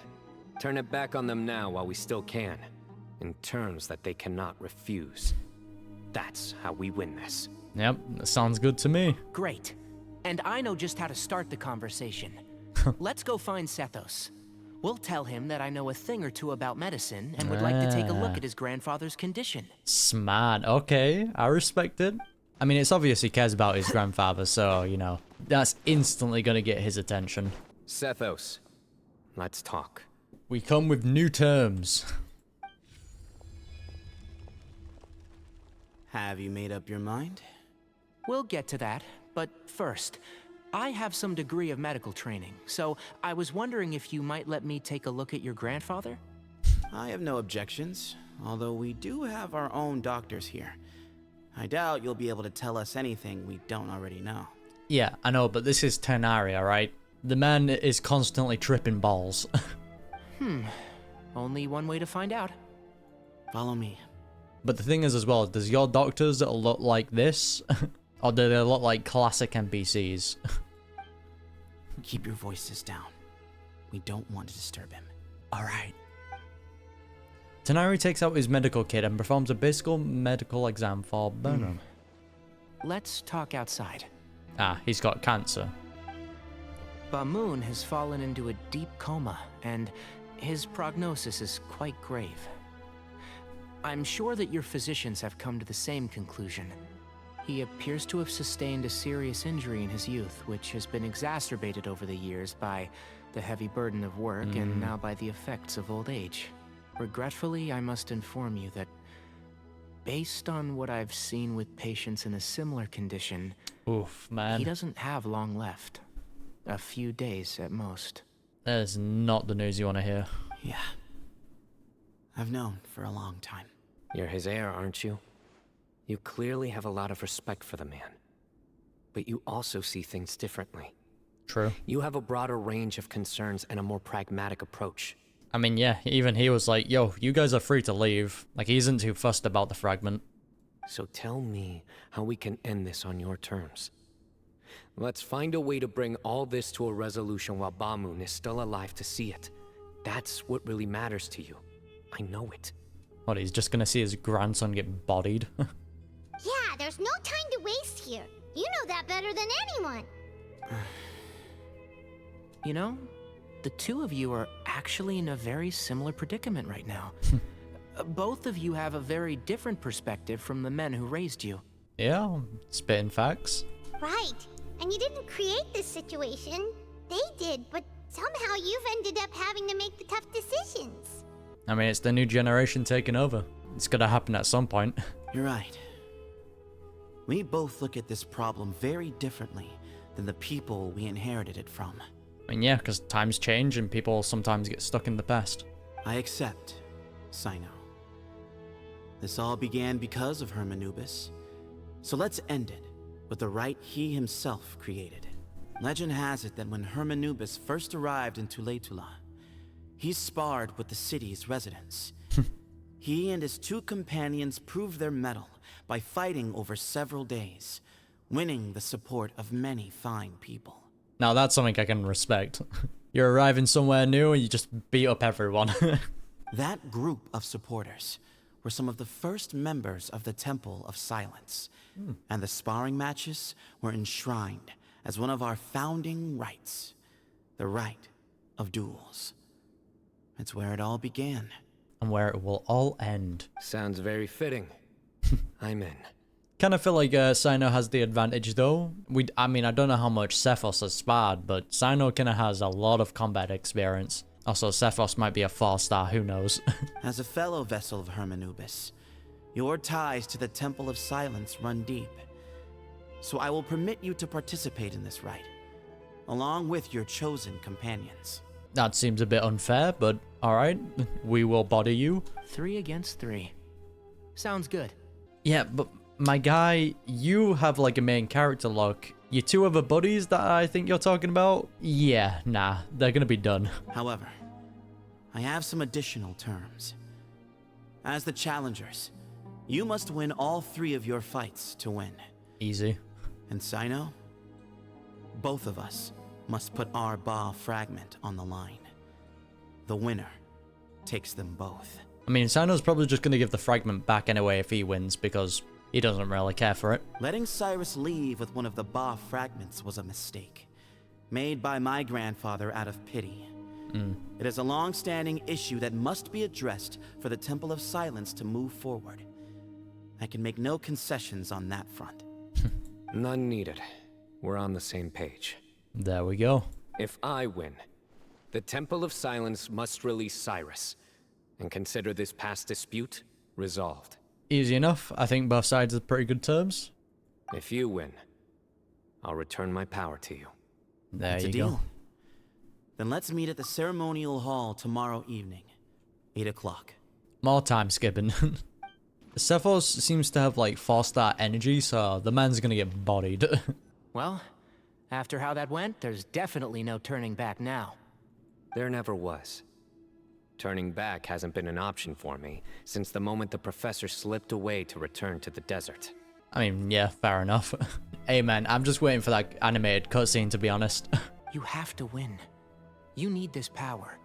Turn it back on them now while we still can, in terms that they cannot refuse. That's how we win this. Yep, that sounds good to me. Great. And I know just how to start the conversation. Let's go find Sethos. We'll tell him that I know a thing or two about medicine and would like to take a look at his grandfather's condition. Smart. Okay, I respect it. I mean, it's obvious he cares about his grandfather, so, you know, that's instantly gonna get his attention. Sethos, let's talk. We come with new terms. Have you made up your mind? We'll get to that, but first, I have some degree of medical training, so I was wondering if you might let me take a look at your grandfather? I have no objections, although we do have our own doctors here. I doubt you'll be able to tell us anything we don't already know. Yeah, I know, but this is Tighnari, alright? The man is constantly tripping balls. Only one way to find out. Follow me. But the thing is as well, does your doctors look like this? Or do they look like classic NPCs? Keep your voices down. We don't want to disturb him. Alright. Tighnari takes out his medical kit and performs a basic medical exam for Burnham. Let's talk outside. Ah, he's got cancer. Bamoon has fallen into a deep coma, and his prognosis is quite grave. I'm sure that your physicians have come to the same conclusion. He appears to have sustained a serious injury in his youth, which has been exacerbated over the years by the heavy burden of work and now by the effects of old age. Regretfully, I must inform you that based on what I've seen with patients in a similar condition, oof, man. He doesn't have long left. A few days at most. That is not the news you want to hear. Yeah. I've known for a long time. You're his heir, aren't you? You clearly have a lot of respect for the man. But you also see things differently. True. You have a broader range of concerns and a more pragmatic approach. I mean, yeah, even he was like, yo, you guys are free to leave. Like, he isn't too fussed about the fragment. So tell me how we can end this on your terms. Let's find a way to bring all this to a resolution while Bamoon is still alive to see it. That's what really matters to you. I know it. What, he's just gonna see his grandson get bodied? Yeah, there's no time to waste here. You know that better than anyone. You know, the two of you are actually in a very similar predicament right now. Both of you have a very different perspective from the men who raised you. Yeah, spitting facts. Right. And you didn't create this situation. They did, but somehow you've ended up having to make the tough decisions. I mean, it's the new generation taking over. It's gonna happen at some point. You're right. We both look at this problem very differently than the people we inherited it from. I mean, yeah, because times change and people sometimes get stuck in the past. I accept, Cyno. This all began because of Hermanubis. So let's end it with the rite he himself created. Legend has it that when Hermanubis first arrived in Tuletula, he sparred with the city's residents. He and his two companions proved their mettle by fighting over several days, winning the support of many fine people. Now that's something I can respect. You're arriving somewhere new and you just beat up everyone. That group of supporters were some of the first members of the Temple of Silence, and the sparring matches were enshrined as one of our founding rites, the rite of duels. It's where it all began. And where it will all end. Sounds very fitting. I'm in. Kind of feel like Cyno has the advantage though. I mean, I don't know how much Sethos has sparred, but Cyno kind of has a lot of combat experience. Also, Sethos might be a 4-star, who knows? As a fellow vessel of Hermanubis, your ties to the Temple of Silence run deep. So I will permit you to participate in this rite, along with your chosen companions. That seems a bit unfair, but alright. We will body you. 3 against 3. Sounds good. Yeah, but my guy, you have like a main character look. Your two other buddies that I think you're talking about? Yeah, nah, they're gonna be done. However, I have some additional terms. As the challengers, you must win all 3 of your fights to win. Easy. And Cyno, both of us must put our Ba fragment on the line. The winner takes them both. I mean, Cyno's probably just gonna give the fragment back anyway if he wins, because he doesn't really care for it. Letting Cyrus leave with one of the Ba fragments was a mistake, made by my grandfather out of pity. It is a long-standing issue that must be addressed for the Temple of Silence to move forward. I can make no concessions on that front. None needed. We're on the same page. There we go. If I win, the Temple of Silence must release Cyrus, and consider this past dispute resolved. Easy enough. I think both sides are pretty good terms. If you win, I'll return my power to you. There It's you a deal. go. Then let's meet at the ceremonial hall tomorrow evening. 8 o'clock. More time skipping. Sethos seems to have like 4-star energy, so the man's gonna get bodied. Well, after how that went, there's definitely no turning back now. There never was. Turning back hasn't been an option for me since the moment the professor slipped away to return to the desert. I mean, yeah, fair enough. Hey man, I'm just waiting for that animated cutscene, to be honest. You have to win. You need this power,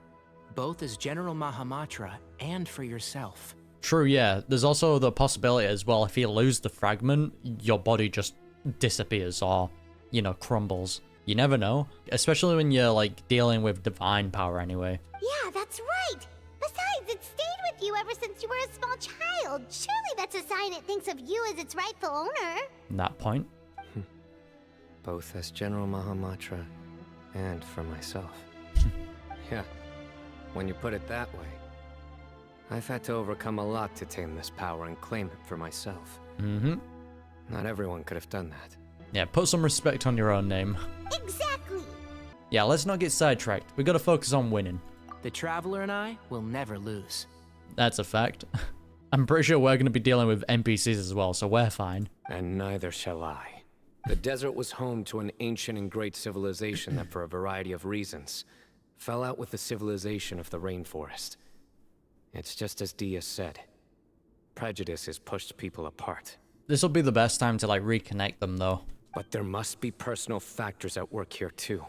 both as General Mahamatra and for yourself. True, yeah. There's also the possibility as well, if you lose the fragment, your body just disappears or, you know, crumbles. You never know. Especially when you're, like, dealing with divine power anyway. Yeah, that's right. Besides, it stayed with you ever since you were a small child. Surely that's a sign it thinks of you as its rightful owner. That point. Both as General Mahamatra and for myself. Yeah, when you put it that way. I've had to overcome a lot to tame this power and claim it for myself. Mm-hmm. Not everyone could have done that. Yeah, put some respect on your own name. Exactly. Yeah, let's not get sidetracked. We gotta focus on winning. The Traveler and I will never lose. That's a fact. I'm pretty sure we're gonna be dealing with NPCs as well, so we're fine. And neither shall I. The desert was home to an ancient and great civilization that, for a variety of reasons, fell out with the civilization of the rainforest. It's just as Dia said. Prejudice has pushed people apart. This'll be the best time to, like, reconnect them, though. But there must be personal factors at work here, too.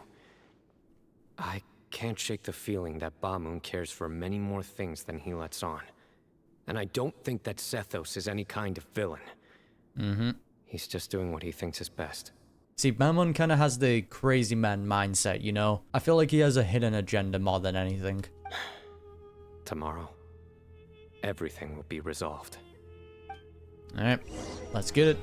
I can't shake the feeling that Bamun cares for many more things than he lets on. And I don't think that Sethos is any kind of villain. Mm-hmm. He's just doing what he thinks is best. See, Bamun kind of has the crazy man mindset, you know? I feel like he has a hidden agenda more than anything. Tomorrow, everything will be resolved. Alright, let's get it.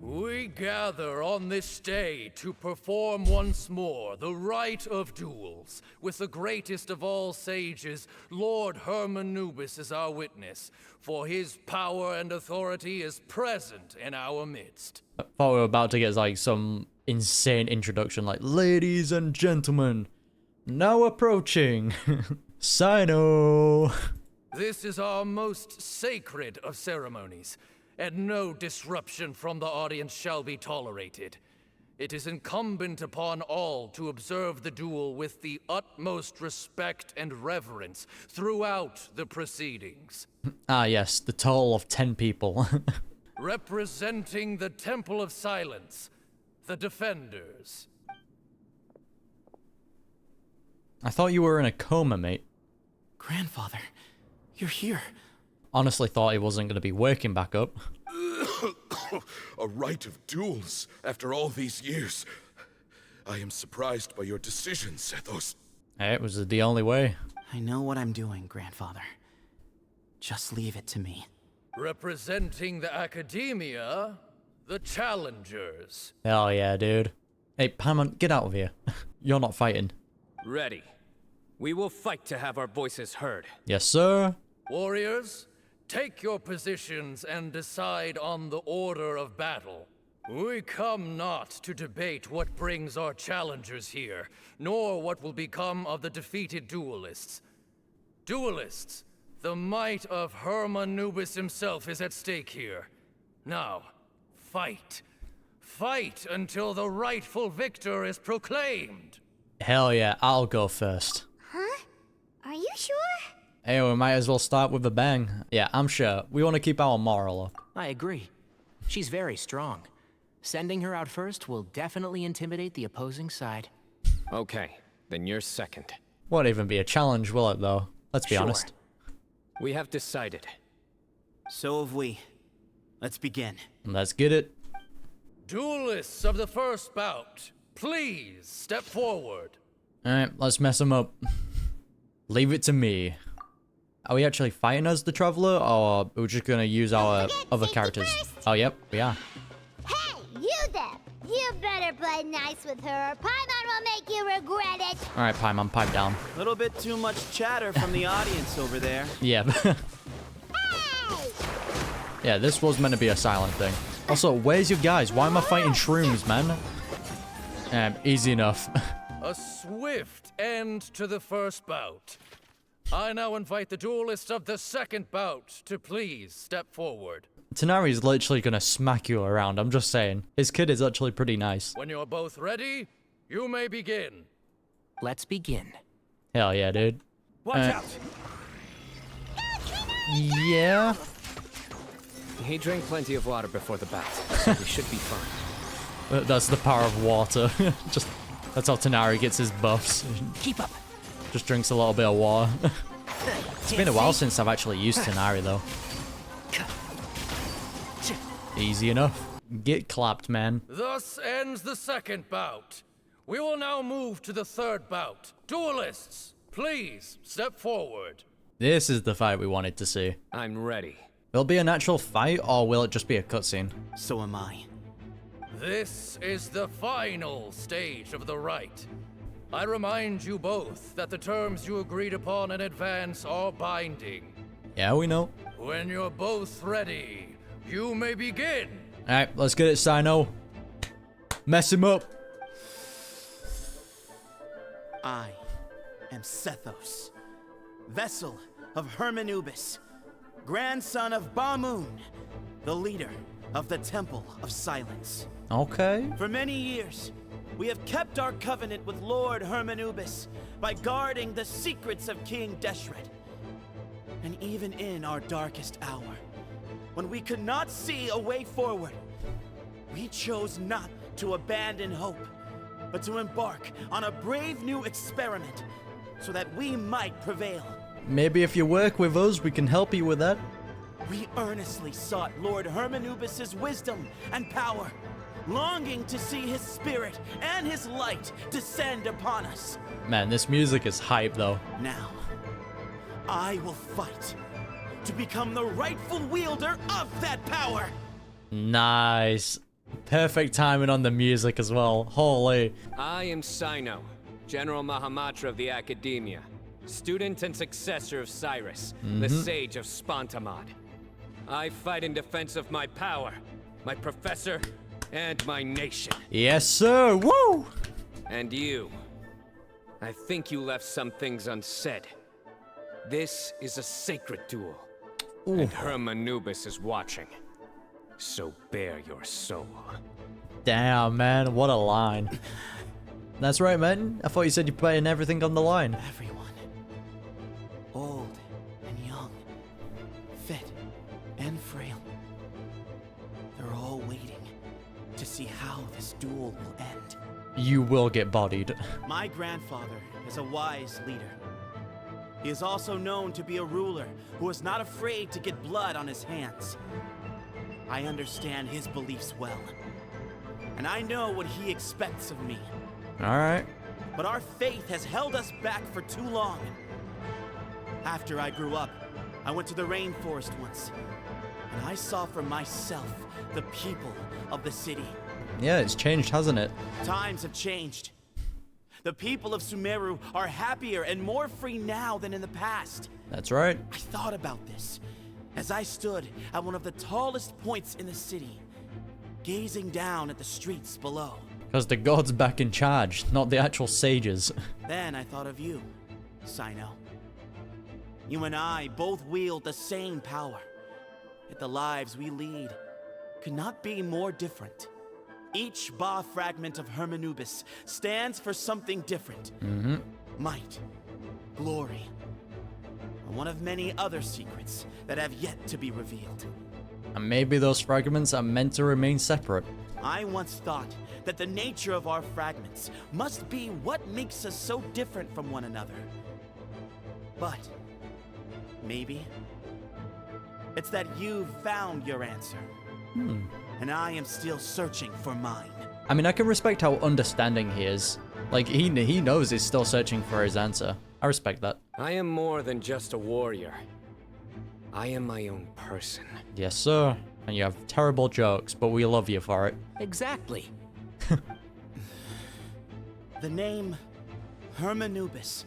We gather on this day to perform once more the rite of duels, with the greatest of all sages, Lord Hermanubis, as our witness, for his power and authority is present in our midst. I thought we were about to get like some insane introduction, like, ladies and gentlemen, now approaching, Cyno. This is our most sacred of ceremonies, and no disruption from the audience shall be tolerated. It is incumbent upon all to observe the duel with the utmost respect and reverence throughout the proceedings. Ah yes, the total of 10 people. Representing the Temple of Silence, the Defenders. I thought you were in a coma, mate. Grandfather, you're here. Honestly thought he wasn't going to be waking back up. A rite of duels after all these years. I am surprised by your decision, Sethos. Hey, it was the only way. I know what I'm doing, Grandfather. Just leave it to me. Representing the Academia, the Challengers. Hell yeah, dude. Hey, Paimon, get out of here. You're not fighting. Ready. We will fight to have our voices heard. Yes, sir. Warriors, take your positions and decide on the order of battle. We come not to debate what brings our challengers here, nor what will become of the defeated duelists. Duelists, the might of Hermanubis himself is at stake here. Now, fight. Fight until the rightful victor is proclaimed. Hell yeah, I'll go first. Huh? Are you sure? Hey, we might as well start with a bang. Yeah, I'm sure. We want to keep our moral up. I agree. She's very strong. Sending her out first will definitely intimidate the opposing side. Okay, then you're second. Won't even be a challenge, will it, though? Let's be honest. We have decided. So have we. Let's begin. Let's get it. Duelists of the first bout, please step forward. Alright, let's mess them up. Leave it to me. Are we actually fighting as the Traveler, or are we just gonna use our other characters? Oh, yep, we are. Hey, you there! You better play nice with her, or Paimon will make you regret it! Alright, Paimon, pipe down. A little bit too much chatter from the audience over there. Yeah. Yeah, this was meant to be a silent thing. Also, where's your guys? Why am I fighting shrooms, man? Easy enough. A swift end to the first bout. I now invite the duelists of the second bout to please step forward. Tanari's literally gonna smack you around, I'm just saying. His kid is actually pretty nice. When you're both ready, you may begin. Let's begin. Hell yeah, dude. Watch out! Yeah? He drank plenty of water before the bout, so we should be fine. That's the power of water. Just that's how Tanari gets his buffs. Keep up. Just drinks a little bit of water. It's been a while since I've actually used Tanari though. Easy enough. Get clapped, man. Thus ends the second bout. We will now move to the third bout. Duelists, please step forward. This is the fight we wanted to see. I'm ready. Will it be an actual fight or will it just be a cutscene? So am I. This is the final stage of the rite. I remind you both that the terms you agreed upon in advance are binding. Yeah, we know. When you're both ready, you may begin. Alright, let's get it, Cyno. Mess him up. I am Sethos, vessel of Hermanubis, grandson of Bamoon, the leader of the Temple of Silence. Okay. For many years, we have kept our covenant with Lord Hermanubis by guarding the secrets of King Deshret. And even in our darkest hour, when we could not see a way forward, we chose not to abandon hope, but to embark on a brave new experiment so that we might prevail. Maybe if you work with us, we can help you with that. We earnestly sought Lord Hermanubis' wisdom and power, longing to see his spirit and his light descend upon us. Man, this music is hype though. Now, I will fight to become the rightful wielder of that power. Nice. Perfect timing on the music as well. Holy. I am Cyno, General Mahamatra of the Academia, student and successor of Cyrus, the Sage of Spontamod. I fight in defense of my power, my professor, and my nation. Yes, sir. Woo! And you. I think you left some things unsaid. This is a sacred duel, and Hermanubis is watching. So bare your soul. Damn, man, what a line. That's right, man. I thought you said you're putting everything on the line. Everyone, old and young, fit and frail, they're all waiting to see how this duel will end. You will get bodied. My grandfather is a wise leader. He is also known to be a ruler who is not afraid to get blood on his hands. I understand his beliefs well, and I know what he expects of me. Alright. But our faith has held us back for too long. After I grew up, I went to the rainforest once, and I saw for myself the people of the city. Yeah, it's changed, hasn't it? Times have changed. The people of Sumeru are happier and more free now than in the past. That's right. I thought about this as I stood at one of the tallest points in the city, gazing down at the streets below. Because the god's back in charge, not the actual sages. Then I thought of you, Cyno. You and I both wield the same power, yet the lives we lead could not be more different. Each Ba fragment of Hermanubis stands for something different. Might, glory, and one of many other secrets that have yet to be revealed. And maybe those fragments are meant to remain separate. I once thought that the nature of our fragments must be what makes us so different from one another. But maybe it's that you've found your answer. And I am still searching for mine. I mean, I can respect how understanding he is. Like, he knows he's still searching for his answer. I respect that. I am more than just a warrior. I am my own person. Yes, sir. And you have terrible jokes, but we love you for it. Exactly. The name Hermanubis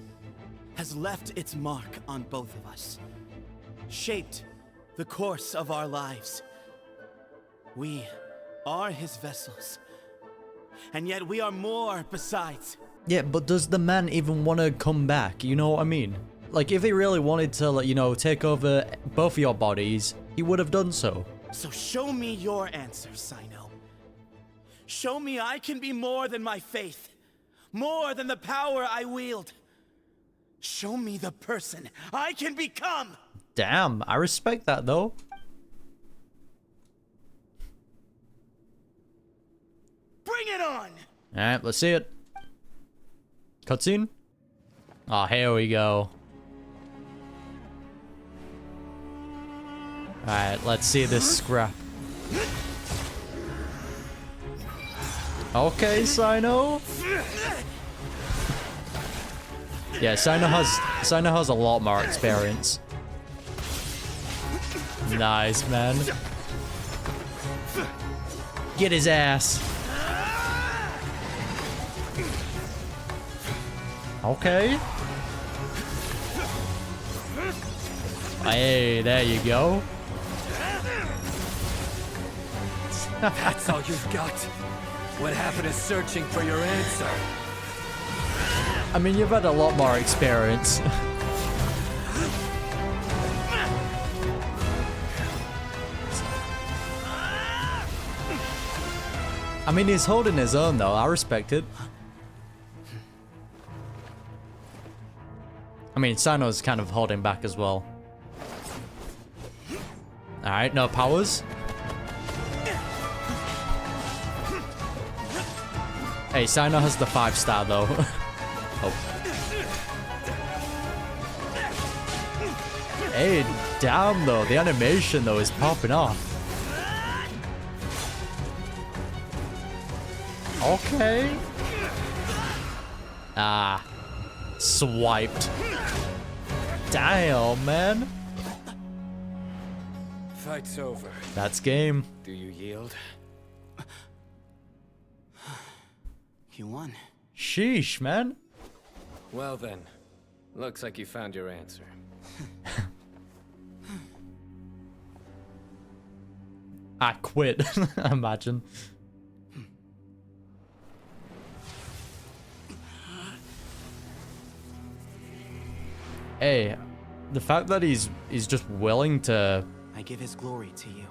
has left its mark on both of us, shaped the course of our lives. We are his vessels, and yet we are more besides. Yeah, but does the man even want to come back? You know what I mean? Like, if he really wanted to, like, you know, take over both of your bodies, he would have done so. So show me your answer, Cyno. Show me I can be more than my faith. More than the power I wield. Show me the person I can become! Damn, I respect that, though. Bring it on! Alright, let's see it. Cutscene? Oh, here we go. Alright, let's see this scrap. Okay, Cyno. Yeah, Cyno has a lot more experience. Nice, man. Get his ass. Okay. Hey, there you go. That's all you've got. What happened is searching for your answer. I mean, you've had a lot more experience. I mean, he's holding his own, though. I respect it. I mean, Cyno's kind of holding back as well. Alright, no powers. Hey, Cyno has the 5-star, though. Oh. Hey, damn, though. The animation, though, is popping off. Okay. Ah. Swiped. Damn, man. Fight's over. That's game. Do you yield? You won. Sheesh, man. Well then, looks like you found your answer. I quit. Imagine. Hey, the fact that he's just willing to... I give his glory to you.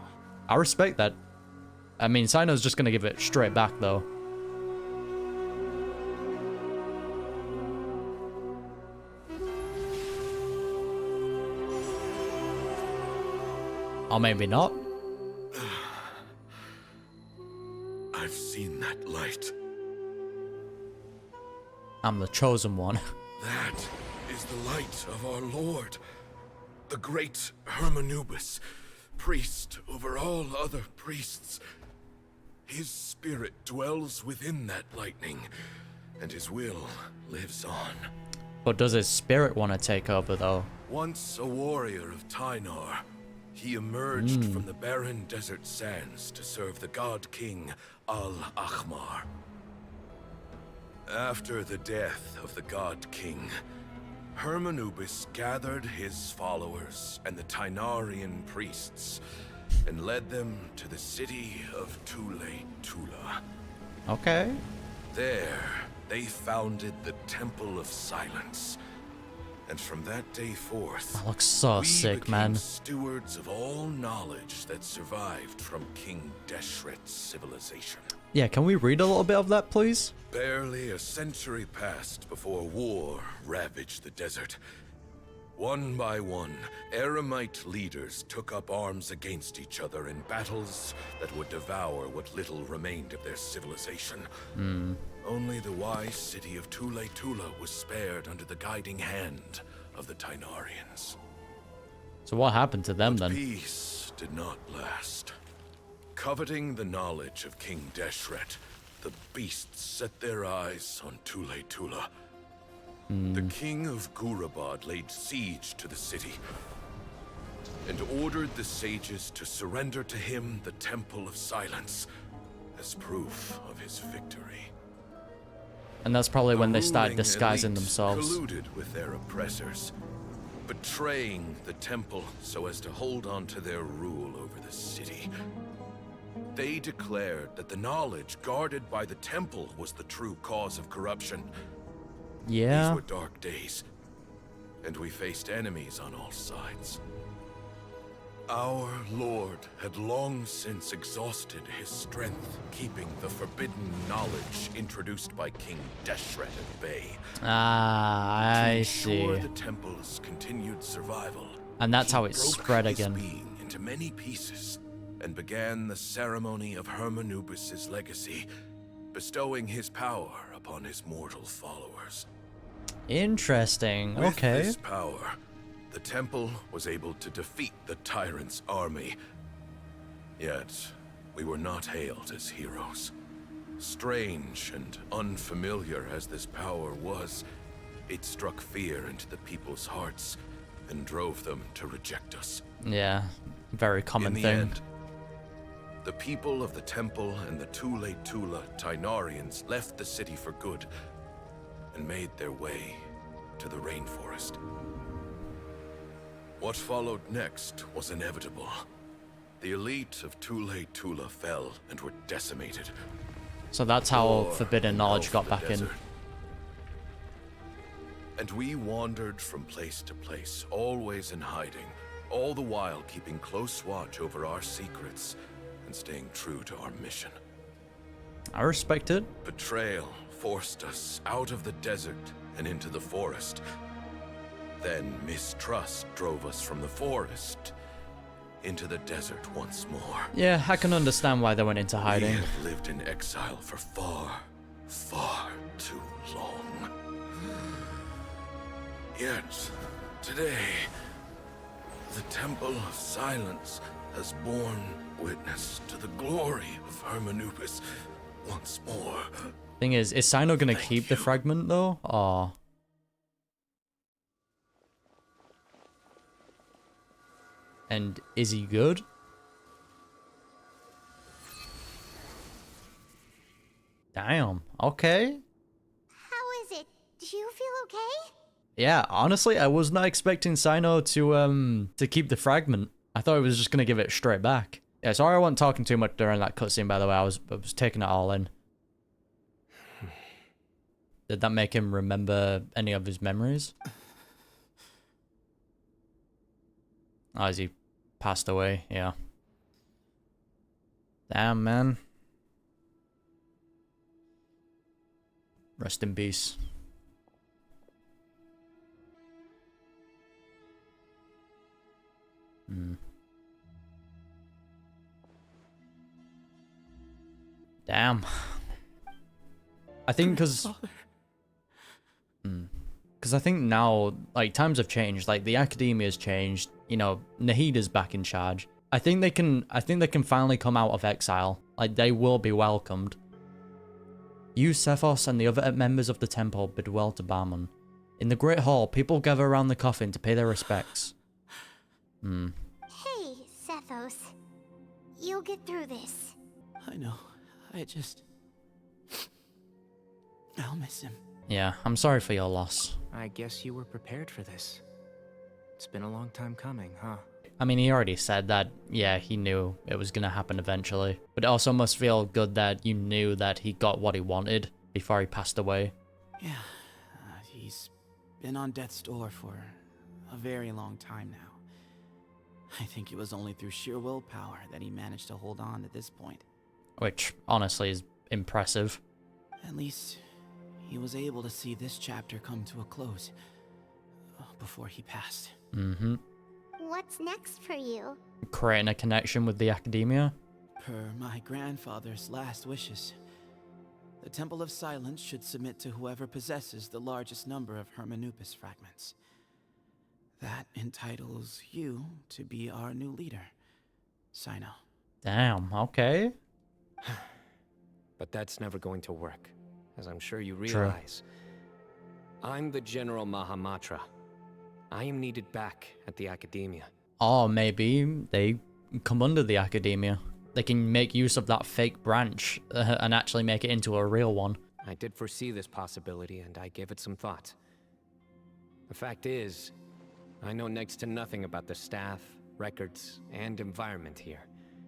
I respect that. I mean, Cyno's just gonna give it straight back, though. Or maybe not. I've seen that light. I'm the chosen one. That is the light of our Lord, the great Hermanubis, priest over all other priests. His spirit dwells within that lightning, and his will lives on. But does his spirit want to take over, though? Once a warrior of Tynar, he emerged from the barren desert sands to serve the god king Al-Ahmar. After the death of the god king, Hermanubis gathered his followers and the Tynarian priests and led them to the city of Tule-Tula. Okay. There, they founded the Temple of Silence. And from that day forth, That looks so sick, became man. stewards of all knowledge that survived from King Deshret's civilization. Yeah, can we read a little bit of that, please? Barely a century passed before war ravaged the desert. One by one, Eremite leaders took up arms against each other in battles that would devour what little remained of their civilization. Only the wise city of Tule-Tula was spared under the guiding hand of the Tynarians. So what happened to them, then? Peace did not last. Coveting the knowledge of King Deshret, the beasts set their eyes on Tule-Tula. The king of Gurabad laid siege to the city and ordered the sages to surrender to him the Temple of Silence as proof of his victory. And that's probably when they started ruling disguising elite themselves. colluded with their oppressors, betraying the temple so as to hold on to their rule over the city. They declared that the knowledge guarded by the temple was the true cause of corruption. Yeah. These were dark days, and we faced enemies on all sides. Our lord had long since exhausted his strength, keeping the forbidden knowledge introduced by King Deshret at bay. Ah, I see. To ensure the temple's continued survival, And that's how he it broke spread his again. being into many pieces and began the ceremony of Hermanubis' legacy, bestowing his power upon his mortal followers. Interesting. With Okay. this power, the temple was able to defeat the tyrant's army. Yet, we were not hailed as heroes. Strange and unfamiliar as this power was, it struck fear into the people's hearts and drove them to reject us. Yeah, very common In the thing. end, the people of the temple and the Tule Tula Tainarians left the city for good and made their way to the rainforest. What followed next was inevitable. The elite of Tule Tula fell and were decimated. So that's how War forbidden knowledge got engulfed back the in. desert. And we wandered from place to place, always in hiding, all the while keeping close watch over our secrets and staying true to our mission. I respect it. Betrayal forced us out of the desert and into the forest. Then mistrust drove us from the forest into the desert once more. Yeah, I can understand why they went into hiding. We have lived in exile for far, far too long. Yet, today, the Temple of Silence has borne witness to the glory of Hermanubis once more. Thing is Cyno gonna keep the fragment though, or? And is he good? Damn. Okay. How is it? Do you feel okay? Yeah, honestly, I was not expecting Cyno to keep the fragment. I thought he was just gonna give it straight back. Yeah, sorry I wasn't talking too much during that cutscene, by the way. I was taking it all in. Did that make him remember any of his memories? Oh, has he passed away? Yeah. Damn, man. Rest in peace. Damn. I think because I think now, like, times have changed. Like, the academia's changed. You know, Nahida's back in charge. I think they can finally come out of exile. Like, they will be welcomed. You, Sethos, and the other members of the temple bid well to Barman. In the Great Hall, people gather around the coffin to pay their respects. Hey, Sethos. You'll get through this. I know. I'll miss him. Yeah, I'm sorry for your loss. I guess you were prepared for this. It's been a long time coming, huh? I mean, he already said that, yeah, he knew it was gonna happen eventually. But it also must feel good that you knew that he got what he wanted before he passed away. Yeah, he's been on death's door for a very long time now. I think it was only through sheer willpower that he managed to hold on at this point. Which, honestly, is impressive. At least, he was able to see this chapter come to a close before he passed. What's next for you? Creating a connection with the academia. Per my grandfather's last wishes, the Temple of Silence should submit to whoever possesses the largest number of Hermanubis fragments. That entitles you to be our new leader, Cyno. Damn, okay. But that's never going to work, as I'm sure you realize. I'm the General Mahamatra. I am needed back at the Academia. Or maybe they come under the academia. They can make use of that fake branch and actually make it into a real one. I did foresee this possibility, and I gave it some thought. The fact is, I know next to nothing about the staff, records, and environment here.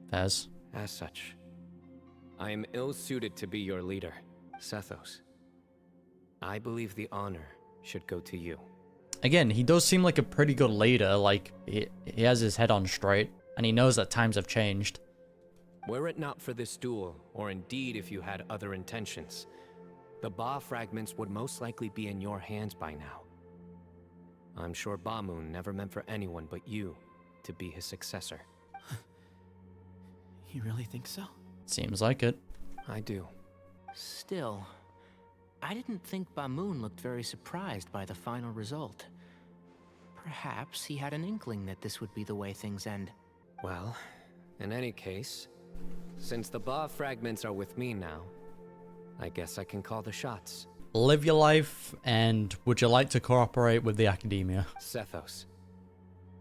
Fez. As such, I am ill-suited to be your leader, Sethos. I believe the honor should go to you. Again, he does seem like a pretty good leader. Like, he has his head on straight, and he knows that times have changed. Were it not for this duel, or indeed if you had other intentions, the Ba fragments would most likely be in your hands by now. I'm sure Ba-Moon never meant for anyone but you to be his successor. You really think so? Seems like it. I do. Still, I didn't think Ba-Moon looked very surprised by the final result. Perhaps he had an inkling that this would be the way things end. Well, in any case, since the Ba fragments are with me now, I guess I can call the shots. Live your life, and would you like to cooperate with the Academia? Sethos,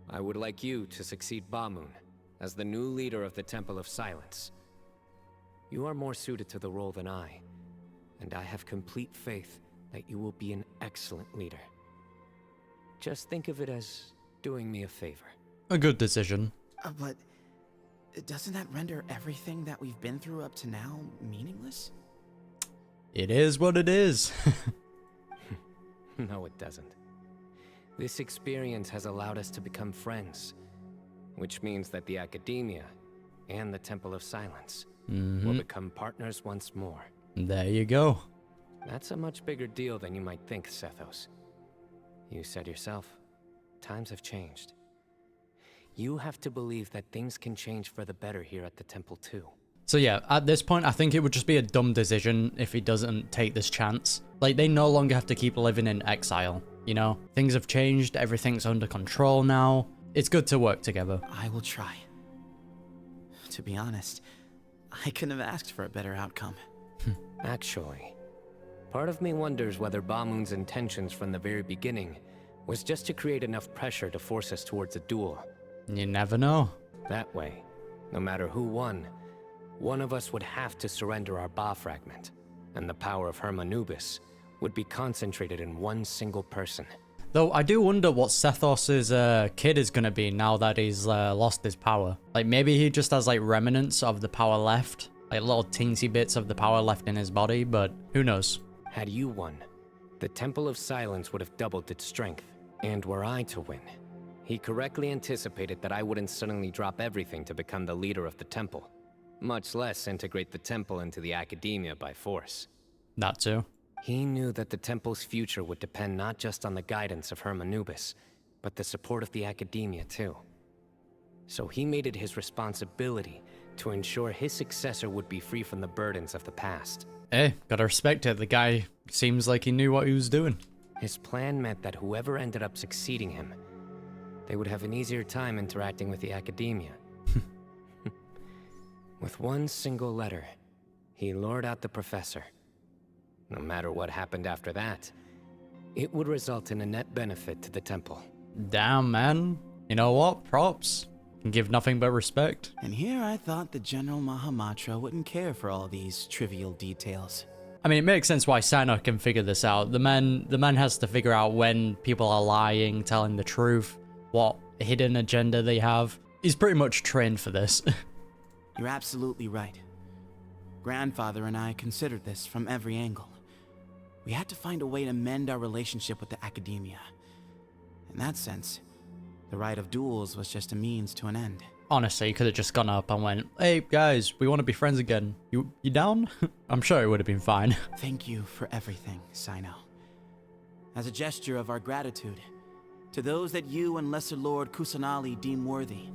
I would like you to succeed Ba-Moon as the new leader of the Temple of Silence. You are more suited to the role than I, and I have complete faith that you will be an excellent leader. Just think of it as doing me a favor. A good decision. But doesn't that render everything that we've been through up to now meaningless? It is what it is. No, it doesn't. This experience has allowed us to become friends, which means that the Academia and the Temple of Silence will become partners once more. There you go. That's a much bigger deal than you might think, Sethos. You said yourself, times have changed. You have to believe that things can change for the better here at the temple too. So yeah, at this point, I think it would just be a dumb decision if he doesn't take this chance. Like, they no longer have to keep living in exile, you know? Things have changed, everything's under control now. It's good to work together. I will try. To be honest, I couldn't have asked for a better outcome. Actually, part of me wonders whether Ba-Moon's intentions from the very beginning was just to create enough pressure to force us towards a duel. You never know. That way, no matter who won, one of us would have to surrender our Ba fragment, and the power of Hermanubis would be concentrated in one single person. Though I do wonder what Sethos' kid is going to be now that he's lost his power. Like, maybe he just has like remnants of the power left, like little teensy bits of the power left in his body, but who knows. Had you won, the Temple of Silence would have doubled its strength. And were I to win, he correctly anticipated that I wouldn't suddenly drop everything to become the leader of the temple, much less integrate the temple into the Academia by force. That too. He knew that the temple's future would depend not just on the guidance of Hermanubis, but the support of the Academia too. So he made it his responsibility to ensure his successor would be free from the burdens of the past. Hey, gotta respect it. The guy seems like he knew what he was doing. His plan meant that whoever ended up succeeding him, they would have an easier time interacting with the Academia. With one single letter, he lured out the professor. No matter what happened after that, it would result in a net benefit to the temple. Damn, man. You know what? Props. Can give nothing but respect. And here I thought the General Mahamatra wouldn't care for all these trivial details. I mean, it makes sense why Cyno can figure this out. The man has to figure out when people are lying, telling the truth, what hidden agenda they have. He's pretty much trained for this. You're absolutely right. Grandfather and I considered this from every angle. We had to find a way to mend our relationship with the Academia. In that sense, the right of duels was just a means to an end. Honestly, you could have just gone up and went, "Hey guys, we want to be friends again. You down?" I'm sure it would have been fine. Thank you for everything, Cyno. As a gesture of our gratitude, to those that you and Lesser Lord Kusanali deem worthy,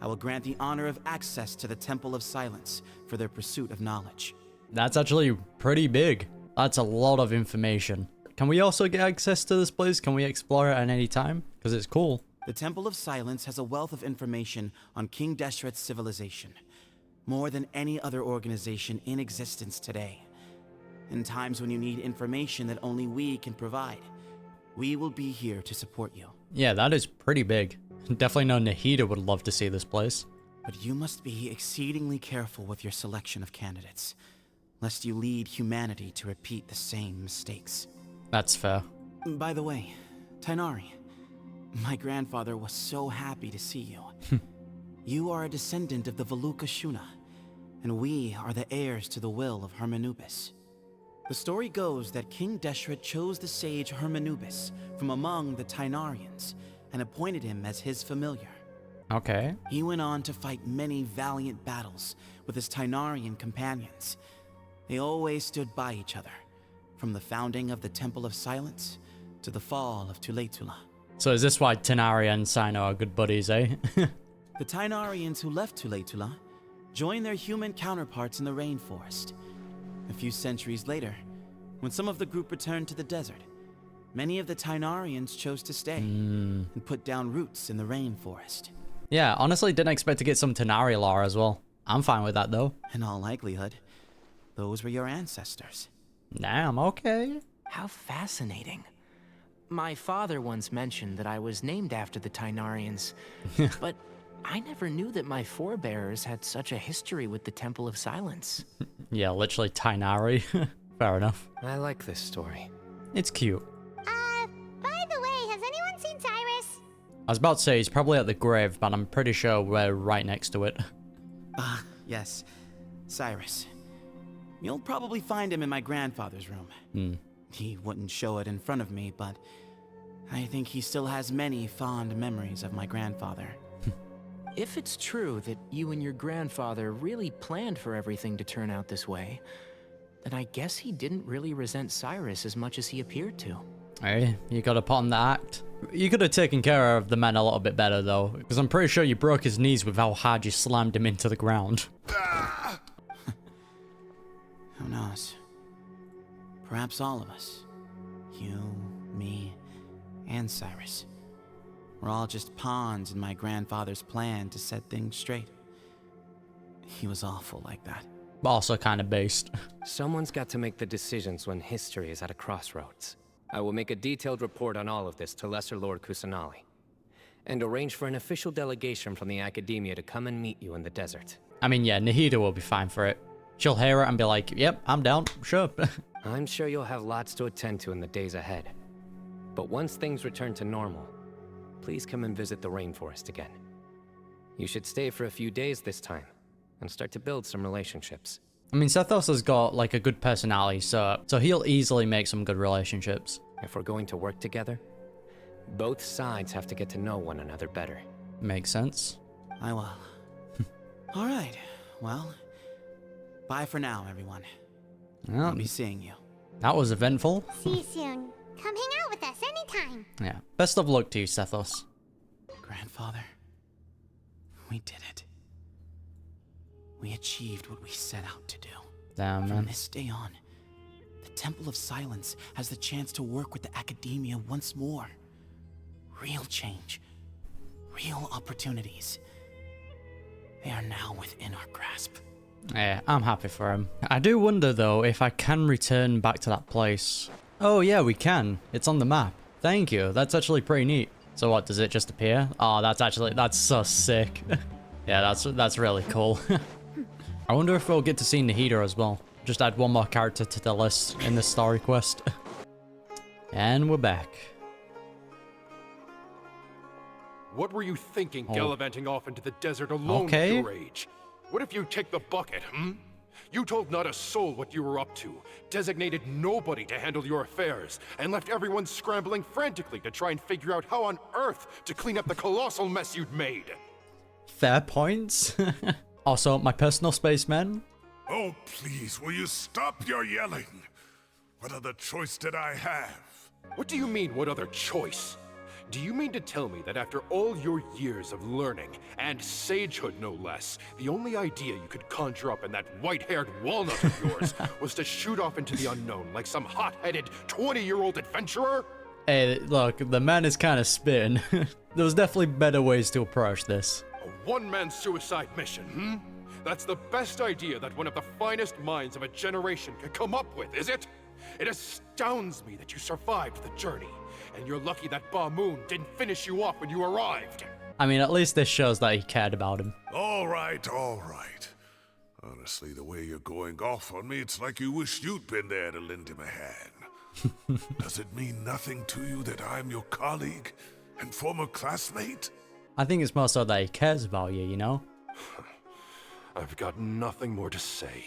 I will grant the honor of access to the Temple of Silence for their pursuit of knowledge. That's actually pretty big. That's a lot of information. Can we also get access to this place? Can we explore it at any time? Because it's cool. The Temple of Silence has a wealth of information on King Deshret's civilization, more than any other organization in existence today. In times when you need information that only we can provide, we will be here to support you. Yeah, that is pretty big. Definitely know Nahida would love to see this place. But you must be exceedingly careful with your selection of candidates, lest you lead humanity to repeat the same mistakes. That's fair. By the way, Tighnari, my grandfather was so happy to see you. You are a descendant of the Veluca Shuna, and we are the heirs to the will of Hermanubis. The story goes that King Deshret chose the sage Hermanubis from among the Tainarians and appointed him as his familiar. Okay. He went on to fight many valiant battles with his Tainarian companions. They always stood by each other, from the founding of the Temple of Silence to the fall of Tuletula. So is this why Tainari and Cyno are good buddies, eh? The Tainarians who left Tuletula joined their human counterparts in the rainforest. A few centuries later, when some of the group returned to the desert, many of the Tainarians chose to stay and put down roots in the rainforest. Yeah, honestly didn't expect to get some Tainari lore as well. I'm fine with that though. In all likelihood, those were your ancestors. Damn, okay. How fascinating. My father once mentioned that I was named after the Tainarians, but I never knew that my forebears had such a history with the Temple of Silence. Yeah, literally Tainari. Fair enough. I like this story. It's cute. By the way, has anyone seen Cyrus? I was about to say he's probably at the grave, but I'm pretty sure we're right next to it. Yes. Cyrus. You'll probably find him in my grandfather's room. He wouldn't show it in front of me, but I think he still has many fond memories of my grandfather. If it's true that you and your grandfather really planned for everything to turn out this way, then I guess he didn't really resent Cyrus as much as he appeared to. Hey, you gotta put on the act. You could have taken care of the man a little bit better though, because I'm pretty sure you broke his knees with how hard you slammed him into the ground. Who knows? Perhaps all of us. You, me, and Cyrus. We're all just pawns in my grandfather's plan to set things straight. He was awful like that. But also kind of based. Someone's got to make the decisions when history is at a crossroads. I will make a detailed report on all of this to Lesser Lord Kusanali, and arrange for an official delegation from the Academia to come and meet you in the desert. I mean, yeah, Nahida will be fine for it. She'll hear it and be like, yep, I'm down, sure. I'm sure you'll have lots to attend to in the days ahead. But once things return to normal, please come and visit the rainforest again. You should stay for a few days this time, and start to build some relationships. I mean, Sethos has got, like, a good personality, so he'll easily make some good relationships. If we're going to work together, both sides have to get to know one another better. Makes sense. I will. All right, well, bye for now, everyone. Well, I'll be seeing you. That was eventful. See you soon. Come hang out with us anytime. Yeah. Best of luck to you, Sethos. Grandfather, we did it. We achieved what we set out to do. Damn, man. From this day on, the Temple of Silence has the chance to work with the Academia once more. Real change. Real opportunities. They are now within our grasp. Yeah, I'm happy for him. I do wonder, though, if I can return back to that place. Oh, yeah, we can. It's on the map. Thank you. That's actually pretty neat. So what, does it just appear? Oh, that's so sick. Yeah, that's really cool. I wonder if we'll get to see Nahida as well. Just add one more character to the list in this story quest. And we're back. What were you thinking, gallivanting off into the desert alone Okay. at your age? What if you take the bucket, You told not a soul what you were up to, designated nobody to handle your affairs, and left everyone scrambling frantically to try and figure out how on earth to clean up the colossal mess you'd made. Fair points. Also, my personal spaceman. Oh, please, will you stop your yelling? What other choice did I have? What do you mean, what other choice? Do you mean to tell me that after all your years of learning, and sagehood no less, the only idea you could conjure up in that white-haired walnut of yours was to shoot off into the unknown like some hot-headed 20-year-old adventurer? Hey, look, the man is kind of spitting. There was definitely better ways to approach this. A one-man suicide mission, That's the best idea that one of the finest minds of a generation could come up with, is it? It astounds me that you survived the journey, and you're lucky that Ba Moon didn't finish you off when you arrived. I mean, at least this shows that he cared about him. All right, all right. Honestly, the way you're going off on me, it's like you wish you'd been there to lend him a hand. Does it mean nothing to you that I'm your colleague and former classmate? I think it's more so that he cares about you, you know? I've got nothing more to say.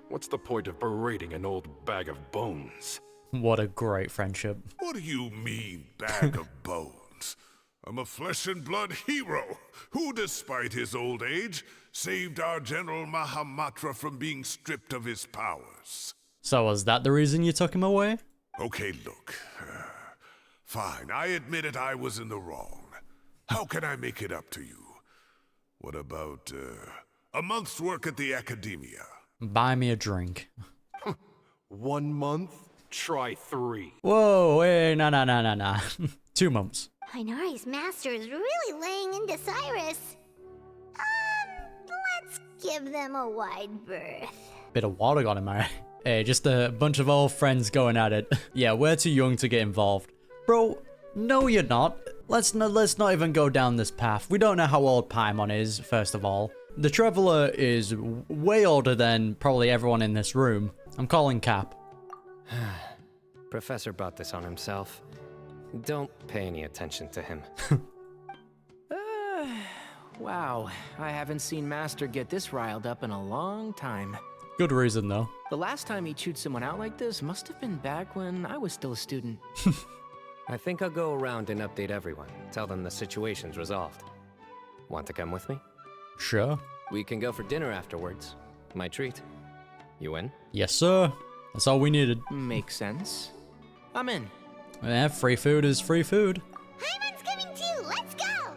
What's the point of berating an old bag of bones? What a great friendship. What do you mean, bag of bones? I'm a flesh and blood hero who, despite his old age, saved our General Mahamatra from being stripped of his powers. So was that the reason you took him away? Okay, look. Fine, I admit it, I was in the wrong. How can I make it up to you? What about, a month's work at the Academia? Buy me a drink. 1 month? Try 3. Whoa, hey, nah. 2 months. Tighnari's master is really laying into Cyrus. Let's give them a wide berth. Bit of water got him, man. Hey, just a bunch of old friends going at it. Yeah, we're too young to get involved. Bro, no you're not. Let's not even go down this path. We don't know how old Paimon is, first of all. The Traveler is way older than probably everyone in this room. I'm calling Cap. Professor brought this on himself. Don't pay any attention to him. Wow, I haven't seen Master get this riled up in a long time. Good reason, though. The last time he chewed someone out like this must have been back when I was still a student. I think I'll go around and update everyone. Tell them the situation's resolved. Want to come with me? Sure. We can go for dinner afterwards. My treat. You in? Yes, sir. That's all we needed. Makes sense. I'm in. Yeah, free food is free food. Paimon's coming too! Let's go!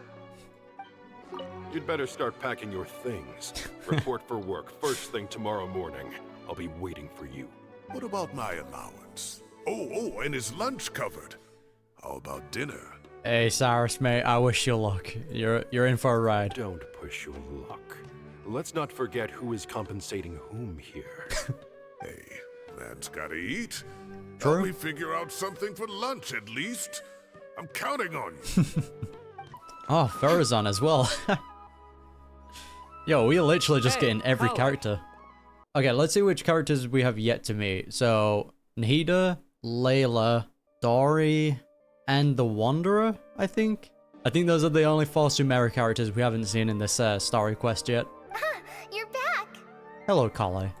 You'd better start packing your things. Report for work first thing tomorrow morning. I'll be waiting for you. What about my allowance? Oh, and his lunch covered. How about dinner? Hey, Cyrus, mate, I wish you luck. You're in for a ride. Don't push your luck. Let's not forget who is compensating whom here. Hey, man's gotta eat. True. Help me figure out something for lunch at least. I'm counting on you. Oh, Faruzan as well. Yo, we're literally just getting every character. Okay, let's see which characters we have yet to meet. So, Nahida, Layla, Dory, and the Wanderer, I think. I think those are the only 4 Sumeru characters we haven't seen in this story quest yet. You're back! Hello, Kale.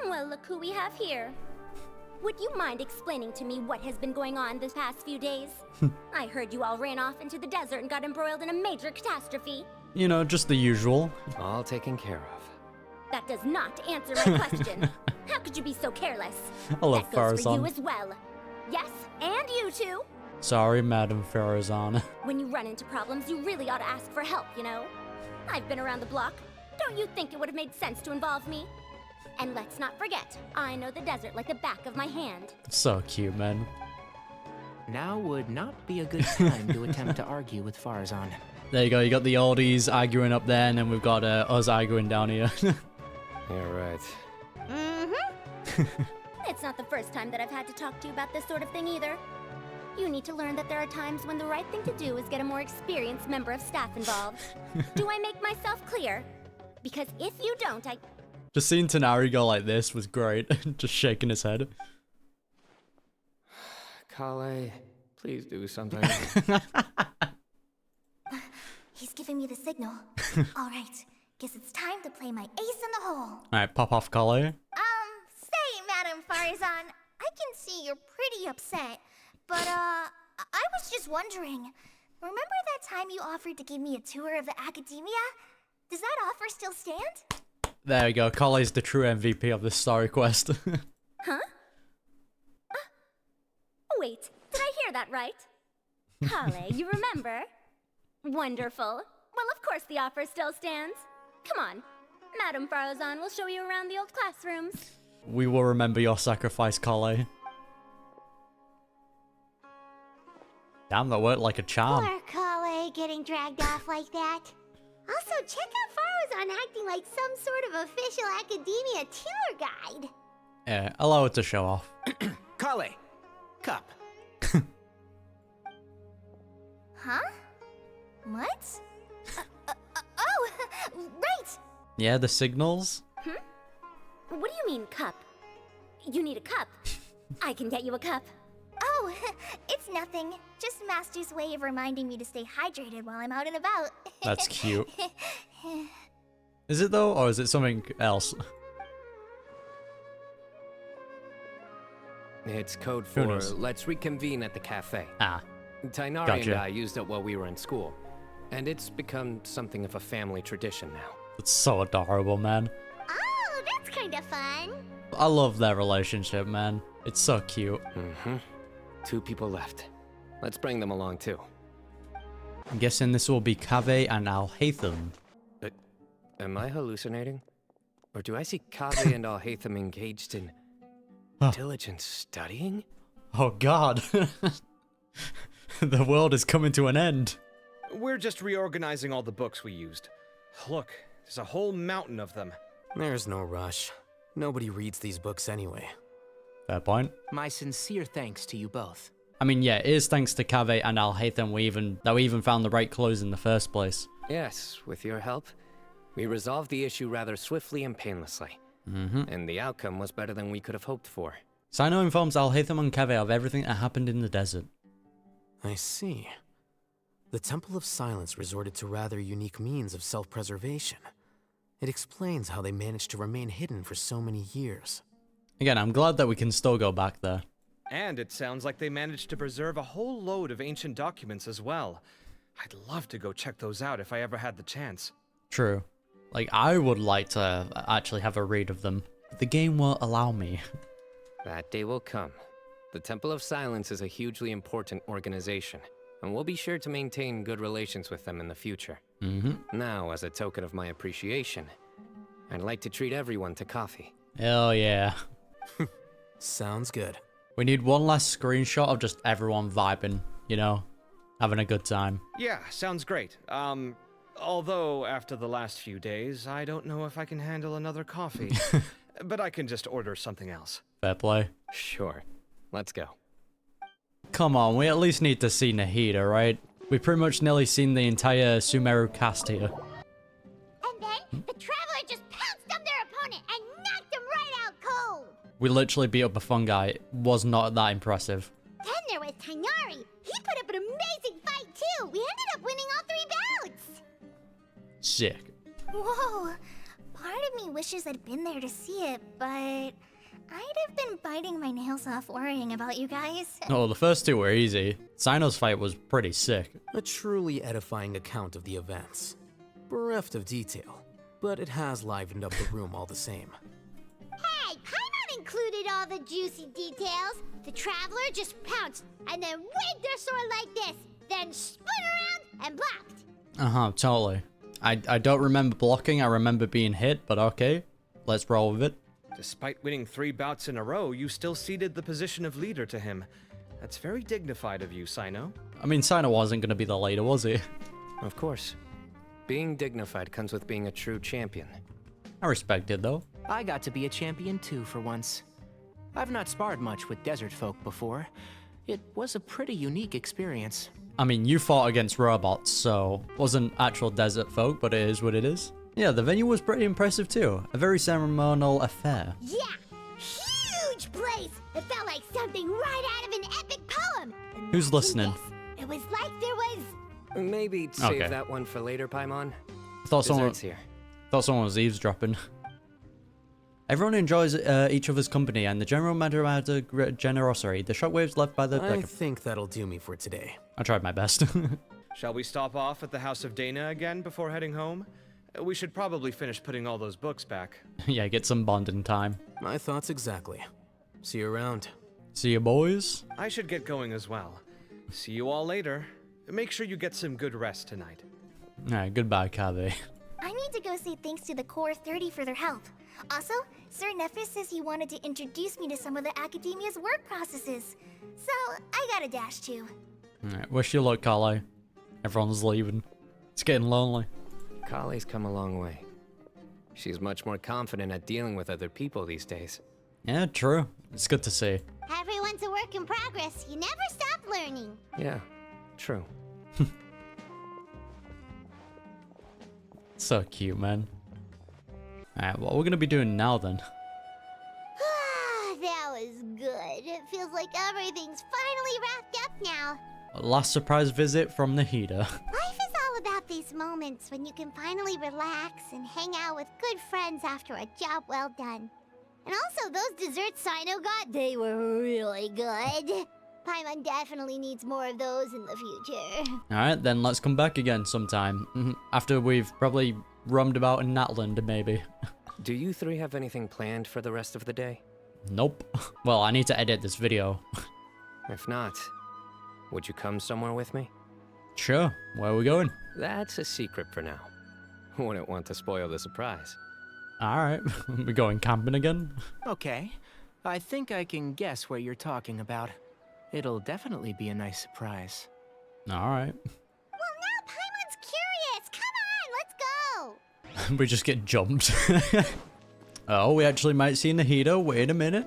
Well, look who we have here. Would you mind explaining to me what has been going on this past few days? I heard you all ran off into the desert and got embroiled in a major catastrophe. You know, just the usual. All taken care of. That does not answer my question. How could you be so careless? I love that goes for you Faruzan. as well. Yes, and you too. Sorry, Madam Faruzan. When you run into problems, you really ought to ask for help, you know? I've been around the block. Don't you think it would have made sense to involve me? And let's not forget, I know the desert like the back of my hand. So cute, man. Now would not be a good time to attempt to argue with Faruzan. There you go, you got the oldies arguing up there, and then we've got us arguing down here. Yeah, right. Mm-hmm. It's not the first time that I've had to talk to you about this sort of thing either. You need to learn that there are times when the right thing to do is get a more experienced member of staff involved. Do I make myself clear? Because if you don't, Just seeing Tighnari go like this was great. Just shaking his head. Kale, please do something. He's giving me the signal. Alright, guess it's time to play my ace in the hole. Alright, pop off, Kale. Say, Madam Faruzan, I can see you're pretty upset, but, I was just wondering, remember that time you offered to give me a tour of the Academia? Does that offer still stand? There we go, Kale's the true MVP of this story quest. Huh? Wait, did I hear that right? Kale, you remember? Wonderful. Well, of course the offer still stands. Come on. Madam Faruzan will show you around the old classrooms. We will remember your sacrifice, Kale. Damn, that worked like a charm. Poor Kale getting dragged off like that. Also, check out Faruzan acting like some sort of official Academia tour guide. Yeah, allow it to show off. Kale, cup. Huh? What? Oh, right! Yeah, the signals. What do you mean, cup? You need a cup. I can get you a cup. Oh, it's nothing. Just Master's way of reminding me to stay hydrated while I'm out and about. That's cute. Is it though, or is it something else? It's code Who for knows? let's reconvene at the cafe. Ah. Tainari Gotcha. and I used it while we were in school, and it's become something of a family tradition now. It's so adorable, man. Oh, that's kind of fun. I love their relationship, man. It's so cute. Mm-hmm. 2 people left. Let's bring them along too. I'm guessing this will be Kaveh and Alhaitham. Am I hallucinating? Or do I see Kaveh and Alhaitham engaged in diligent studying? Oh god. The world is coming to an end. We're just reorganizing all the books we used. Look, there's a whole mountain of them. There's no rush. Nobody reads these books anyway. Fair point. My sincere thanks to you both. I mean, yeah, it is thanks to Kaveh and Alhaitham we even found the right clothes in the first place. Yes, with your help, we resolved the issue rather swiftly and painlessly. And the outcome was better than we could have hoped for. Cyno informs Alhaitham and Kaveh of everything that happened in the desert. I see. The Temple of Silence resorted to rather unique means of self-preservation. It explains how they managed to remain hidden for so many years. Again, I'm glad that we can still go back there. And it sounds like they managed to preserve a whole load of ancient documents as well. I'd love to go check those out if I ever had the chance. True. Like, I would like to actually have a read of them. But the game won't allow me. That day will come. The Temple of Silence is a hugely important organization, and we'll be sure to maintain good relations with them in the future. Now, as a token of my appreciation, I'd like to treat everyone to coffee. Hell yeah. Sounds good. We need one last screenshot of just everyone vibing, you know? Having a good time. Yeah, sounds great. Although after the last few days, I don't know if I can handle another coffee. But I can just order something else. Fair play. Sure. Let's go. Come on, we at least need to see Nahida, right? We've pretty much nearly seen the entire Sumeru cast here. And then the traveler just pounced on their opponent and knocked him right out cold. We literally beat up a fungi. It was not that impressive. Then there was Tainari. He put up an amazing fight too. We ended up winning all 3 bouts. Sick. Whoa. Part of me wishes I'd been there to see it, but I'd have been biting my nails off worrying about you guys. Oh, the first 2 were easy. Cyno's fight was pretty sick. A truly edifying account of the events. Bereft of detail, but it has livened up the room all the same. Hey, Paimon included all the juicy details. The traveler just pounced and then waved their sword like this, then spun around and blocked. Totally. I don't remember blocking, I remember being hit, but okay. Let's roll with it. Despite winning 3 bouts in a row, you still ceded the position of leader to him. That's very dignified of you, Cyno. I mean, Cyno wasn't going to be the leader, was he? Of course. Being dignified comes with being a true champion. I respect it, though. I got to be a champion too for once. I've not sparred much with desert folk before. It was a pretty unique experience. I mean, you fought against robots, so wasn't actual desert folk, but it is what it is. Yeah, the venue was pretty impressive too. A very ceremonial affair. Yeah, huge place. It felt like something right out of an epic poem. Who's listening? It was like there was... Maybe save that one for later, Paimon. Thought someone was eavesdropping. Everyone enjoys each other's company and the general matter of generosity. The shockwaves left by the... I think that'll do me for today. I tried my best. Shall we stop off at the House of Dana again before heading home? We should probably finish putting all those books back. Yeah, get some bonding time. My thoughts exactly. See you around. See you, boys. I should get going as well. See you all later. Make sure you get some good rest tonight. Alright, goodbye, Kaveh. I need to go say thanks to the Core 30 for their help. Also, Sir Nephis says he wanted to introduce me to some of the Academia's work processes. So, I gotta dash too. Alright, wish you luck, Kale. Everyone's leaving. It's getting lonely. Kale's come a long way. She's much more confident at dealing with other people these days. Yeah, true. It's good to see. Everyone's a work in progress. You never stop learning. Yeah, true. So cute, man. Alright, what we're gonna be doing now then? That was good. It feels like everything's finally wrapped up now. Last surprise visit from Nahida. Life is all about these moments when you can finally relax and hang out with good friends after a job well done. And also, those desserts Cyno got, they were really good. Paimon definitely needs more of those in the future. Alright, then let's come back again sometime. After we've probably roamed about in Natland, maybe. Do you three have anything planned for the rest of the day? Nope. Well, I need to edit this video. If not, would you come somewhere with me? Sure. Where are we going? That's a secret for now. Wouldn't want to spoil the surprise. Alright. We're going camping again? Okay. I think I can guess what you're talking about. It'll definitely be a nice surprise. Alright. Well, now Paimon's curious. Come on, let's go. We just get jumped. Oh, we actually might see Nahida. Wait a minute.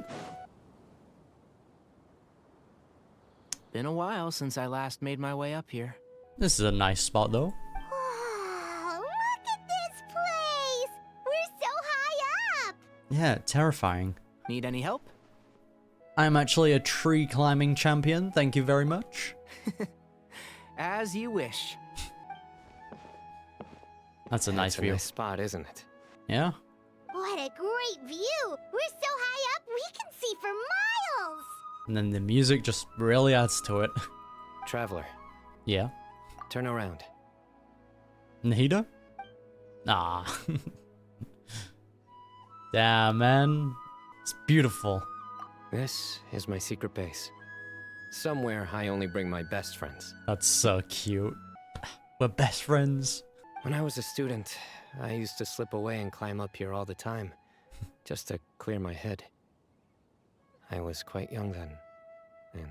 Been a while since I last made my way up here. This is a nice spot, though. Oh, look at this place. We're so high up. Yeah, terrifying. Need any help? I'm actually a tree climbing champion. Thank you very much. As you wish. That's a nice view. Nice spot, isn't it? Yeah. What a great view. We're so high up, we can see for miles. And then the music just really adds to it. Traveler. Yeah. Turn around. Nahida? Ah. Damn, man. It's beautiful. This is my secret base. Somewhere I only bring my best friends. That's so cute. We're best friends. When I was a student, I used to slip away and climb up here all the time, just to clear my head. I was quite young then, and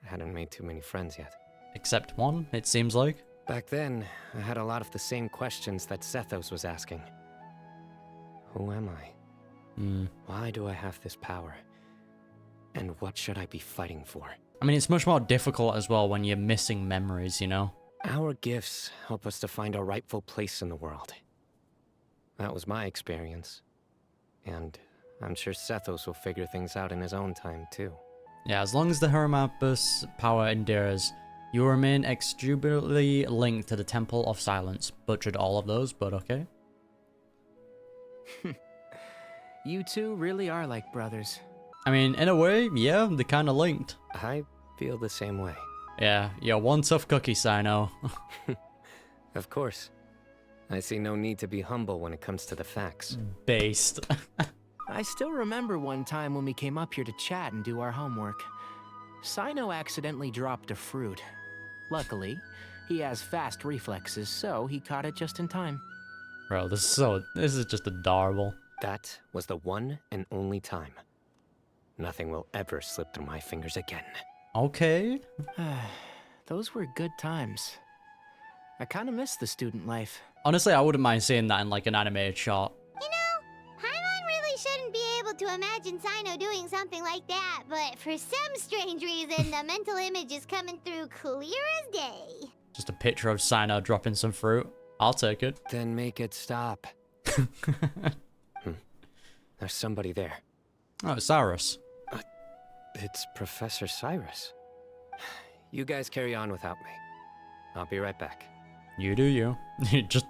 hadn't made too many friends yet. Except one, it seems like. Back then, I had a lot of the same questions that Sethos was asking. Who am I? Why do I have this power? And what should I be fighting for? I mean, it's much more difficult as well when you're missing memories, you know? Our gifts help us to find our rightful place in the world. That was my experience. And I'm sure Sethos will figure things out in his own time, too. Yeah, as long as the Hermapus power endures, you will remain exuberantly linked to the Temple of Silence. Butchered all of those, but okay. You two really are like brothers. I mean, in a way, yeah, they're kind of linked. I feel the same way. Yeah, you're one tough cookie, Cyno. Of course. I see no need to be humble when it comes to the facts. Based. I still remember one time when we came up here to chat and do our homework. Cyno accidentally dropped a fruit. Luckily, he has fast reflexes, so he caught it just in time. Bro, this is just adorable. That was the one and only time. Nothing will ever slip through my fingers again. Okay. Those were good times. I kind of miss the student life. Honestly, I wouldn't mind seeing that in like an animated shot. You know, Paimon really shouldn't be able to imagine Cyno doing something like that, but for some strange reason, the mental image is coming through clear as day. Just a picture of Cyno dropping some fruit. I'll take it. Then make it stop. There's somebody there. Oh, it's Cyrus. It's Professor Cyrus. You guys carry on without me. I'll be right back. You do you. He just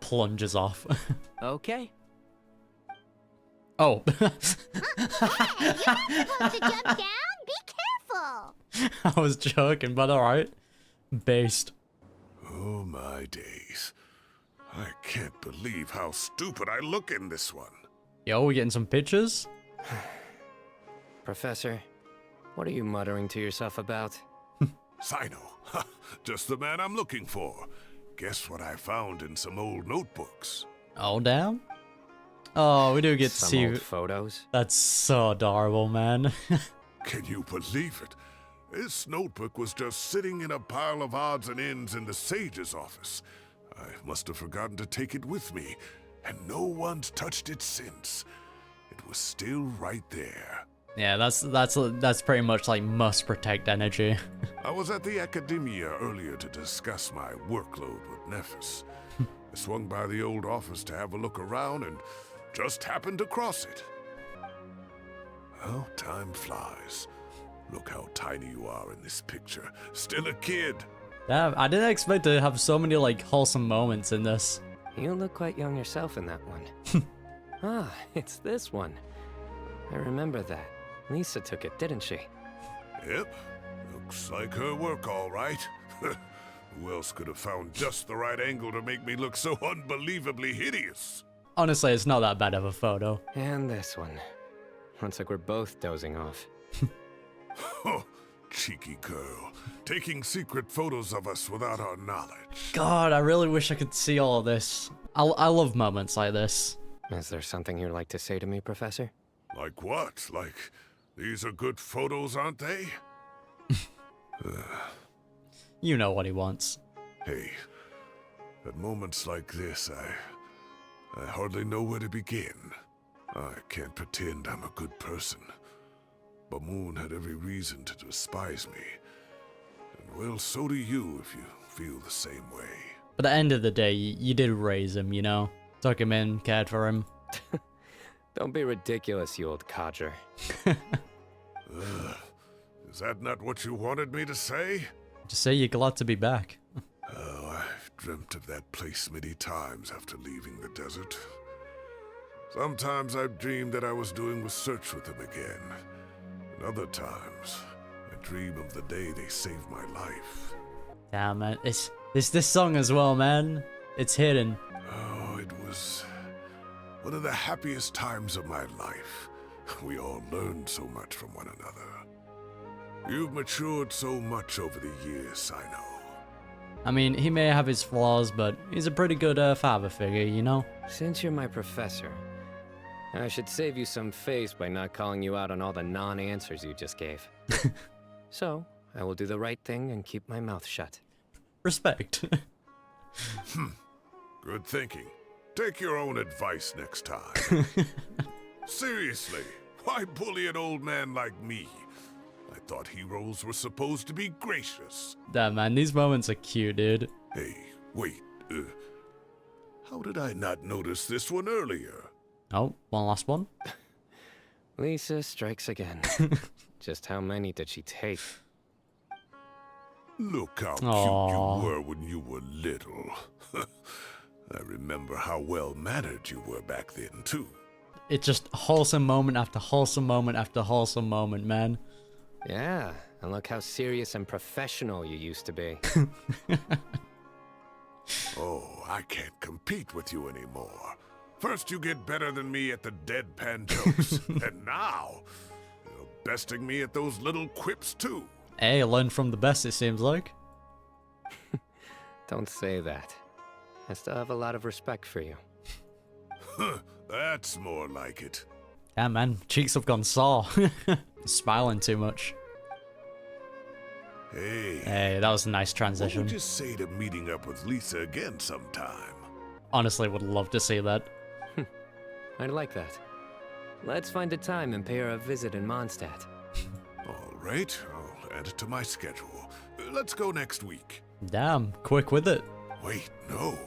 plunges off. Okay. Oh. Hey, you're not supposed to jump down. Be careful. I was joking, but alright. Based. Oh my days. I can't believe how stupid I look in this one. Yo, we getting some pictures? Professor, what are you muttering to yourself about? Cyno, just the man I'm looking for. Guess what I found in some old notebooks? Oh, damn. Oh, we do get to Some see old photos. That's so adorable, man. Can you believe it? This notebook was just sitting in a pile of odds and ends in the sage's office. I must have forgotten to take it with me, and no one's touched it since. It was still right there. Yeah, that's pretty much like must protect energy. I was at the Academia earlier to discuss my workload with Nephis. I swung by the old office to have a look around and just happened to cross it. Well, time flies. Look how tiny you are in this picture. Still a kid. Damn, I didn't expect to have so many like wholesome moments in this. You look quite young yourself in that one. Ah, it's this one. I remember that. Lisa took it, didn't she? Yep. Looks like her work, all right. Who else could have found just the right angle to make me look so unbelievably hideous? Honestly, it's not that bad of a photo. And this one. Looks like we're both dozing off. Oh, cheeky girl. Taking secret photos of us without our knowledge. God, I really wish I could see all of this. I love moments like this. Is there something you'd like to say to me, Professor? Like what? Like, these are good photos, aren't they? You know what he wants. Hey, at moments like this, I hardly know where to begin. I can't pretend I'm a good person. But Moon had every reason to despise me. And well, so do you if you feel the same way. But at the end of the day, you did raise him, you know? Took him in, cared for him. Don't be ridiculous, you old codger. Is that not what you wanted me to say? Just say you're glad to be back. Oh, I've dreamt of that place many times after leaving the desert. Sometimes I've dreamed that I was doing research with them again. And other times, I dream of the day they saved my life. Damn, man. It's this song as well, man. It's hidden. Oh, it was one of the happiest times of my life. We all learned so much from one another. You've matured so much over the years, I know. I mean, he may have his flaws, but he's a pretty good father figure, you know? Since you're my professor, I should save you some face by not calling you out on all the non-answers you just gave. So, I will do the right thing and keep my mouth shut. Respect. Good thinking. Take your own advice next time. Seriously, why bully an old man like me? I thought heroes were supposed to be gracious. Damn, man, these moments are cute, dude. Hey, wait. How did I not notice this one earlier? Oh, one last one. Lisa strikes again. Just how many did she take? Look how cute Aww. you were when you were little. I remember how well-mannered you were back then, too. It's just wholesome moment after wholesome moment after wholesome moment, man. Yeah, and look how serious and professional you used to be. Oh, I can't compete with you anymore. First you get better than me at the deadpan jokes, and now you're besting me at those little quips too. Hey, learn from the best, it seems like. Don't say that. I still have a lot of respect for you. That's more like it. Yeah, man, cheeks have gone sore. Smiling too much. Hey, that was a nice transition. What would you say to meeting up with Lisa again sometime? Honestly, would love to see that. I'd like that. Let's find a time and pay her a visit in Mondstadt. All right, I'll add it to my schedule. Let's go next week. Damn, quick with it. Wait, no.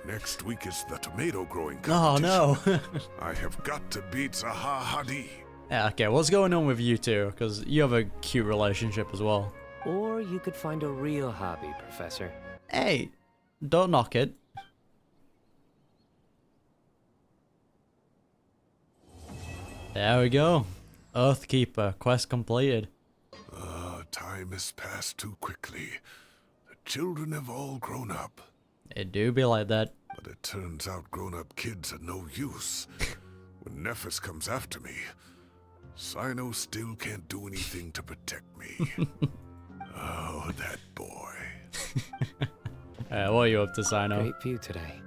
Next week is the tomato growing Oh, competition. no. I have got to beat Zaha Hadi. Yeah, okay, what's going on with you two? Because you have a cute relationship as well. Or you could find a real hobby, Professor. Hey, don't knock it. There we go. Earthkeeper, quest completed. Time has passed too quickly. The children have all grown up. It do be like that. But it turns out grown-up kids are no use. When Nephis comes after me, Cyno still can't do anything to protect me. Oh, that boy. What are you up to, Cyno? Great view today.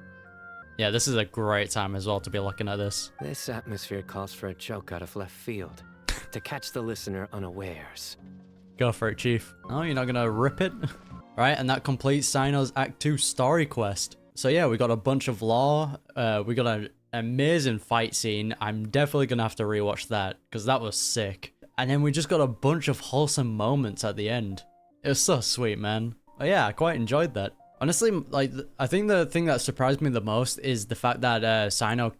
Yeah, this is a great time as well to be looking at this. This atmosphere calls for a joke out of left field. To catch the listener unawares. Go for it, Chief. Oh, you're not gonna rip it? Right, and that completes Cyno's Act 2 story quest. So yeah, we got a bunch of lore. We got an amazing fight scene. I'm definitely gonna have to rewatch that, because that was sick. And then we just got a bunch of wholesome moments at the end. It was so sweet, man. But yeah, I quite enjoyed that. Honestly, like, I think the thing that surprised me the most is the fact that Cyno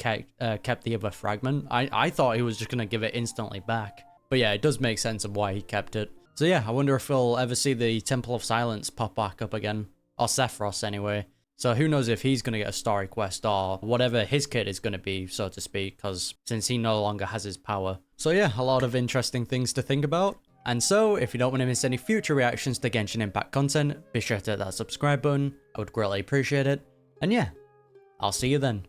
kept the other fragment. I thought he was just gonna give it instantly back. But yeah, it does make sense of why he kept it. So yeah, I wonder if we'll ever see the Temple of Silence pop back up again. Or Sethos, anyway. So who knows if he's going to get a story quest or whatever his kid is going to be, so to speak, because since he no longer has his power. So yeah, a lot of interesting things to think about. And so, if you don't want to miss any future reactions to Genshin Impact content, be sure to hit that subscribe button. I would greatly appreciate it. And yeah, I'll see you then.